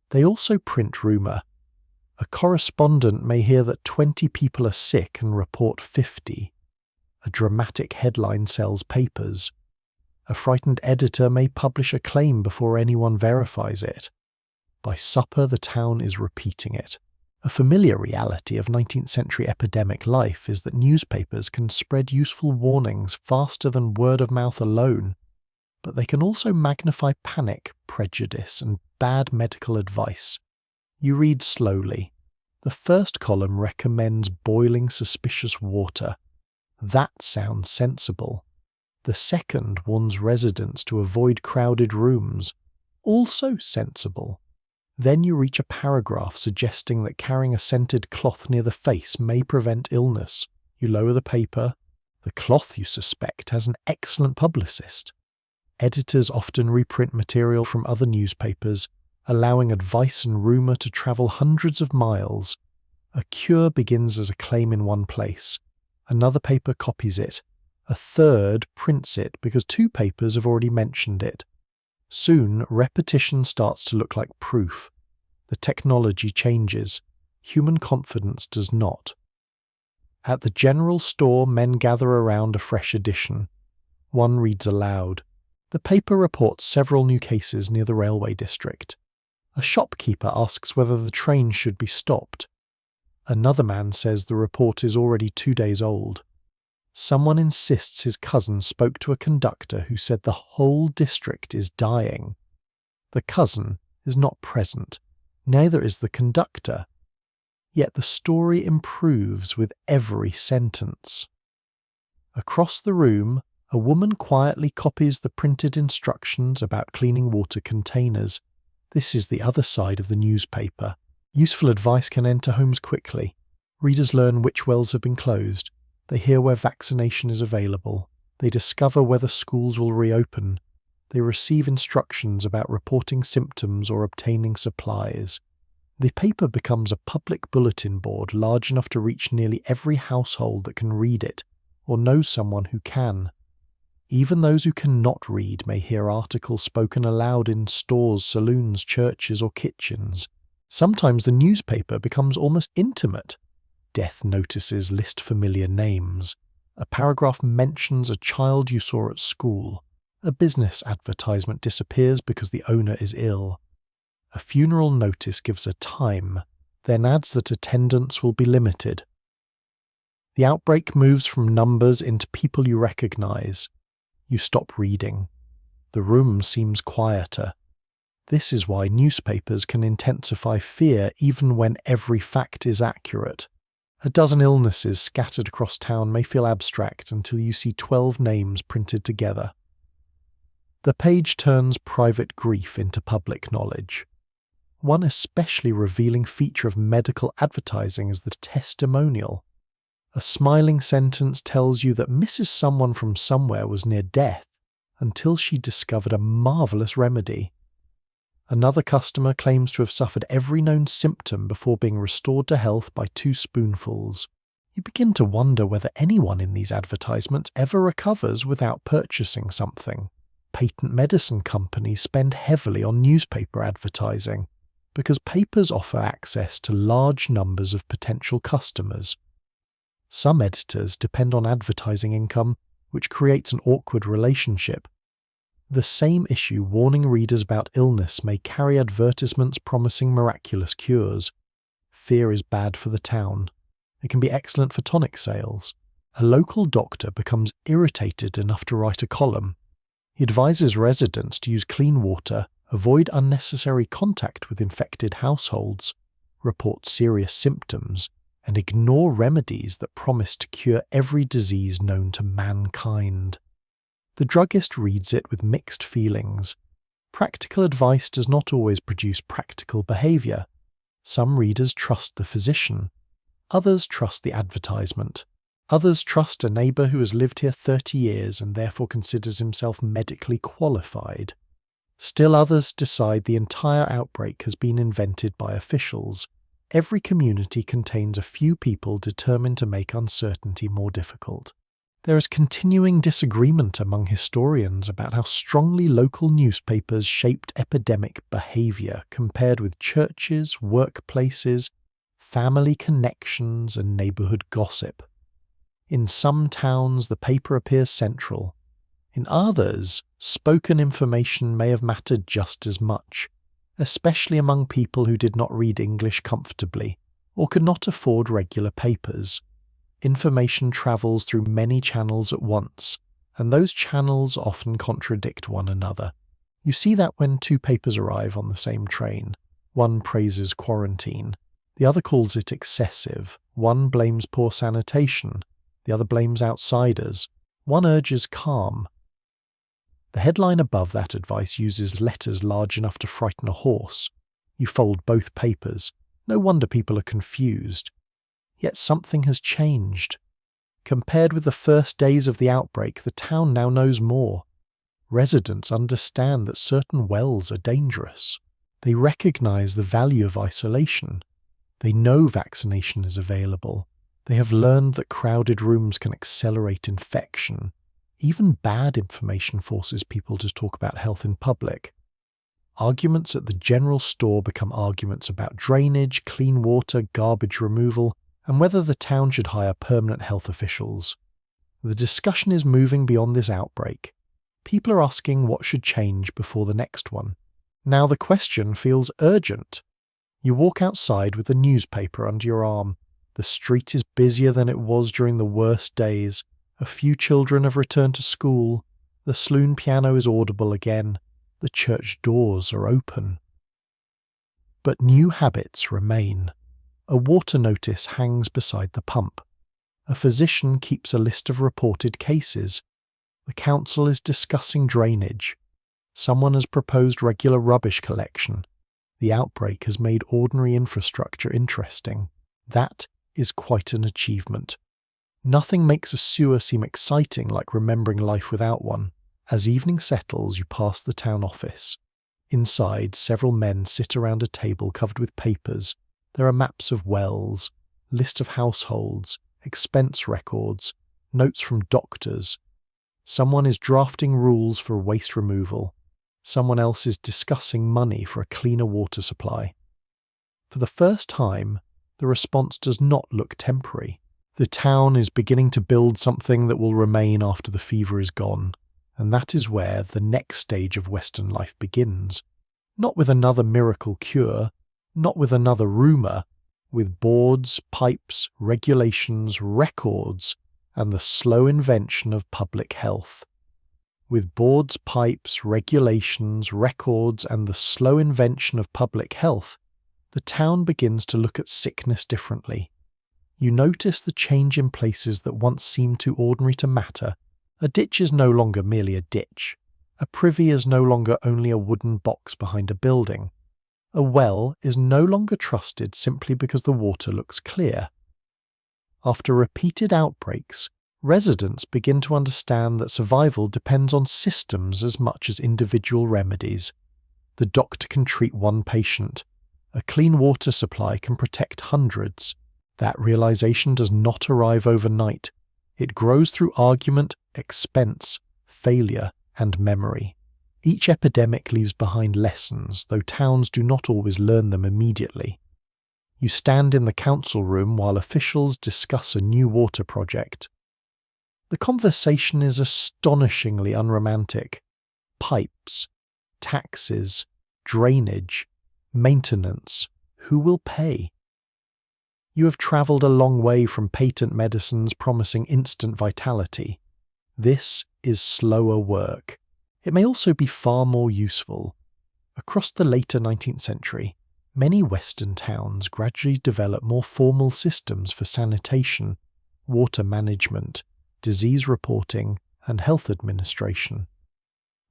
S1: They also print rumour. A correspondent may hear that 20 people are sick and report 50. A dramatic headline sells papers. A frightened editor may publish a claim before anyone verifies it. By supper, the town is repeating it. A familiar reality of 19th century epidemic life is that newspapers can spread useful warnings faster than word of mouth alone. But they can also magnify panic, prejudice, and bad medical advice. You read slowly. The first column recommends boiling suspicious water. That sounds sensible. The second warns residents to avoid crowded rooms. Also sensible. Then you reach a paragraph suggesting that carrying a scented cloth near the face may prevent illness. You lower the paper. The cloth, you suspect, has an excellent publicist. Editors often reprint material from other newspapers, allowing advice and rumour to travel hundreds of miles. A cure begins as a claim in one place. Another paper copies it. A third prints it because 2 papers have already mentioned it. Soon, repetition starts to look like proof. The technology changes. Human confidence does not. At the general store, men gather around a fresh edition. One reads aloud. The paper reports several new cases near the railway district. A shopkeeper asks whether the train should be stopped. Another man says the report is already 2 days old. Someone insists his cousin spoke to a conductor who said the whole district is dying. The cousin is not present, neither is the conductor. Yet the story improves with every sentence. Across the room, a woman quietly copies the printed instructions about cleaning water containers. This is the other side of the newspaper. Useful advice can enter homes quickly. Readers learn which wells have been closed. They hear where vaccination is available. They discover whether schools will reopen. They receive instructions about reporting symptoms or obtaining supplies. The paper becomes a public bulletin board large enough to reach nearly every household that can read it, or knows someone who can. Even those who cannot read may hear articles spoken aloud in stores, saloons, churches, or kitchens. Sometimes the newspaper becomes almost intimate. Death notices list familiar names. A paragraph mentions a child you saw at school. A business advertisement disappears because the owner is ill. A funeral notice gives a time, then adds that attendance will be limited. The outbreak moves from numbers into people you recognize. You stop reading. The room seems quieter. This is why newspapers can intensify fear even when every fact is accurate. A dozen illnesses scattered across town may feel abstract until you see 12 names printed together. The page turns private grief into public knowledge. One especially revealing feature of medical advertising is the testimonial. A smiling sentence tells you that Mrs. Someone from somewhere was near death until she discovered a marvelous remedy. Another customer claims to have suffered every known symptom before being restored to health by 2 spoonfuls. You begin to wonder whether anyone in these advertisements ever recovers without purchasing something. Patent medicine companies spend heavily on newspaper advertising because papers offer access to large numbers of potential customers. Some editors depend on advertising income, which creates an awkward relationship. The same issue warning readers about illness may carry advertisements promising miraculous cures. Fear is bad for the town. It can be excellent for tonic sales. A local doctor becomes irritated enough to write a column. He advises residents to use clean water, avoid unnecessary contact with infected households, report serious symptoms, and ignore remedies that promise to cure every disease known to mankind. The druggist reads it with mixed feelings. Practical advice does not always produce practical behavior. Some readers trust the physician. Others trust the advertisement. Others trust a neighbour who has lived here 30 years and therefore considers himself medically qualified. Still others decide the entire outbreak has been invented by officials. Every community contains a few people determined to make uncertainty more difficult. There is continuing disagreement among historians about how strongly local newspapers shaped epidemic behaviour compared with churches, workplaces, family connections, and neighbourhood gossip. In some towns, the paper appears central. In others, spoken information may have mattered just as much, especially among people who did not read English comfortably or could not afford regular papers. Information travels through many channels at once, and those channels often contradict one another. You see that when 2 papers arrive on the same train. One praises quarantine. The other calls it excessive. One blames poor sanitation. The other blames outsiders. One urges calm. The headline above that advice uses letters large enough to frighten a horse. You fold both papers. No wonder people are confused. Yet something has changed. Compared with the first days of the outbreak, the town now knows more. Residents understand that certain wells are dangerous. They recognize the value of isolation. They know vaccination is available. They have learned that crowded rooms can accelerate infection. Even bad information forces people to talk about health in public. Arguments at the general store become arguments about drainage, clean water, garbage removal, and whether the town should hire permanent health officials. The discussion is moving beyond this outbreak. People are asking what should change before the next one. Now the question feels urgent. You walk outside with a newspaper under your arm. The street is busier than it was during the worst days. A few children have returned to school. The saloon piano is audible again. The church doors are open. But new habits remain. A water notice hangs beside the pump. A physician keeps a list of reported cases. The council is discussing drainage. Someone has proposed regular rubbish collection. The outbreak has made ordinary infrastructure interesting. That is quite an achievement. Nothing makes a sewer seem exciting like remembering life without one. As evening settles, you pass the town office. Inside, several men sit around a table covered with papers. There are maps of wells, list of households, expense records, notes from doctors. Someone is drafting rules for waste removal. Someone else is discussing money for a cleaner water supply. For the first time, the response does not look temporary. The town is beginning to build something that will remain after the fever is gone, and that is where the next stage of Western life begins. Not with another miracle cure, not with another rumour, with boards, pipes, regulations, records, and the slow invention of public health. With boards, pipes, regulations, records, and the slow invention of public health, the town begins to look at sickness differently. You notice the change in places that once seemed too ordinary to matter. A ditch is no longer merely a ditch. A privy is no longer only a wooden box behind a building. A well is no longer trusted simply because the water looks clear. After repeated outbreaks, residents begin to understand that survival depends on systems as much as individual remedies. The doctor can treat one patient. A clean water supply can protect hundreds. That realization does not arrive overnight. It grows through argument, expense, failure, and memory. Each epidemic leaves behind lessons, though towns do not always learn them immediately. You stand in the council room while officials discuss a new water project. The conversation is astonishingly unromantic. Pipes, taxes, drainage, maintenance. Who will pay? You have travelled a long way from patent medicines promising instant vitality. This is slower work. It may also be far more useful. Across the later 19th century, many Western towns gradually developed more formal systems for sanitation, water management, disease reporting, and health administration.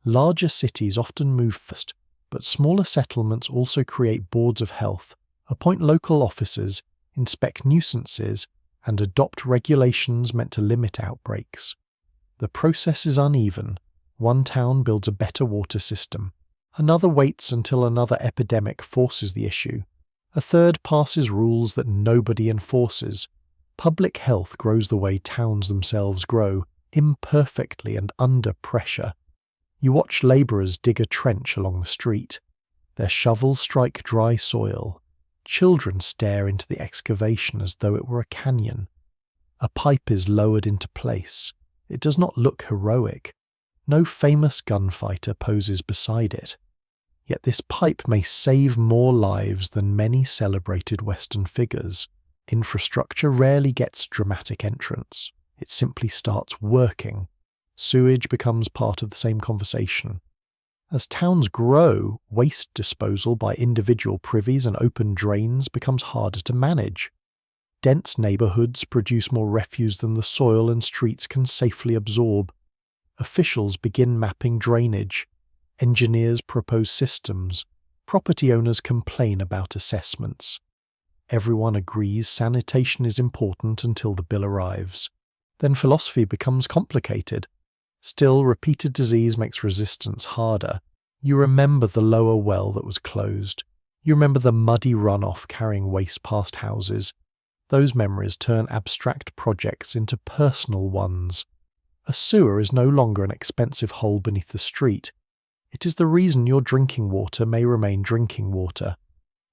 S1: Larger cities often move first, but smaller settlements also create boards of health, appoint local officers, inspect nuisances, and adopt regulations meant to limit outbreaks. The process is uneven. One town builds a better water system. Another waits until another epidemic forces the issue. A third passes rules that nobody enforces. Public health grows the way towns themselves grow, imperfectly and under pressure. You watch labourers dig a trench along the street. Their shovels strike dry soil. Children stare into the excavation as though it were a canyon. A pipe is lowered into place. It does not look heroic. No famous gunfighter poses beside it. Yet this pipe may save more lives than many celebrated Western figures. Infrastructure rarely gets dramatic entrance. It simply starts working. Sewage becomes part of the same conversation. As towns grow, waste disposal by individual privies and open drains becomes harder to manage. Dense neighbourhoods produce more refuse than the soil and streets can safely absorb. Officials begin mapping drainage. Engineers propose systems. Property owners complain about assessments. Everyone agrees sanitation is important until the bill arrives. Then philosophy becomes complicated. Still, repeated disease makes resistance harder. You remember the lower well that was closed. You remember the muddy runoff carrying waste past houses. Those memories turn abstract projects into personal ones. A sewer is no longer an expensive hole beneath the street. It is the reason your drinking water may remain drinking water.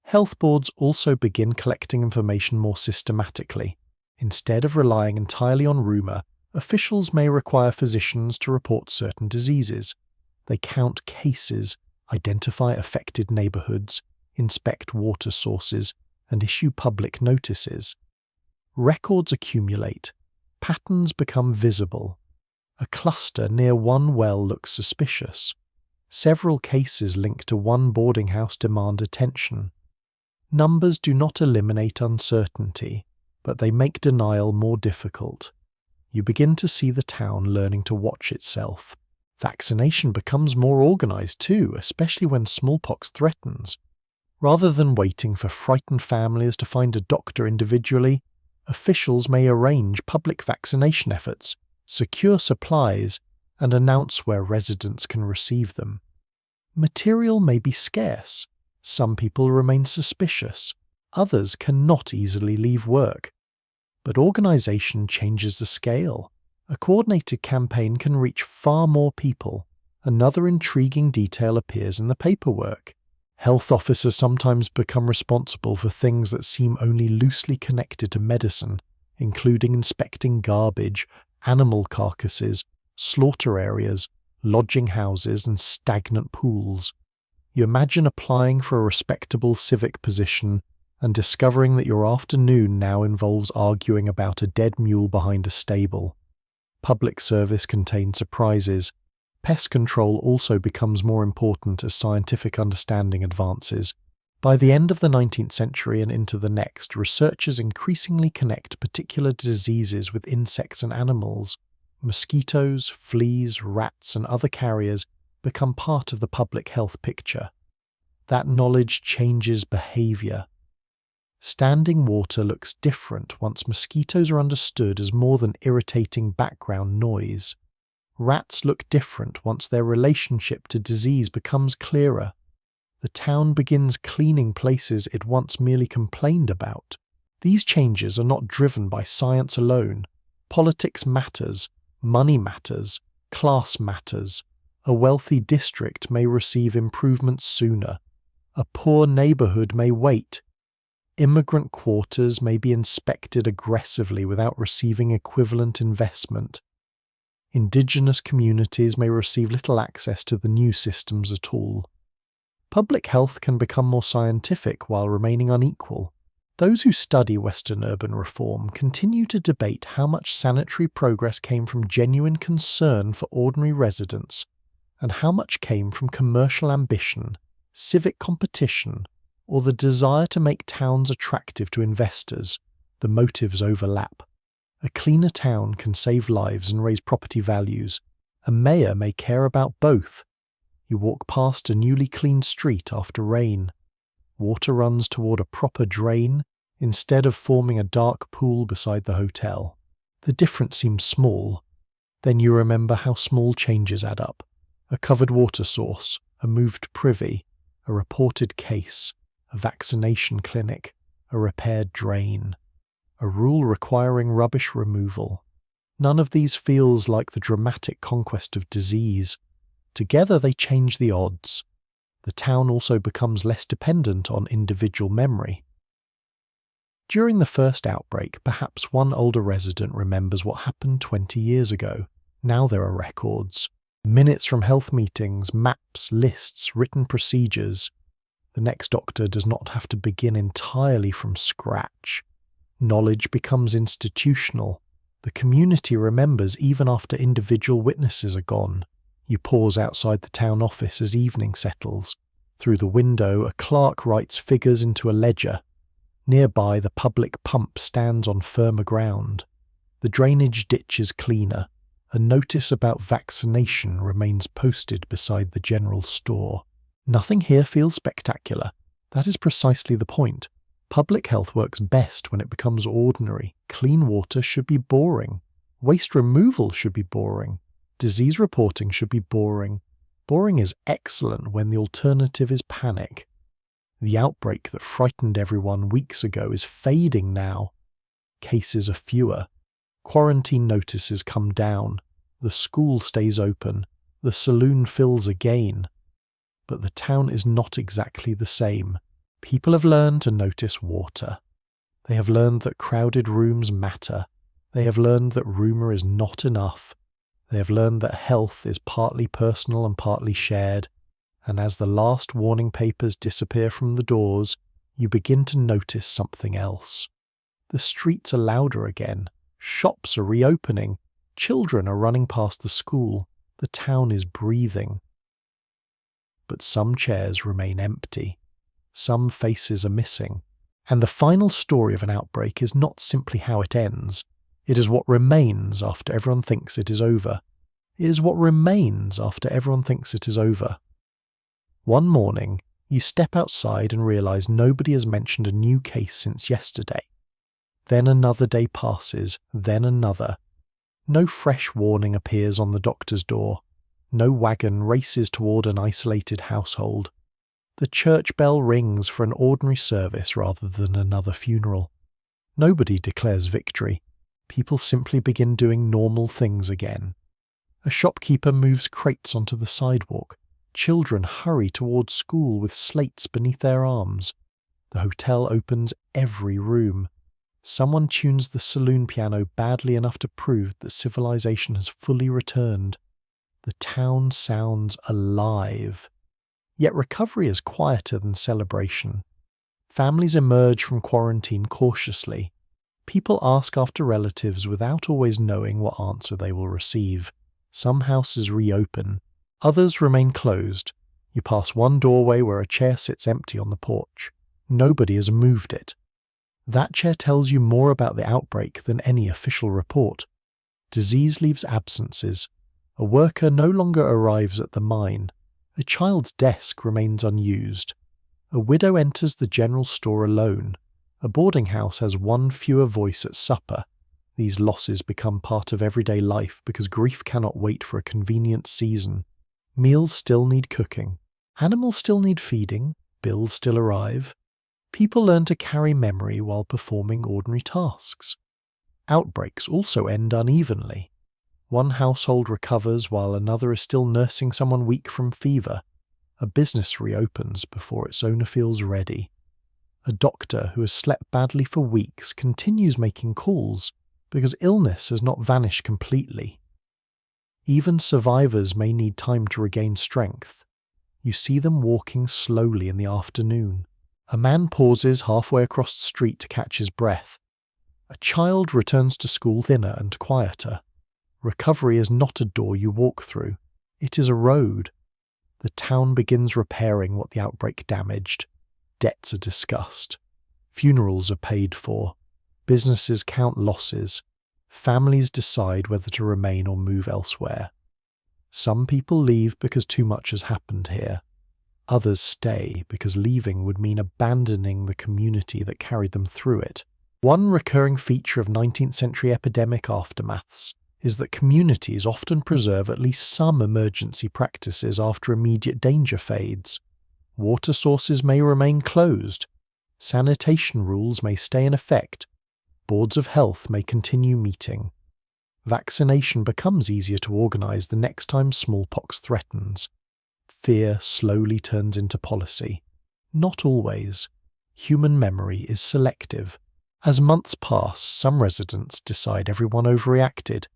S1: Health boards also begin collecting information more systematically. Instead of relying entirely on rumour, officials may require physicians to report certain diseases. They count cases, identify affected neighbourhoods, inspect water sources, and issue public notices. Records accumulate. Patterns become visible. A cluster near one well looks suspicious. Several cases linked to one boarding house demand attention. Numbers do not eliminate uncertainty, but they make denial more difficult. You begin to see the town learning to watch itself. Vaccination becomes more organized too, especially when smallpox threatens. Rather than waiting for frightened families to find a doctor individually, officials may arrange public vaccination efforts, secure supplies, and announce where residents can receive them. Material may be scarce. Some people remain suspicious. Others cannot easily leave work. But organization changes the scale. A coordinated campaign can reach far more people. Another intriguing detail appears in the paperwork. Health officers sometimes become responsible for things that seem only loosely connected to medicine, including inspecting garbage, animal carcasses, slaughter areas, lodging houses, and stagnant pools. You imagine applying for a respectable civic position and discovering that your afternoon now involves arguing about a dead mule behind a stable. Public service contains surprises. Pest control also becomes more important as scientific understanding advances. By the end of the 19th century and into the next, researchers increasingly connect particular diseases with insects and animals. Mosquitoes, fleas, rats, and other carriers become part of the public health picture. That knowledge changes behavior. Standing water looks different once mosquitoes are understood as more than irritating background noise. Rats look different once their relationship to disease becomes clearer. The town begins cleaning places it once merely complained about. These changes are not driven by science alone. Politics matters, money matters, class matters. A wealthy district may receive improvements sooner. A poor neighborhood may wait. Immigrant quarters may be inspected aggressively without receiving equivalent investment. Indigenous communities may receive little access to the new systems at all. Public health can become more scientific while remaining unequal. Those who study Western urban reform continue to debate how much sanitary progress came from genuine concern for ordinary residents and how much came from commercial ambition, civic competition, or the desire to make towns attractive to investors. The motives overlap. A cleaner town can save lives and raise property values. A mayor may care about both. You walk past a newly cleaned street after rain. Water runs toward a proper drain instead of forming a dark pool beside the hotel. The difference seems small. Then you remember how small changes add up. A covered water source, a moved privy, a reported case, a vaccination clinic, a repaired drain, a rule requiring rubbish removal. None of these feels like the dramatic conquest of disease. Together they change the odds. The town also becomes less dependent on individual memory. During the first outbreak, perhaps one older resident remembers what happened 20 years ago. Now there are records. Minutes from health meetings, maps, lists, written procedures. The next doctor does not have to begin entirely from scratch. Knowledge becomes institutional. The community remembers even after individual witnesses are gone. You pause outside the town office as evening settles. Through the window, a clerk writes figures into a ledger. Nearby, the public pump stands on firmer ground. The drainage ditch is cleaner. A notice about vaccination remains posted beside the general store. Nothing here feels spectacular. That is precisely the point. Public health works best when it becomes ordinary. Clean water should be boring. Waste removal should be boring. Disease reporting should be boring. Boring is excellent when the alternative is panic. The outbreak that frightened everyone weeks ago is fading now. Cases are fewer. Quarantine notices come down. The school stays open. The saloon fills again. But the town is not exactly the same. People have learned to notice water. They have learned that crowded rooms matter. They have learned that rumour is not enough. They have learned that health is partly personal and partly shared. And as the last warning papers disappear from the doors, you begin to notice something else. The streets are louder again. Shops are reopening. Children are running past the school. The town is breathing. But some chairs remain empty. Some faces are missing. And the final story of an outbreak is not simply how it ends. It is what remains after everyone thinks it is over. It is what remains after everyone thinks it is over. One morning, you step outside and realize nobody has mentioned a new case since yesterday. Then another day passes, then another. No fresh warning appears on the doctor's door. No wagon races toward an isolated household. The church bell rings for an ordinary service rather than another funeral. Nobody declares victory. People simply begin doing normal things again. A shopkeeper moves crates onto the sidewalk. Children hurry towards school with slates beneath their arms. The hotel opens every room. Someone tunes the saloon piano badly enough to prove that civilization has fully returned. The town sounds alive. Yet recovery is quieter than celebration. Families emerge from quarantine cautiously. People ask after relatives without always knowing what answer they will receive. Some houses reopen. Others remain closed. You pass one doorway where a chair sits empty on the porch. Nobody has moved it. That chair tells you more about the outbreak than any official report. Disease leaves absences. A worker no longer arrives at the mine. A child's desk remains unused. A widow enters the general store alone. A boarding house has one fewer voice at supper. These losses become part of everyday life because grief cannot wait for a convenient season. Meals still need cooking. Animals still need feeding. Bills still arrive. People learn to carry memory while performing ordinary tasks. Outbreaks also end unevenly. One household recovers while another is still nursing someone weak from fever. A business reopens before its owner feels ready. A doctor who has slept badly for weeks continues making calls because illness has not vanished completely. Even survivors may need time to regain strength. You see them walking slowly in the afternoon. A man pauses halfway across the street to catch his breath. A child returns to school thinner and quieter. Recovery is not a door you walk through. It is a road. The town begins repairing what the outbreak damaged. Debts are discussed. Funerals are paid for. Businesses count losses. Families decide whether to remain or move elsewhere. Some people leave because too much has happened here. Others stay because leaving would mean abandoning the community that carried them through it. One recurring feature of 19th century epidemic aftermaths is that communities often preserve at least some emergency practices after immediate danger fades. Water sources may remain closed. Sanitation rules may stay in effect. Boards of health may continue meeting. Vaccination becomes easier to organize the next time smallpox threatens. Fear slowly turns into policy. Not always. Human memory is selective. As months pass, some residents decide everyone overreacted.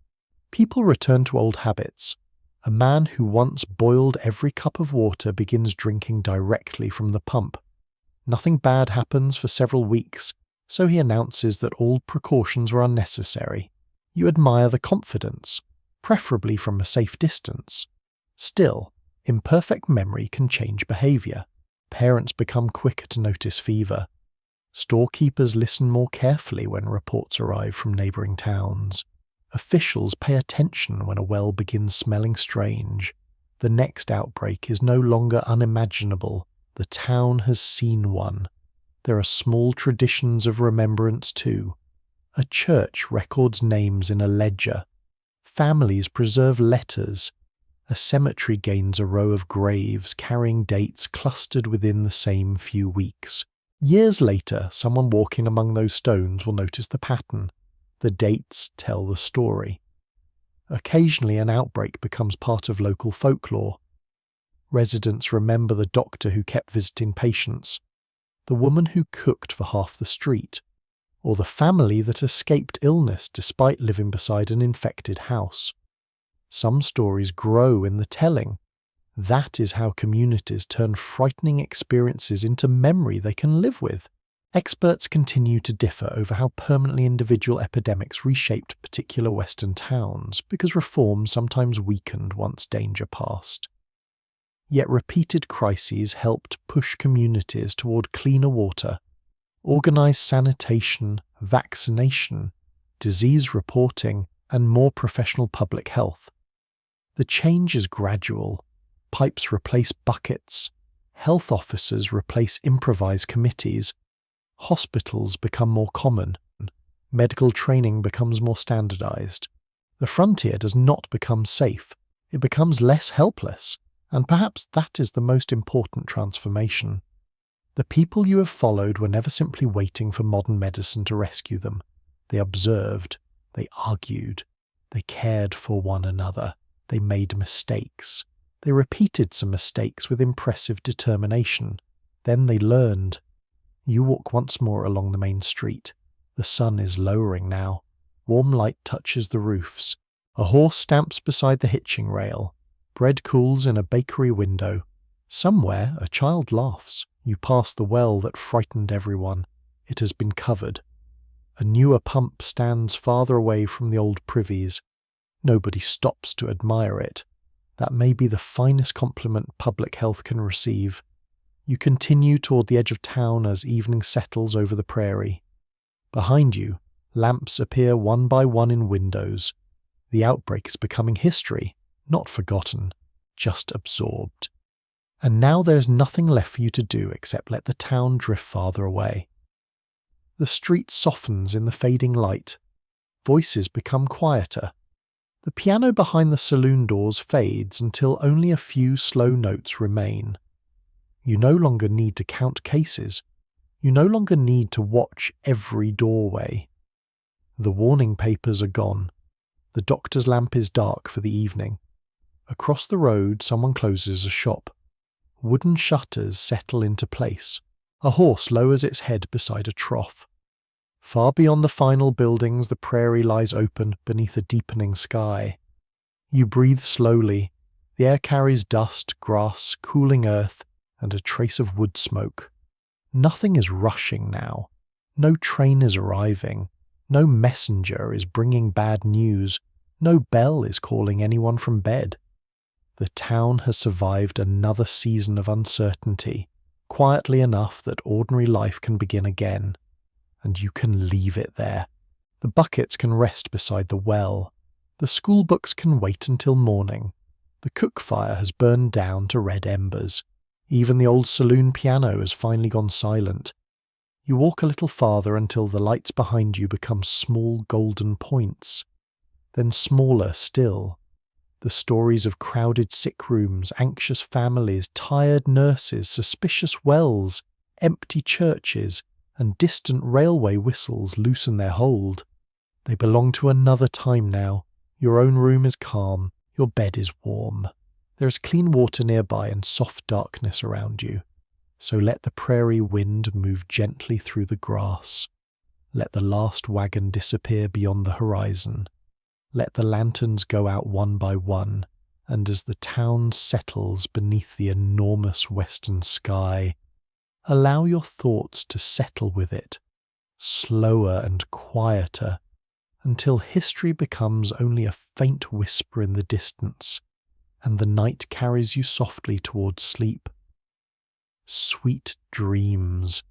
S1: People return to old habits. A man who once boiled every cup of water begins drinking directly from the pump. Nothing bad happens for several weeks, so he announces that all precautions were unnecessary. You admire the confidence, preferably from a safe distance. Still, imperfect memory can change behavior. Parents become quicker to notice fever. Storekeepers listen more carefully when reports arrive from neighbouring towns. Officials pay attention when a well begins smelling strange. The next outbreak is no longer unimaginable. The town has seen one. There are small traditions of remembrance too. A church records names in a ledger. Families preserve letters. A cemetery gains a row of graves carrying dates clustered within the same few weeks. Years later, someone walking among those stones will notice the pattern. The dates tell the story. Occasionally an outbreak becomes part of local folklore. Residents remember the doctor who kept visiting patients, the woman who cooked for half the street, or the family that escaped illness despite living beside an infected house. Some stories grow in the telling. That is how communities turn frightening experiences into memory they can live with. Experts continue to differ over how permanently individual epidemics reshaped particular Western towns, because reform sometimes weakened once danger passed. Yet repeated crises helped push communities toward cleaner water, organized sanitation, vaccination, disease reporting, and more professional public health. The change is gradual. Pipes replace buckets, health officers replace improvised committees, hospitals become more common, medical training becomes more standardized. The frontier does not become safe, it becomes less helpless, and perhaps that is the most important transformation. The people you have followed were never simply waiting for modern medicine to rescue them. They observed, they argued, they cared for one another, they made mistakes. They repeated some mistakes with impressive determination. Then they learned. You walk once more along the main street. The sun is lowering now. Warm light touches the roofs. A horse stamps beside the hitching rail. Bread cools in a bakery window. Somewhere a child laughs. You pass the well that frightened everyone. It has been covered. A newer pump stands farther away from the old privies. Nobody stops to admire it. That may be the finest compliment public health can receive. You continue toward the edge of town as evening settles over the prairie. Behind you, lamps appear one by one in windows. The outbreak is becoming history, not forgotten, just absorbed. And now there's nothing left for you to do except let the town drift farther away. The street softens in the fading light. Voices become quieter. The piano behind the saloon doors fades until only a few slow notes remain. You no longer need to count cases. You no longer need to watch every doorway. The warning papers are gone. The doctor's lamp is dark for the evening. Across the road, someone closes a shop. Wooden shutters settle into place. A horse lowers its head beside a trough. Far beyond the final buildings, the prairie lies open beneath a deepening sky. You breathe slowly. The air carries dust, grass, cooling earth, and a trace of wood smoke. Nothing is rushing now. No train is arriving. No messenger is bringing bad news. No bell is calling anyone from bed. The town has survived another season of uncertainty, quietly enough that ordinary life can begin again. And you can leave it there. The buckets can rest beside the well. The school books can wait until morning. The cook fire has burned down to red embers. Even the old saloon piano has finally gone silent. You walk a little farther until the lights behind you become small golden points. Then smaller still. The stories of crowded sick rooms, anxious families, tired nurses, suspicious wells, empty churches, and distant railway whistles loosen their hold. They belong to another time now. Your own room is calm. Your bed is warm. There is clean water nearby and soft darkness around you. So let the prairie wind move gently through the grass. Let the last wagon disappear beyond the horizon. Let the lanterns go out one by one, and as the town settles beneath the enormous western sky, allow your thoughts to settle with it, slower and quieter, until history becomes only a faint whisper in the distance, and the night carries you softly towards sleep. Sweet dreams.